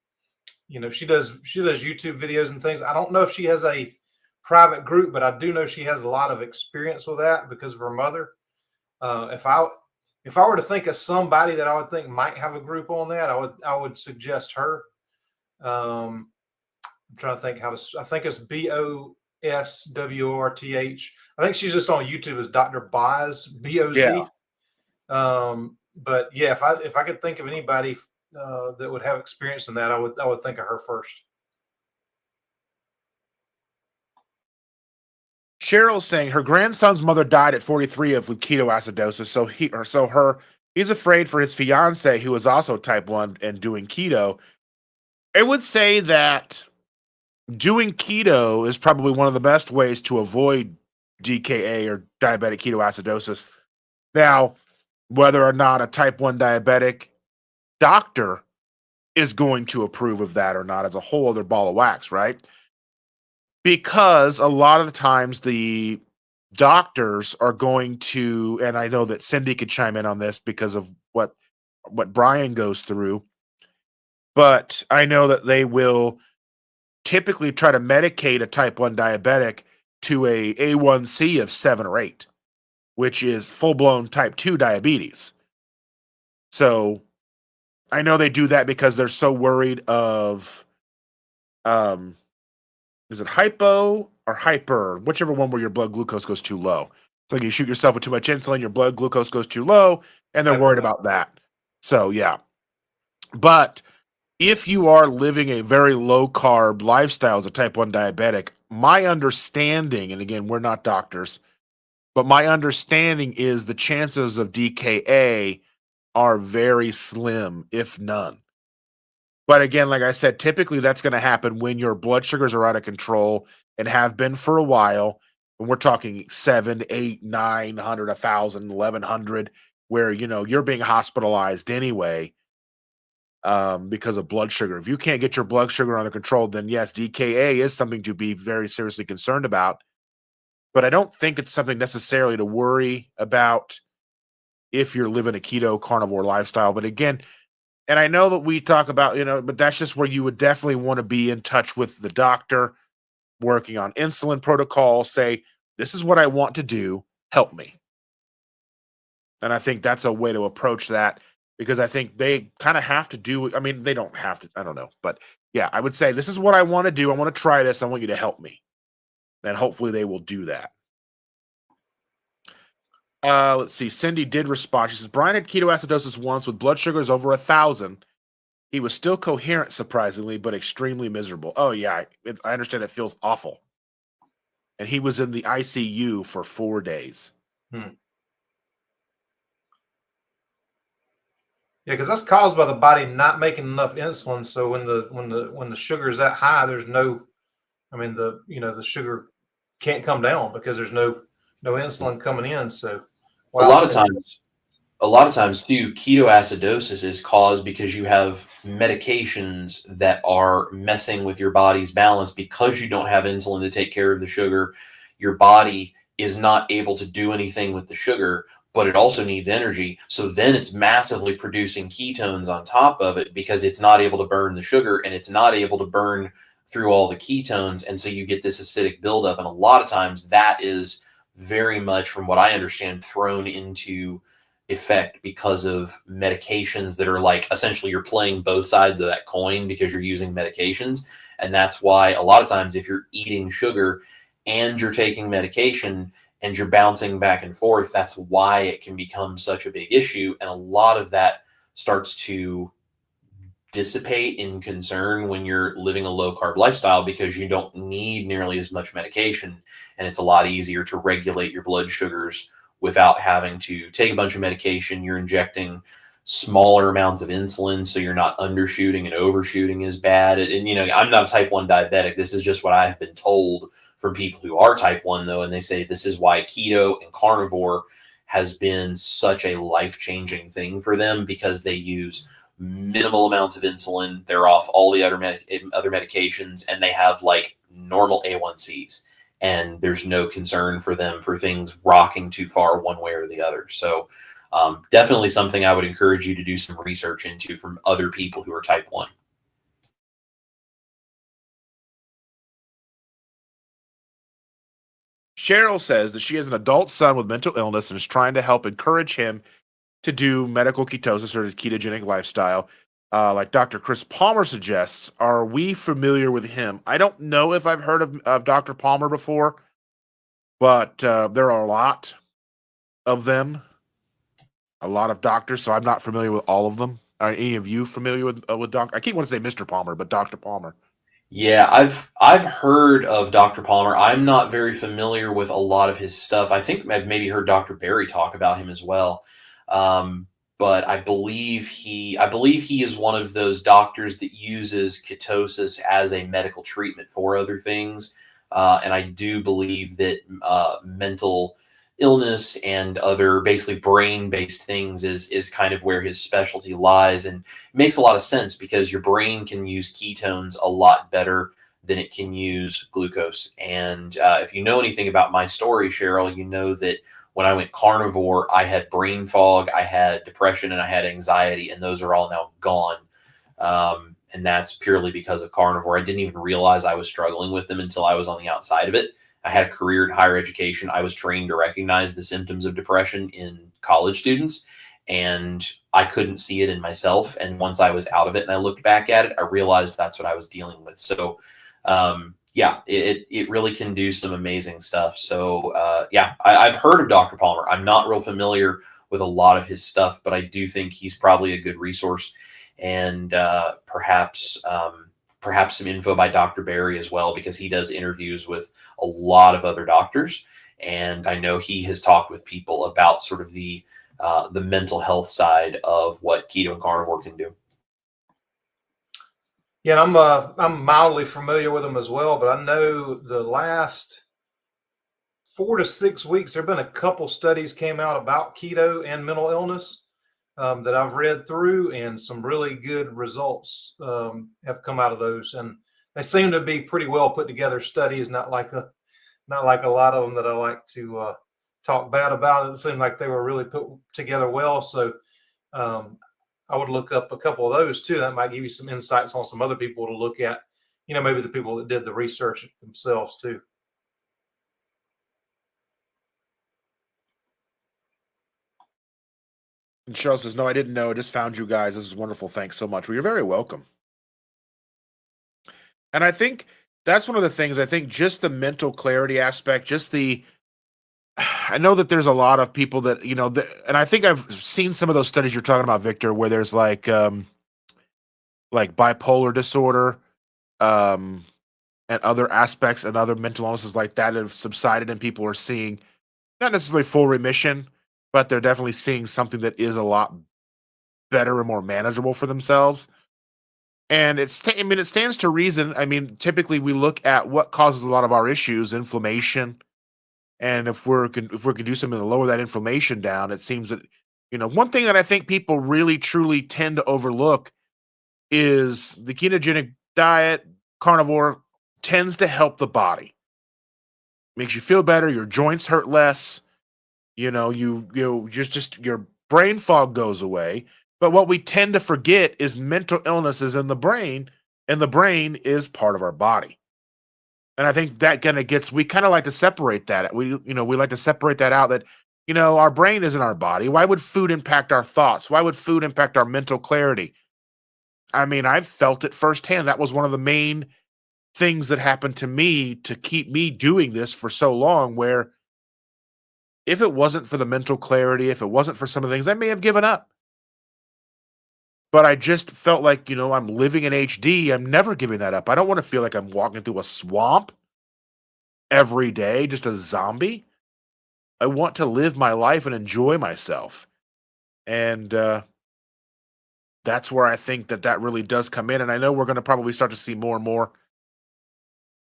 she does YouTube videos and things. I don't know if she has a private group, but I do know she has a lot of experience with that because of her mother. If I were to think of somebody that I would think might have a group on that, I would suggest her. I'm trying to think I think it's BOSWORTH. I think she's just on YouTube as Dr. Boz, BOZ. Yeah. But yeah, if I could think of anybody that would have experience in that, I would think of her first. Cheryl's saying her grandson's mother died at 43 with ketoacidosis. He's afraid for his fiance, who is also type 1 and doing keto. I would say that doing keto is probably one of the best ways to avoid DKA or diabetic ketoacidosis. Now, whether or not a type 1 diabetic doctor is going to approve of that or not is a whole other ball of wax, right? Because a lot of the times the doctors are going to, and I know that Cindy could chime in on this because of what Brian goes through, but I know that they will typically try to medicate a type 1 diabetic to a A1C of 7 or 8, which is full-blown type 2 diabetes. So I know they do that because they're so worried of is it hypo or hyper? Whichever one where your blood glucose goes too low. It's like you shoot yourself with too much insulin, your blood glucose goes too low, and they're worried about that. So, yeah. But if you are living a very low-carb lifestyle as a type 1 diabetic, my understanding, and again, we're not doctors, but my understanding is the chances of DKA are very slim, if none. But again, like I said, typically that's going to happen when your blood sugars are out of control and have been for a while. And we're talking 7, 8, 900, 1,000, 1,100, where, you're being hospitalized anyway because of blood sugar. If you can't get your blood sugar under control, then yes, DKA is something to be very seriously concerned about. But I don't think it's something necessarily to worry about if you're living a keto carnivore lifestyle. But again, and I know that we talk about, but that's just where you would definitely want to be in touch with the doctor, working on insulin protocol, say, this is what I want to do, help me. And I think that's a way to approach that, because I think they kind of have to do, they don't have to, I don't know. But yeah, I would say, this is what I want to do. I want to try this. I want you to help me. And hopefully they will do that. Let's see. Cindy did respond. She says, Brian had ketoacidosis once with blood sugars over 1,000. He was still coherent, surprisingly, but extremely miserable. Oh, yeah. I understand it feels awful. And he was in the ICU for 4 days. Yeah, because that's caused by the body not making enough insulin. So when the sugar is that high, there's no, the sugar can't come down because there's no insulin coming in. So a lot of times too, ketoacidosis is caused because you have medications that are messing with your body's balance. Because you don't have insulin to take care of the sugar, your body is not able to do anything with the sugar, but it also needs energy. So then it's massively producing ketones on top of it because it's not able to burn the sugar, and it's not able to burn through all the ketones. And so you get this acidic buildup. And a lot of times that is very much, from what I understand, thrown into effect because of medications that are like, essentially you're playing both sides of that coin because you're using medications. And that's why a lot of times if you're eating sugar and you're taking medication and you're bouncing back and forth, that's why it can become such a big issue. And a lot of that starts to dissipate in concern when you're living a low carb lifestyle, because you don't need nearly as much medication, and it's a lot easier to regulate your blood sugars without having to take a bunch of medication. You're injecting smaller amounts of insulin, so you're not undershooting, and overshooting is bad. And you know, I'm not a type 1 diabetic. This is just what I have been told from people who are type 1 though, and they say this is why keto and carnivore has been such a life-changing thing for them, because they use minimal amounts of insulin, they're off all the other medications, and they have like normal A1Cs, and there's no concern for them for things rocking too far one way or the other. So definitely something I would encourage you to do some research into from other people who are type 1. Cheryl says that she has an adult son with mental illness and is trying to help encourage him to do medical ketosis or a ketogenic lifestyle, like Dr. Chris Palmer suggests. Are we familiar with him? I don't know if I've heard of Dr. Palmer before, but there are a lot of them, a lot of doctors, so I'm not familiar with all of them. Are any of you familiar with Dr.? I keep wanting to say Mr. Palmer, but Dr. Palmer. Yeah, I've heard of Dr. Palmer. I'm not very familiar with a lot of his stuff. I think I've maybe heard Dr. Barry talk about him as well. But I believe he is one of those doctors that uses ketosis as a medical treatment for other things. And I do believe that mental illness and other basically brain-based things is kind of where his specialty lies. And it makes a lot of sense, because your brain can use ketones a lot better than it can use glucose. And if you know anything about my story, Cheryl, you know that when I went carnivore, I had brain fog, I had depression, and I had anxiety, and those are all now gone. And that's purely because of carnivore. I didn't even realize I was struggling with them until I was on the outside of it. I had a career in higher education. I was trained to recognize the symptoms of depression in college students, and I couldn't see it in myself. And once I was out of it and I looked back at it, I realized that's what I was dealing with. So, yeah, it really can do some amazing stuff. So, yeah, I've heard of Dr. Palmer. I'm not real familiar with a lot of his stuff, but I do think he's probably a good resource. And perhaps some info by Dr. Barry as well, because he does interviews with a lot of other doctors. And I know he has talked with people about sort of the mental health side of what keto and carnivore can do. Yeah, and I'm mildly familiar with them as well, but I know the last 4 to 6 weeks, there have been a couple studies came out about keto and mental illness that I've read through, and some really good results have come out of those. And they seem to be pretty well put together studies, not like a lot of them that I like to talk bad about. It seemed like they were really put together well. So I would look up a couple of those too. That might give you some insights on some other people to look at, you know, maybe the people that did the research themselves too. And Cheryl says, no, I didn't know. I just found you guys. This is wonderful. Thanks so much. Well, you're very welcome. And I think that's one of the things, I think just the mental clarity aspect, I know that there's a lot of people that, you know, and I think I've seen some of those studies you're talking about, Victor, where there's like bipolar disorder, and other aspects and other mental illnesses like that have subsided, and people are seeing not necessarily full remission, but they're definitely seeing something that is a lot better and more manageable for themselves. And it stands to reason. I mean, typically we look at what causes a lot of our issues, inflammation. And if we can do something to lower that inflammation down, it seems that, you know, one thing that I think people really truly tend to overlook is the ketogenic diet, carnivore, tends to help the body. Makes you feel better, your joints hurt less, you know, just your brain fog goes away. But what we tend to forget is mental illness is in the brain, and the brain is part of our body. And I think that kind of we kind of like to separate that. We like to separate that out, that, our brain isn't our body. Why would food impact our thoughts? Why would food impact our mental clarity? I mean, I've felt it firsthand. That was one of the main things that happened to me to keep me doing this for so long, where if it wasn't for the mental clarity, if it wasn't for some of the things, I may have given up. But I just felt like, I'm living in HD. I'm never giving that up. I don't want to feel like I'm walking through a swamp every day, just a zombie. I want to live my life and enjoy myself. And that's where I think that really does come in. And I know we're going to probably start to see more and more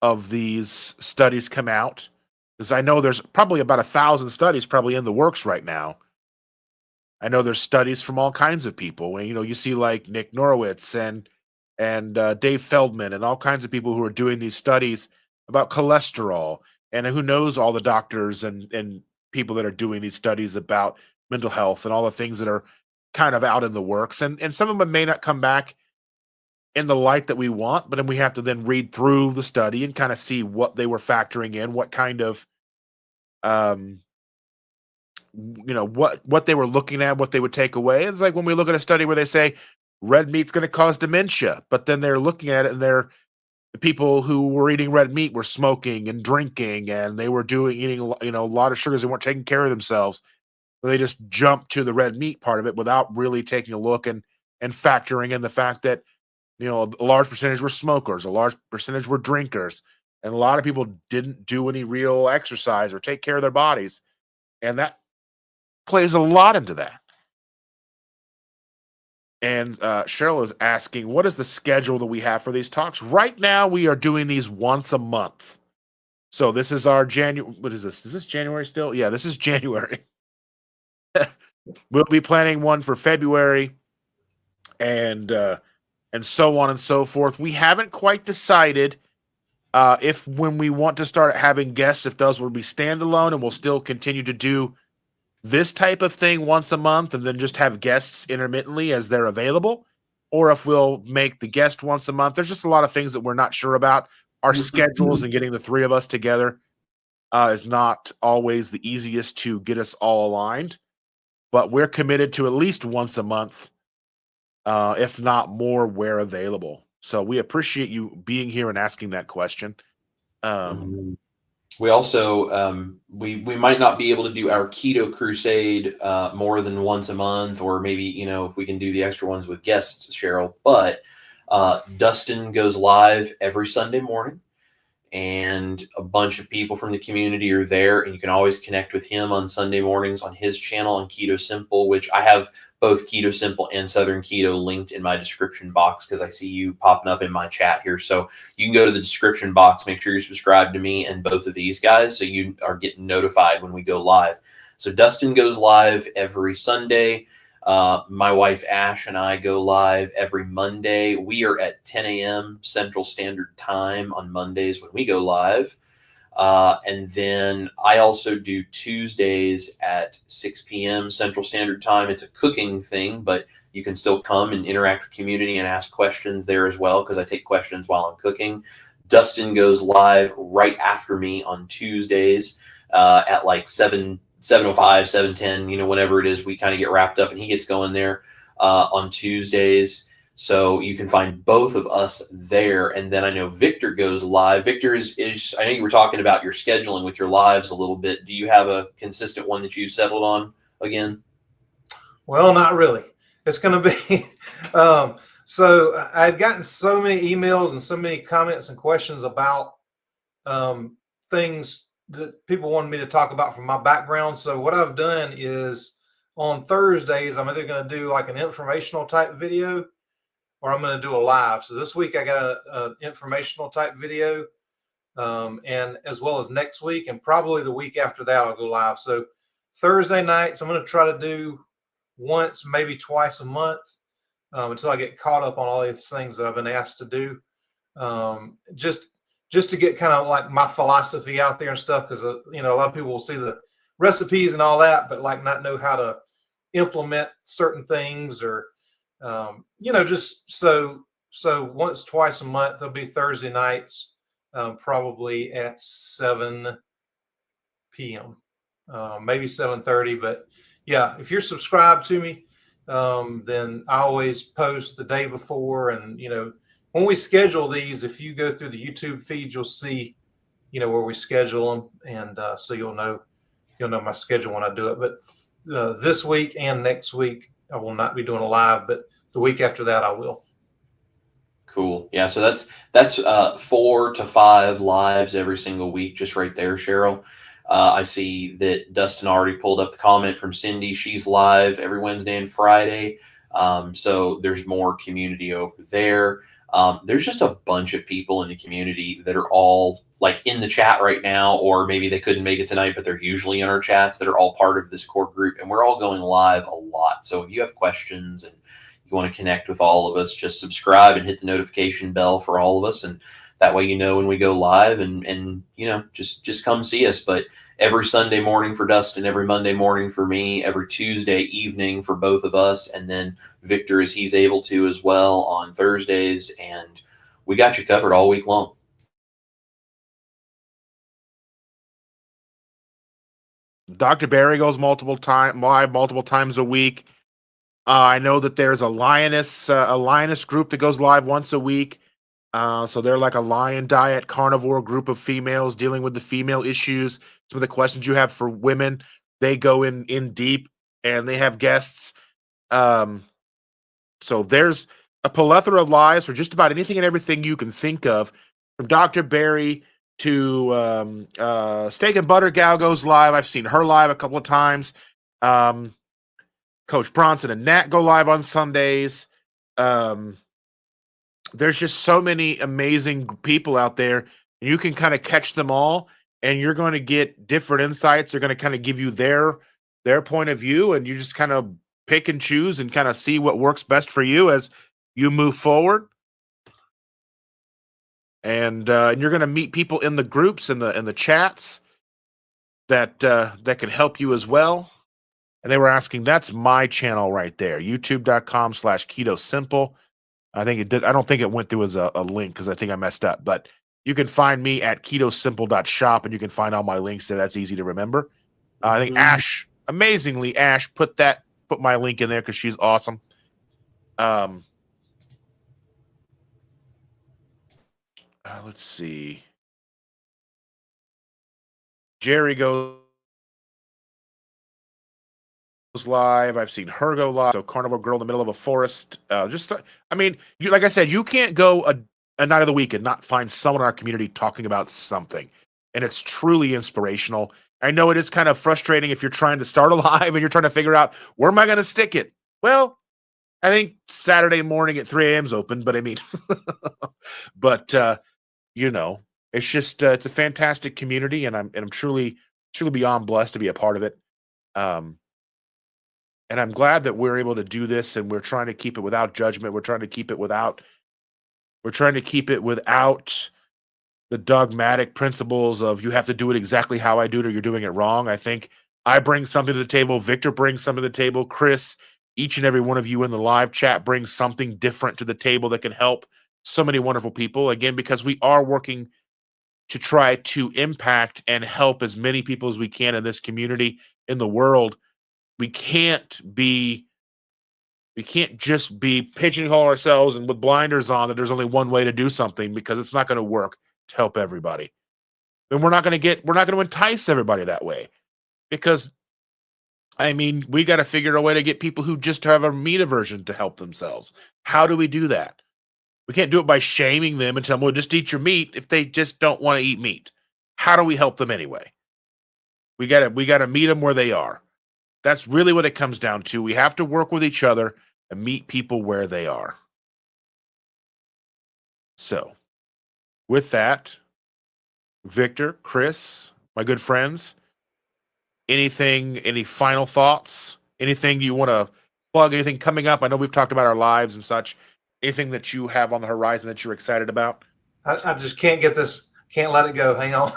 of these studies come out, because I know there's probably about 1,000 studies probably in the works right now. I know there's studies from all kinds of people. And, you see like Nick Norowitz and Dave Feldman and all kinds of people who are doing these studies about cholesterol, and who knows all the doctors and people that are doing these studies about mental health and all the things that are kind of out in the works. And some of them may not come back in the light that we want, but then we have to then read through the study and kind of see what they were factoring in, what kind of, what they were looking at, what they would take away. It's like when we look at a study where they say red meat's going to cause dementia, but then they're looking at it and the people who were eating red meat were smoking and drinking, and they were eating a lot of sugars and weren't taking care of themselves. So they just jumped to the red meat part of it without really taking a look and factoring in the fact that, a large percentage were smokers, a large percentage were drinkers, and a lot of people didn't do any real exercise or take care of their bodies. And that plays a lot into that. And Cheryl is asking, what is the schedule that we have for these talks? Right now, we are doing these once a month. So this is our January. What is this? Is this January still? Yeah, this is January. We'll be planning one for February, and so on and so forth. We haven't quite decided if when we want to start having guests, if those will be standalone and we'll still continue to do this type of thing once a month and then just have guests intermittently as they're available, or if we'll make the guest once a month. There's just a lot of things that we're not sure about. Our schedules and getting the three of us together is not always the easiest to get us all aligned, but we're committed to at least once a month, if not more, where available. So we appreciate you being here and asking that question. We also, we might not be able to do our Keto Crusade more than once a month, or maybe, if we can do the extra ones with guests, Cheryl. But Dustin goes live every Sunday morning, and a bunch of people from the community are there, and you can always connect with him on Sunday mornings on his channel on Keto Simple, which I have both Keto Simple and Southern Keto linked in my description box, because I see you popping up in my chat here. So you can go to the description box, make sure you're subscribed to me and both of these guys, so you are getting notified when we go live. So Dustin goes live every Sunday. My wife Ash and I go live every Monday. We are at 10 a.m. Central Standard Time on Mondays when we go live. And then I also do Tuesdays at 6 p.m. Central Standard Time. It's a cooking thing, but you can still come and interact with community and ask questions there as well, because I take questions while I'm cooking. Dustin goes live right after me on Tuesdays at like 7:05, 7:10, whenever it is we kind of get wrapped up, and he gets going there on Tuesdays. So you can find both of us there. And then I know Victor goes live. Victor is I know you were talking about your scheduling with your lives a little bit. Do you have a consistent one that you've settled on again? Well, not really. It's going to be, so I'd gotten so many emails and so many comments and questions about things that people wanted me to talk about from my background. So what I've done is on Thursdays, I'm either going to do like an informational type video, or I'm going to do a live. So this week I got an informational type video, and as well as next week, and probably the week after that I'll go live. So Thursday nights I'm going to try to do once, maybe twice a month, until I get caught up on all these things that I've been asked to do. Just to get kind of like my philosophy out there and stuff, because a lot of people will see the recipes and all that, but like not know how to implement certain things, or just so once, twice a month, there'll be Thursday nights probably at 7 p.m., maybe 7:30. But yeah, if you're subscribed to me, then I always post the day before. And, when we schedule these, if you go through the YouTube feed, you'll see, where we schedule them. And so you'll know my schedule when I do it. But this week and next week, I will not be doing a live, but the week after that, I will. Cool. Yeah. So that's 4 to 5 lives every single week, just right there, Cheryl. I see that Dustin already pulled up the comment from Cindy. She's live every Wednesday and Friday. So there's more community over there. There's just a bunch of people in the community that are all like in the chat right now, or maybe they couldn't make it tonight, but they're usually in our chats, that are all part of this core group. And we're all going live a lot. So if you have questions and you want to connect with all of us, just subscribe and hit the notification bell for all of us. And that way, when we go live, and just come see us. But every Sunday morning for Dustin, every Monday morning for me, every Tuesday evening for both of us, and then Victor, as he's able to as well, on Thursdays. And we got you covered all week long. Dr. Barry goes live multiple times a week. I know that there's a lioness group that goes live once a week. So they're like a lion diet carnivore group of females dealing with the female issues. Some of the questions you have for women, they go in deep, and they have guests. So there's a plethora of lives for just about anything and everything you can think of, from Dr. Barry to Steak and Butter Gal goes live. I've seen her live a couple of times. Coach Bronson and Nat go live on Sundays. There's just so many amazing people out there, and you can kind of catch them all, and you're going to get different insights. They're going to kind of give you their point of view, and you just kind of pick and choose and kind of see what works best for you as you move forward. And you're going to meet people in the groups and the chats that can help you as well. And they were asking, that's my channel right there, youtube.com/KetoSimple. I think it did. I don't think it went through as a link because I think I messed up. But you can find me at ketosimple.shop, and you can find all my links there. That's easy to remember. I think Ash, amazingly, Ash put my link in there because she's awesome. Let's see. Jerry goes live. I've seen her go live. So Carnivore Girl in the middle of a forest. Like I said, you can't go a night of the week and not find someone in our community talking about something. And it's truly inspirational. I know it is kind of frustrating if you're trying to start a live and you're trying to figure out, where am I going to stick it? Well, I think Saturday morning at 3 a.m. is open, but it's just, it's a fantastic community, and I'm truly beyond blessed to be a part of it. And I'm glad that we're able to do this, and we're trying to keep it without judgment. We're trying to keep it without the dogmatic principles of you have to do it exactly how I do it or you're doing it wrong. I think I bring something to the table. Victor brings something to the table. Chris, each and every one of you in the live chat brings something different to the table that can help so many wonderful people. Again, because we are working to try to impact and help as many people as we can in this community, in the world. We can't just be pigeonhole ourselves and with blinders on that there's only one way to do something, because it's not going to work to help everybody. And we're not going to entice everybody that way, because we got to figure a way to get people who just have a meat aversion to help themselves. How do we do that? We can't do it by shaming them and tell them, well, just eat your meat if they just don't want to eat meat. How do we help them anyway? We got to meet them where they are. That's really what it comes down to. We have to work with each other and meet people where they are. So, with that, Victor, Chris, my good friends, any final thoughts? Anything you want to plug? Anything coming up? I know we've talked about our lives and such. Anything that you have on the horizon that you're excited about? I just can't let it go. Hang on.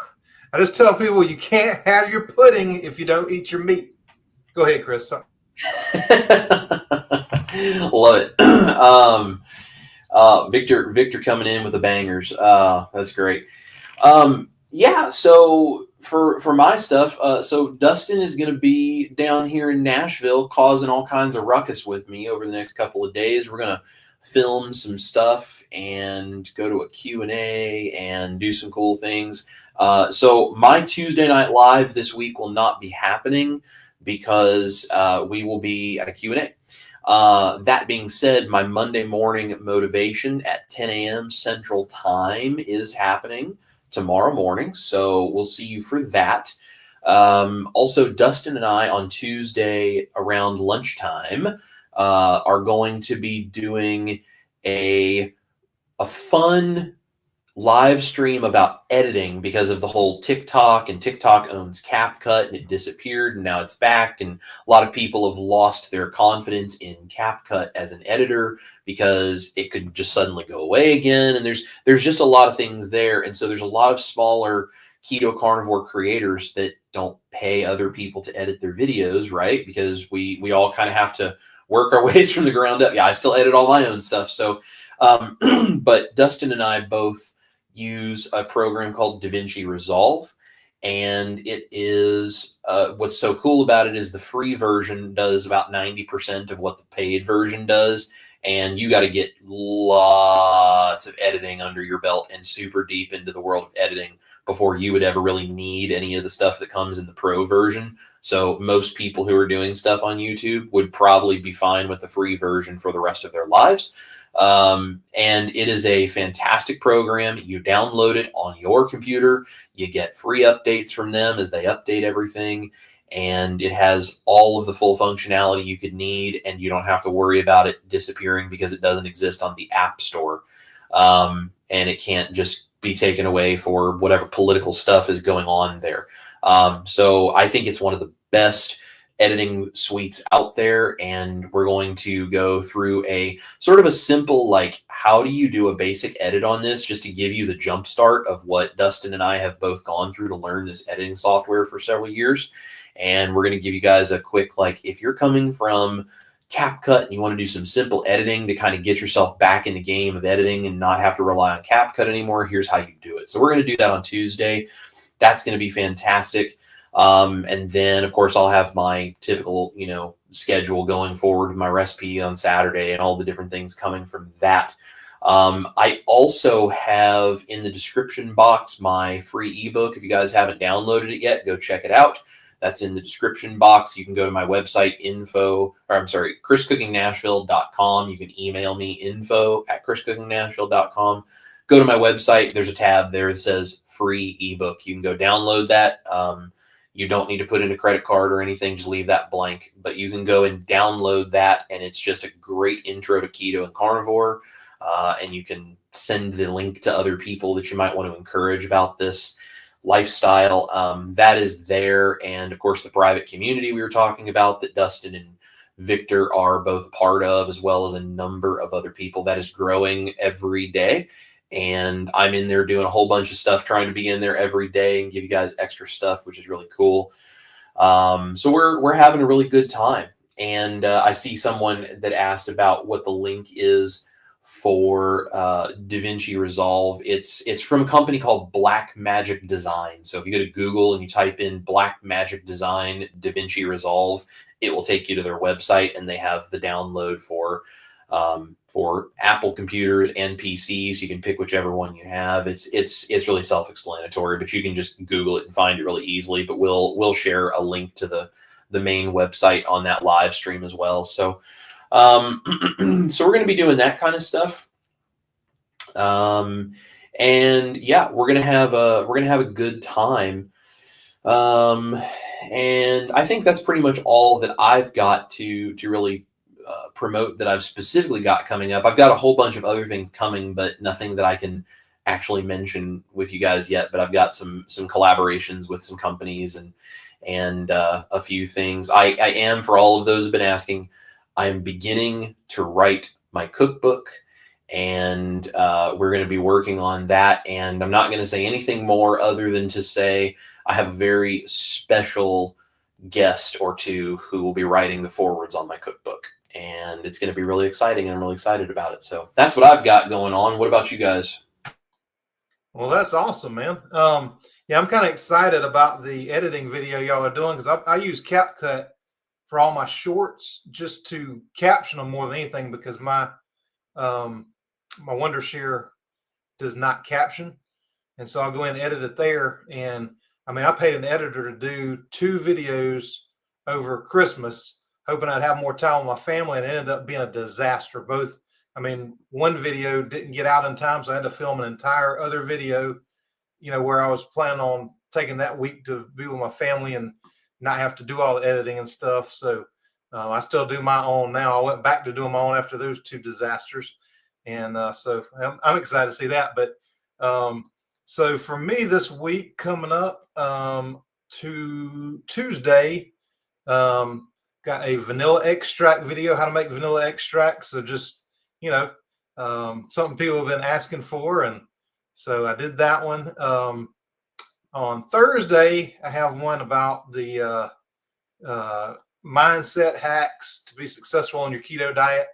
I just tell people you can't have your pudding if you don't eat your meat. Go ahead, Chris. Love it. Victor coming in with the bangers. That's great. Yeah, so for my stuff, so Dustin is going to be down here in Nashville causing all kinds of ruckus with me over the next couple of days. We're going to film some stuff and go to a Q&A and do some cool things. So my Tuesday night live this week will not be happening because we will be at a Q&A. That being said, my Monday morning motivation at 10 a.m. Central Time is happening tomorrow morning, so we'll see you for that. Also, Dustin and I on Tuesday around lunchtime are going to be doing a fun live stream about editing because of the whole TikTok, and TikTok owns CapCut and it disappeared and now it's back, and a lot of people have lost their confidence in CapCut as an editor because it could just suddenly go away again, and there's just a lot of things there. And so there's a lot of smaller keto carnivore creators that don't pay other people to edit their videos, right? Because we all kind of have to work our ways from the ground up. Yeah, I still edit all my own stuff. So but Dustin and I both use a program called DaVinci Resolve, and it is what's so cool about it is the free version does about 90% of what the paid version does, and you got to get lots of editing under your belt and super deep into the world of editing before you would ever really need any of the stuff that comes in the pro version. So most people who are doing stuff on YouTube would probably be fine with the free version for the rest of their lives. And it is a fantastic program. You download it on your computer, you get free updates from them as they update everything, and it has all of the full functionality you could need, and you don't have to worry about it disappearing because it doesn't exist on the App Store. And it can't just be taken away for whatever political stuff is going on there. So I think it's one of the best editing suites out there, and we're going to go through a sort of a simple, like, how do you do a basic edit on this, just to give you the jump start of what Dustin and I have both gone through to learn this editing software for several years. And we're going to give you guys a quick, like, if you're coming from CapCut and you want to do some simple editing to kind of get yourself back in the game of editing and not have to rely on CapCut anymore, here's how you do it. So we're going to do that on Tuesday. That's going to be fantastic. And then, of course, I'll have my typical, schedule going forward with my recipe on Saturday and all the different things coming from that. I also have in the description box my free ebook. If you guys haven't downloaded it yet, go check it out. That's in the description box. You can go to my website, chriscookingnashville.com. You can email me, info@chriscookingnashville.com. Go to my website. There's a tab there that says free ebook. You can go download that. You don't need to put in a credit card or anything. Just leave that blank. But you can go and download that, and it's just a great intro to keto and carnivore. And you can send the link to other people that you might want to encourage about this lifestyle. That is there. And, of course, the private community we were talking about that Dustin and Victor are both a part of, as well as a number of other people, that is growing every day. And I'm in there doing a whole bunch of stuff, trying to be in there every day and give you guys extra stuff, which is really cool. So we're having a really good time. And I see someone that asked about what the link is for DaVinci Resolve. It's from a company called Black Magic Design. So if you go to Google and you type in Black Magic Design DaVinci Resolve, it will take you to their website, and they have the download for Apple computers and PCs. You can pick whichever one you have. It's really self-explanatory, but you can just Google it and find it really easily. But we'll share a link to the main website on that live stream as well. So so we're going to be doing that kind of stuff. And yeah, we're going to have a good time. And I think that's pretty much all that I've got to really promote that I've specifically got coming up. I've got a whole bunch of other things coming, but nothing that I can actually mention with you guys yet. But I've got some collaborations with some companies and a few things. I am, for all of those who've been asking, I'm beginning to write my cookbook, and we're going to be working on that. And I'm not going to say anything more other than to say I have a very special guest or two who will be writing the forwards on my cookbook. And it's going to be really exciting, and I'm really excited about it. So that's what I've got going on. What about you guys? Well, that's awesome, man. Yeah, I'm kind of excited about the editing video y'all are doing because I use CapCut for all my shorts just to caption them more than anything because my Wondershare does not caption, and so I'll go in and edit it there. And I mean, I paid an editor to do 2 videos over Christmas, hoping I'd have more time with my family, and it ended up being a disaster. Both, I mean, one video didn't get out in time, so I had to film an entire other video, you know, where I was planning on taking that week to be with my family and not have to do all the editing and stuff. So I still do my own now. I went back to doing my own after those 2 disasters. And so I'm excited to see that. But so for me this week coming up to Tuesday, got a vanilla extract video, how to make vanilla extract. So just, you know, something people have been asking for. And so I did that one. On Thursday, I have one about the mindset hacks to be successful on your keto diet.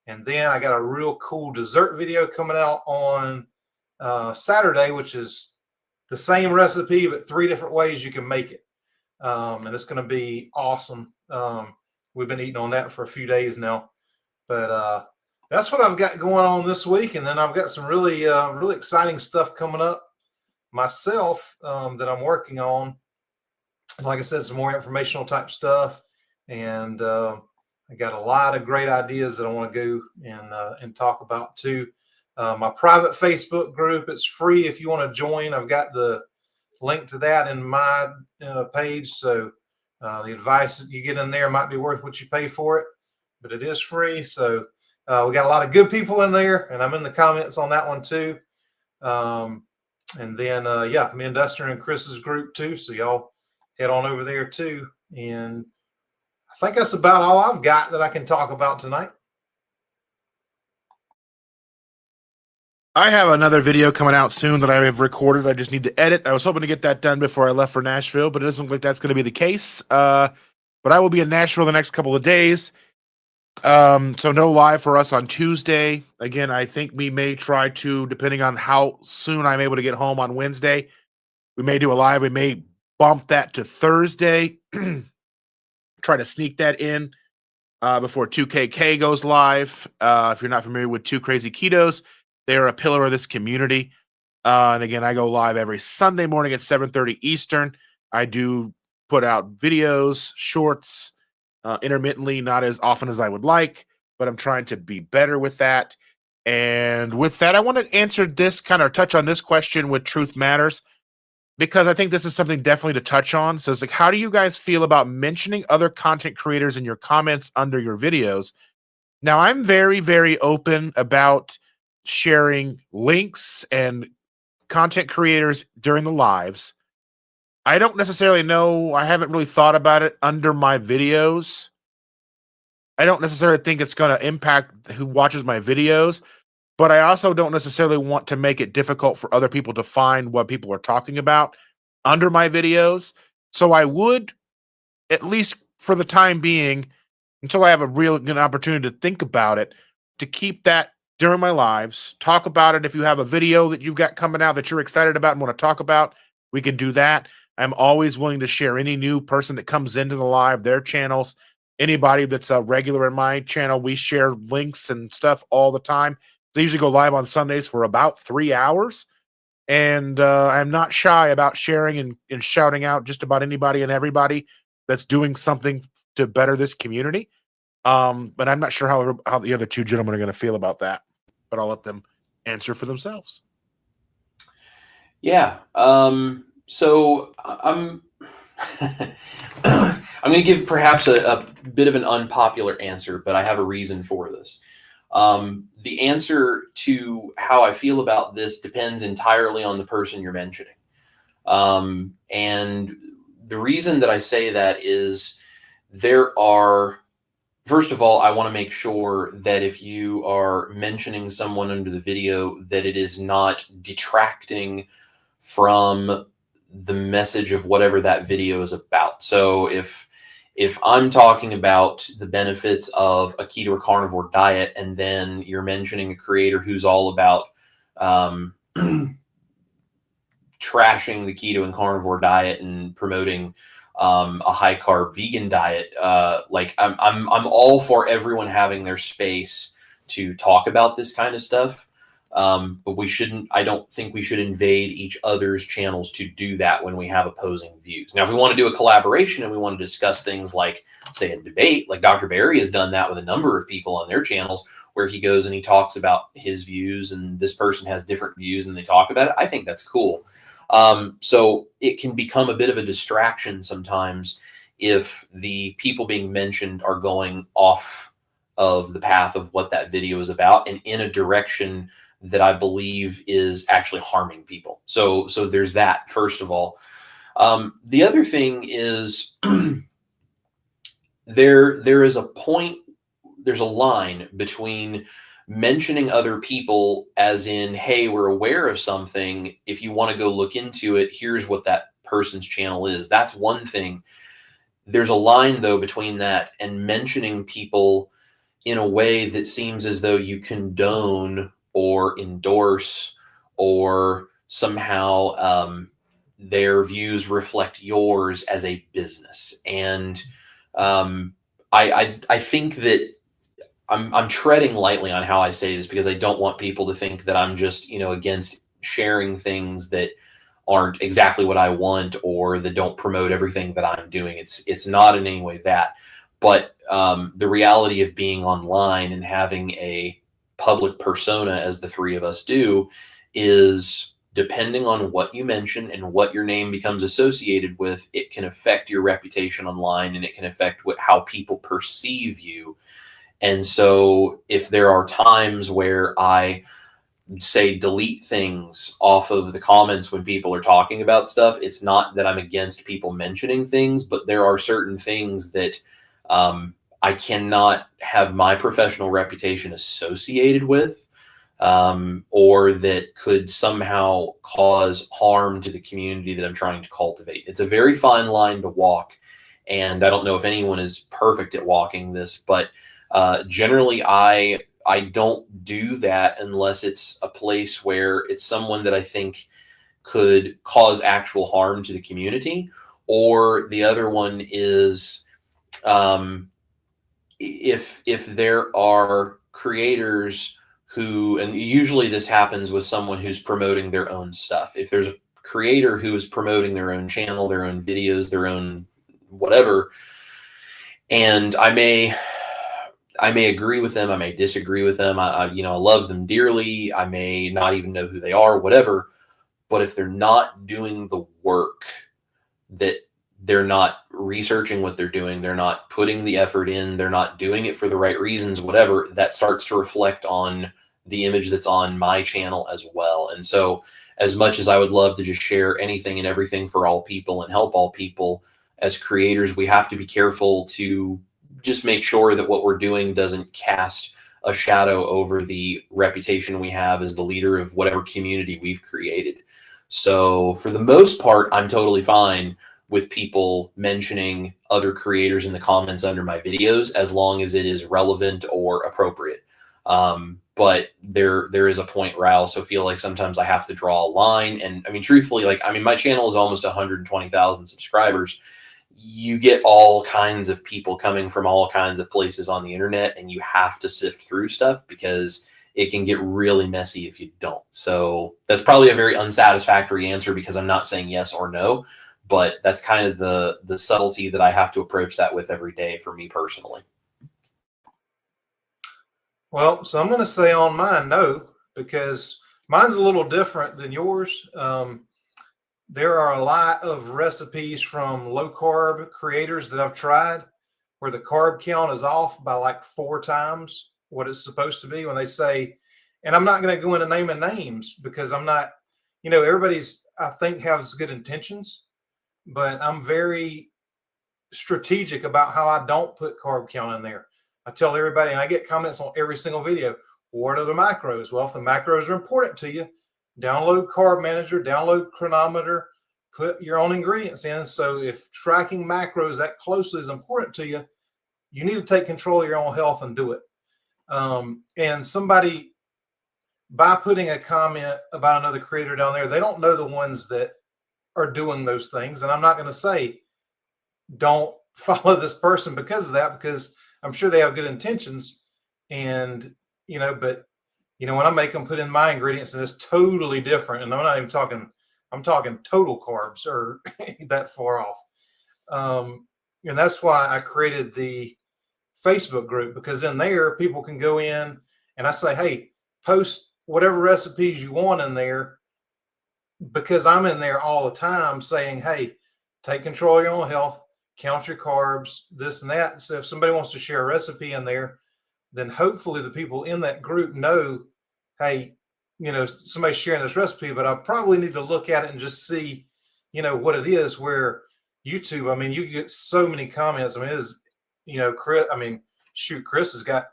And then I got a real cool dessert video coming out on Saturday, which is the same recipe, but 3 different ways you can make it. And it's going to be awesome. We've been eating on that for a few days now. But that's what I've got going on this week. And then I've got some really exciting stuff coming up myself that I'm working on. Like I said, some more informational type stuff. And I got a lot of great ideas that I want to go and talk about too. My private Facebook group, it's free if you want to join. I've got the link to that in my page. So the advice that you get in there might be worth what you pay for it, but it is free. So we got a lot of good people in there, and I'm in the comments on that one too. And then, yeah, me and Dustin and Chris's group too. So y'all head on over there too. And I think that's about all I've got that I can talk about tonight. I have another video coming out soon that I have recorded. I just need to edit. I was hoping to get that done before I left for Nashville, but it doesn't look like that's going to be the case. But I will be in Nashville the next couple of days. So no live for us on Tuesday. Again, I think we may try to, depending on how soon I'm able to get home on Wednesday, we may do a live. We may bump that to Thursday. Try to sneak that in before 2KK goes live. If you're not familiar with 2 Crazy Ketos, they are a pillar of this community. And again, I go live every Sunday morning at 7:30 Eastern. I do put out videos, shorts, intermittently, not as often as I would like, but I'm trying to be better with that. And with that, I want to answer this, kind of touch on this question with Truth Matters, because I think this is something definitely to touch on. So it's like, how do you guys feel about mentioning other content creators in your comments under your videos? Now, I'm very, very open about sharing links and content creators during the lives. I don't necessarily know. I haven't really thought about it under my videos. I don't necessarily think it's going to impact who watches my videos, but I also don't necessarily want to make it difficult for other people to find what people are talking about under my videos. So I would, at least for the time being, until I have a real good opportunity to think about it, to keep that during my lives. Talk about it. If you have a video that you've got coming out that you're excited about and want to talk about, we can do that. I'm always willing to share any new person that comes into the live, their channels. Anybody that's a regular in my channel, we share links and stuff all the time. So I usually go live on Sundays for about 3 hours. And I'm not shy about sharing and shouting out just about anybody and everybody that's doing something to better this community. But I'm not sure how the other 2 gentlemen are going to feel about that. But I'll let them answer for themselves. Yeah. So I'm I'm going to give perhaps a bit of an unpopular answer, but I have a reason for this. The answer to how I feel about this depends entirely on the person you're mentioning. And the reason that I say that is first of all, I want to make sure that if you are mentioning someone under the video, that it is not detracting from the message of whatever that video is about. So if I'm talking about the benefits of a keto or carnivore diet, and then you're mentioning a creator who's all about trashing the keto and carnivore diet and promoting a high carb vegan diet. Like I'm all for everyone having their space to talk about this kind of stuff. But we shouldn't, I don't think we should invade each other's channels to do that when we have opposing views. Now, if we want to do a collaboration and we want to discuss things like, say, a debate, like Dr. Barry has done that with a number of people on their channels, where he goes and he talks about his views and this person has different views and they talk about it. I think that's cool. So it can become a bit of a distraction sometimes if the people being mentioned are going off of the path of what that video is about and in a direction that I believe is actually harming people. So there's that, first of all. The other thing is there is a point, there's a line between mentioning other people as in, hey, we're aware of something. If you want to go look into it, here's what that person's channel is. That's one thing. There's a line, though, between that and mentioning people in a way that seems as though you condone or endorse or somehow their views reflect yours as a business. And I think that I'm treading lightly on how I say this, because I don't want people to think that I'm just, against sharing things that aren't exactly what I want or that don't promote everything that I'm doing. It's not in any way that, but the reality of being online and having a public persona, as the three of us do, is depending on what you mention and what your name becomes associated with, it can affect your reputation online and it can affect how people perceive you. And so if there are times where I say delete things off of the comments when people are talking about stuff, it's not that I'm against people mentioning things, but there are certain things that I cannot have my professional reputation associated with, or that could somehow cause harm to the community that I'm trying to cultivate. It's a very fine line to walk, and I don't know if anyone is perfect at walking this, but generally I don't do that unless it's a place where it's someone that I think could cause actual harm to the community. Or the other one is if there are creators who, and usually this happens with someone who's promoting their own stuff. If there's a creator who is promoting their own channel, their own videos, their own whatever, and I may agree with them, I may disagree with them, I love them dearly, I may not even know who they are, whatever, but if they're not doing the work, that they're not researching what they're doing, they're not putting the effort in, they're not doing it for the right reasons, whatever, that starts to reflect on the image that's on my channel as well. And so as much as I would love to just share anything and everything for all people and help all people, as creators, we have to be careful to just make sure that what we're doing doesn't cast a shadow over the reputation we have as the leader of whatever community we've created. So for the most part, I'm totally fine with people mentioning other creators in the comments under my videos, as long as it is relevant or appropriate. But there is a point where I also feel like sometimes I have to draw a line. And I mean, truthfully, my channel is almost 120,000 subscribers. You get all kinds of people coming from all kinds of places on the internet, and you have to sift through stuff because it can get really messy if you don't. So that's probably a very unsatisfactory answer, because I'm not saying yes or no, but that's kind of the subtlety that I have to approach that with every day for me personally. Well, so I'm going to say on mine, no, because mine's a little different than yours. There are a lot of recipes from low carb creators that I've tried where the carb count is off by like 4 times what it's supposed to be when they say, and I'm not going to go into naming names because I'm not, everybody's, I think, has good intentions, but I'm very strategic about how I don't put carb count in there. I tell everybody, and I get comments on every single video, what are the macros? Well, if the macros are important to you, download Carb Manager, download Chronometer, put your own ingredients in. So if tracking macros that closely is important to you, you need to take control of your own health and do it. And somebody by putting a comment about another creator down there, they don't know the ones that are doing those things. And I'm not going to say, don't follow this person because of that, because I'm sure they have good intentions. And, but, when I make them put in my ingredients and it's totally different, and I'm not even talking, I'm talking total carbs or that far off. And that's why I created the Facebook group, because in there people can go in and I say, hey, post whatever recipes you want in there, because I'm in there all the time saying, hey, take control of your own health, count your carbs, this and that. So if somebody wants to share a recipe in there, then hopefully the people in that group know, hey, somebody's sharing this recipe, but I probably need to look at it and just see, what it is. Where YouTube, I mean, you get so many comments. I mean, it is, Chris, Chris has got,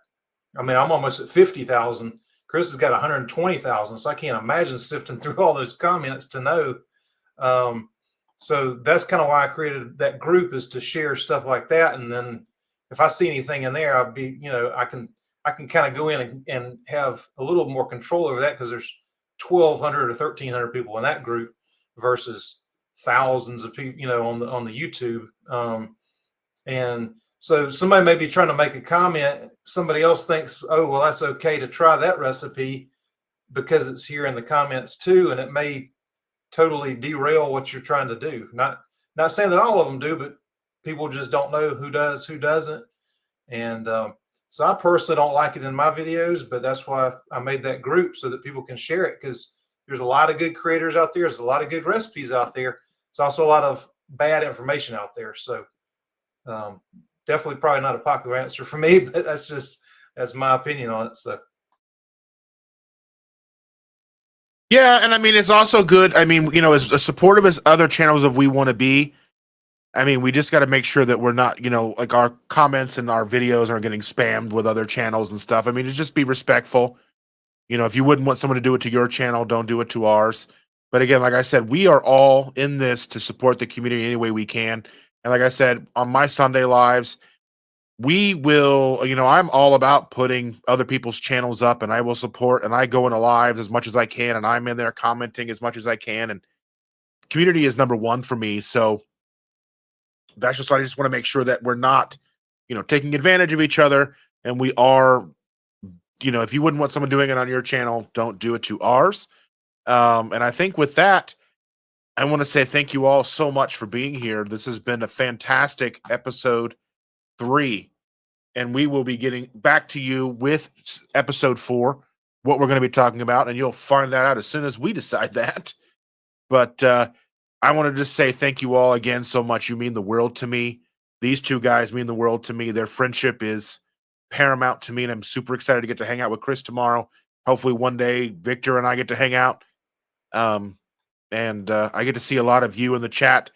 I'm almost at 50,000. Chris has got 120,000. So I can't imagine sifting through all those comments to know. So that's kind of why I created that group, is to share stuff like that. And then if I see anything in there, I'll be, I can kind of go in and have a little more control over that, because there's 1,200 or 1,300 people in that group versus thousands of people, on the YouTube. And so somebody may be trying to make a comment. Somebody else thinks, oh, well, that's okay to try that recipe because it's here in the comments too. And it may totally derail what you're trying to do. Not saying that all of them do, but people just don't know who does, who doesn't. And so I personally don't like it in my videos, but that's why I made that group, so that people can share it, because there's a lot of good creators out there. There's a lot of good recipes out there. There's also a lot of bad information out there. So definitely probably not a popular answer for me, but that's my opinion on it. So. Yeah, and I mean, it's also good. I mean, as supportive as other channels of we want to be, I mean, we just got to make sure that we're not, like our comments and our videos aren't getting spammed with other channels and stuff. I mean, just be respectful. If you wouldn't want someone to do it to your channel, don't do it to ours. But again, like I said, we are all in this to support the community any way we can. And like I said, on my Sunday lives, we will, I'm all about putting other people's channels up, and I will support, and I go into lives as much as I can, and I'm in there commenting as much as I can. And community is number one for me. So that's just, I just want to make sure that we're not, taking advantage of each other. And we are, if you wouldn't want someone doing it on your channel, don't do it to ours. And I think with that, I want to say thank you all so much for being here. This has been a fantastic episode 3, and we will be getting back to you with episode 4, what we're going to be talking about, and you'll find that out as soon as we decide that. But I want to just say thank you all again so much. You mean the world to me. These two guys mean the world to me. Their friendship is paramount to me, and I'm super excited to get to hang out with Chris tomorrow. Hopefully one day Victor and I get to hang out. And I get to see a lot of you in the chat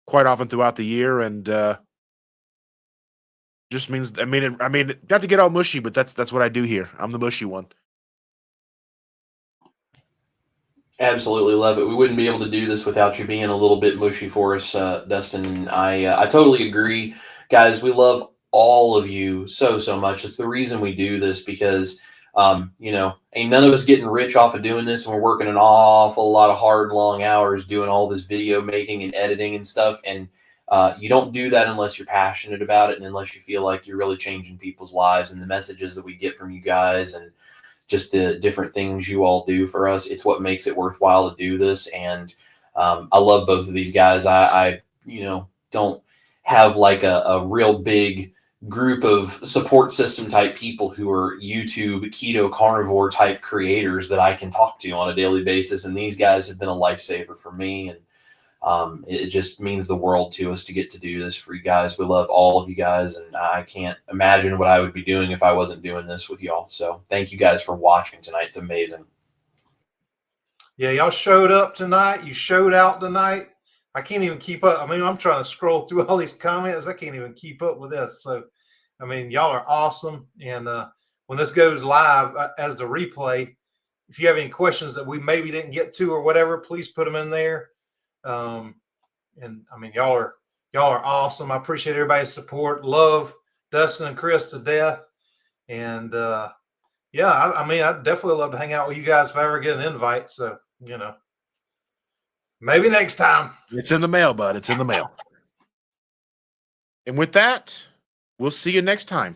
quite often throughout the year, and just means, I mean, not to get all mushy, but that's what I do here. I'm the mushy one. Absolutely love it. We wouldn't be able to do this without you being a little bit mushy for us, Dustin. I totally agree. Guys, we love all of you so much. It's the reason we do this, because ain't none of us getting rich off of doing this, and we're working an awful lot of hard, long hours doing all this video making and editing and stuff. And you don't do that unless you're passionate about it, and unless you feel like you're really changing people's lives. And the messages that we get from you guys, and just the different things you all do for us, it's what makes it worthwhile to do this. And I love both of these guys. I don't have like a real big group of support system type people who are YouTube keto carnivore type creators that I can talk to on a daily basis. And these guys have been a lifesaver for me. And it just means the world to us to get to do this for you guys. We love all of you guys, and I can't imagine what I would be doing if I wasn't doing this with y'all. So thank you guys for watching tonight. It's amazing. Yeah, y'all showed up tonight. You showed out tonight. I can't even keep up. I mean, I'm trying to scroll through all these comments. I can't even keep up with this. So, I mean, y'all are awesome. And when this goes live as the replay, if you have any questions that we maybe didn't get to or whatever, please put them in there. And I mean, y'all are awesome. I appreciate everybody's support. Love Dustin and Chris to death. And Yeah, I mean, I'd definitely love to hang out with you guys if I ever get an invite. So, maybe next time. It's in the mail, bud. It's in the mail. And with that, we'll see you next time.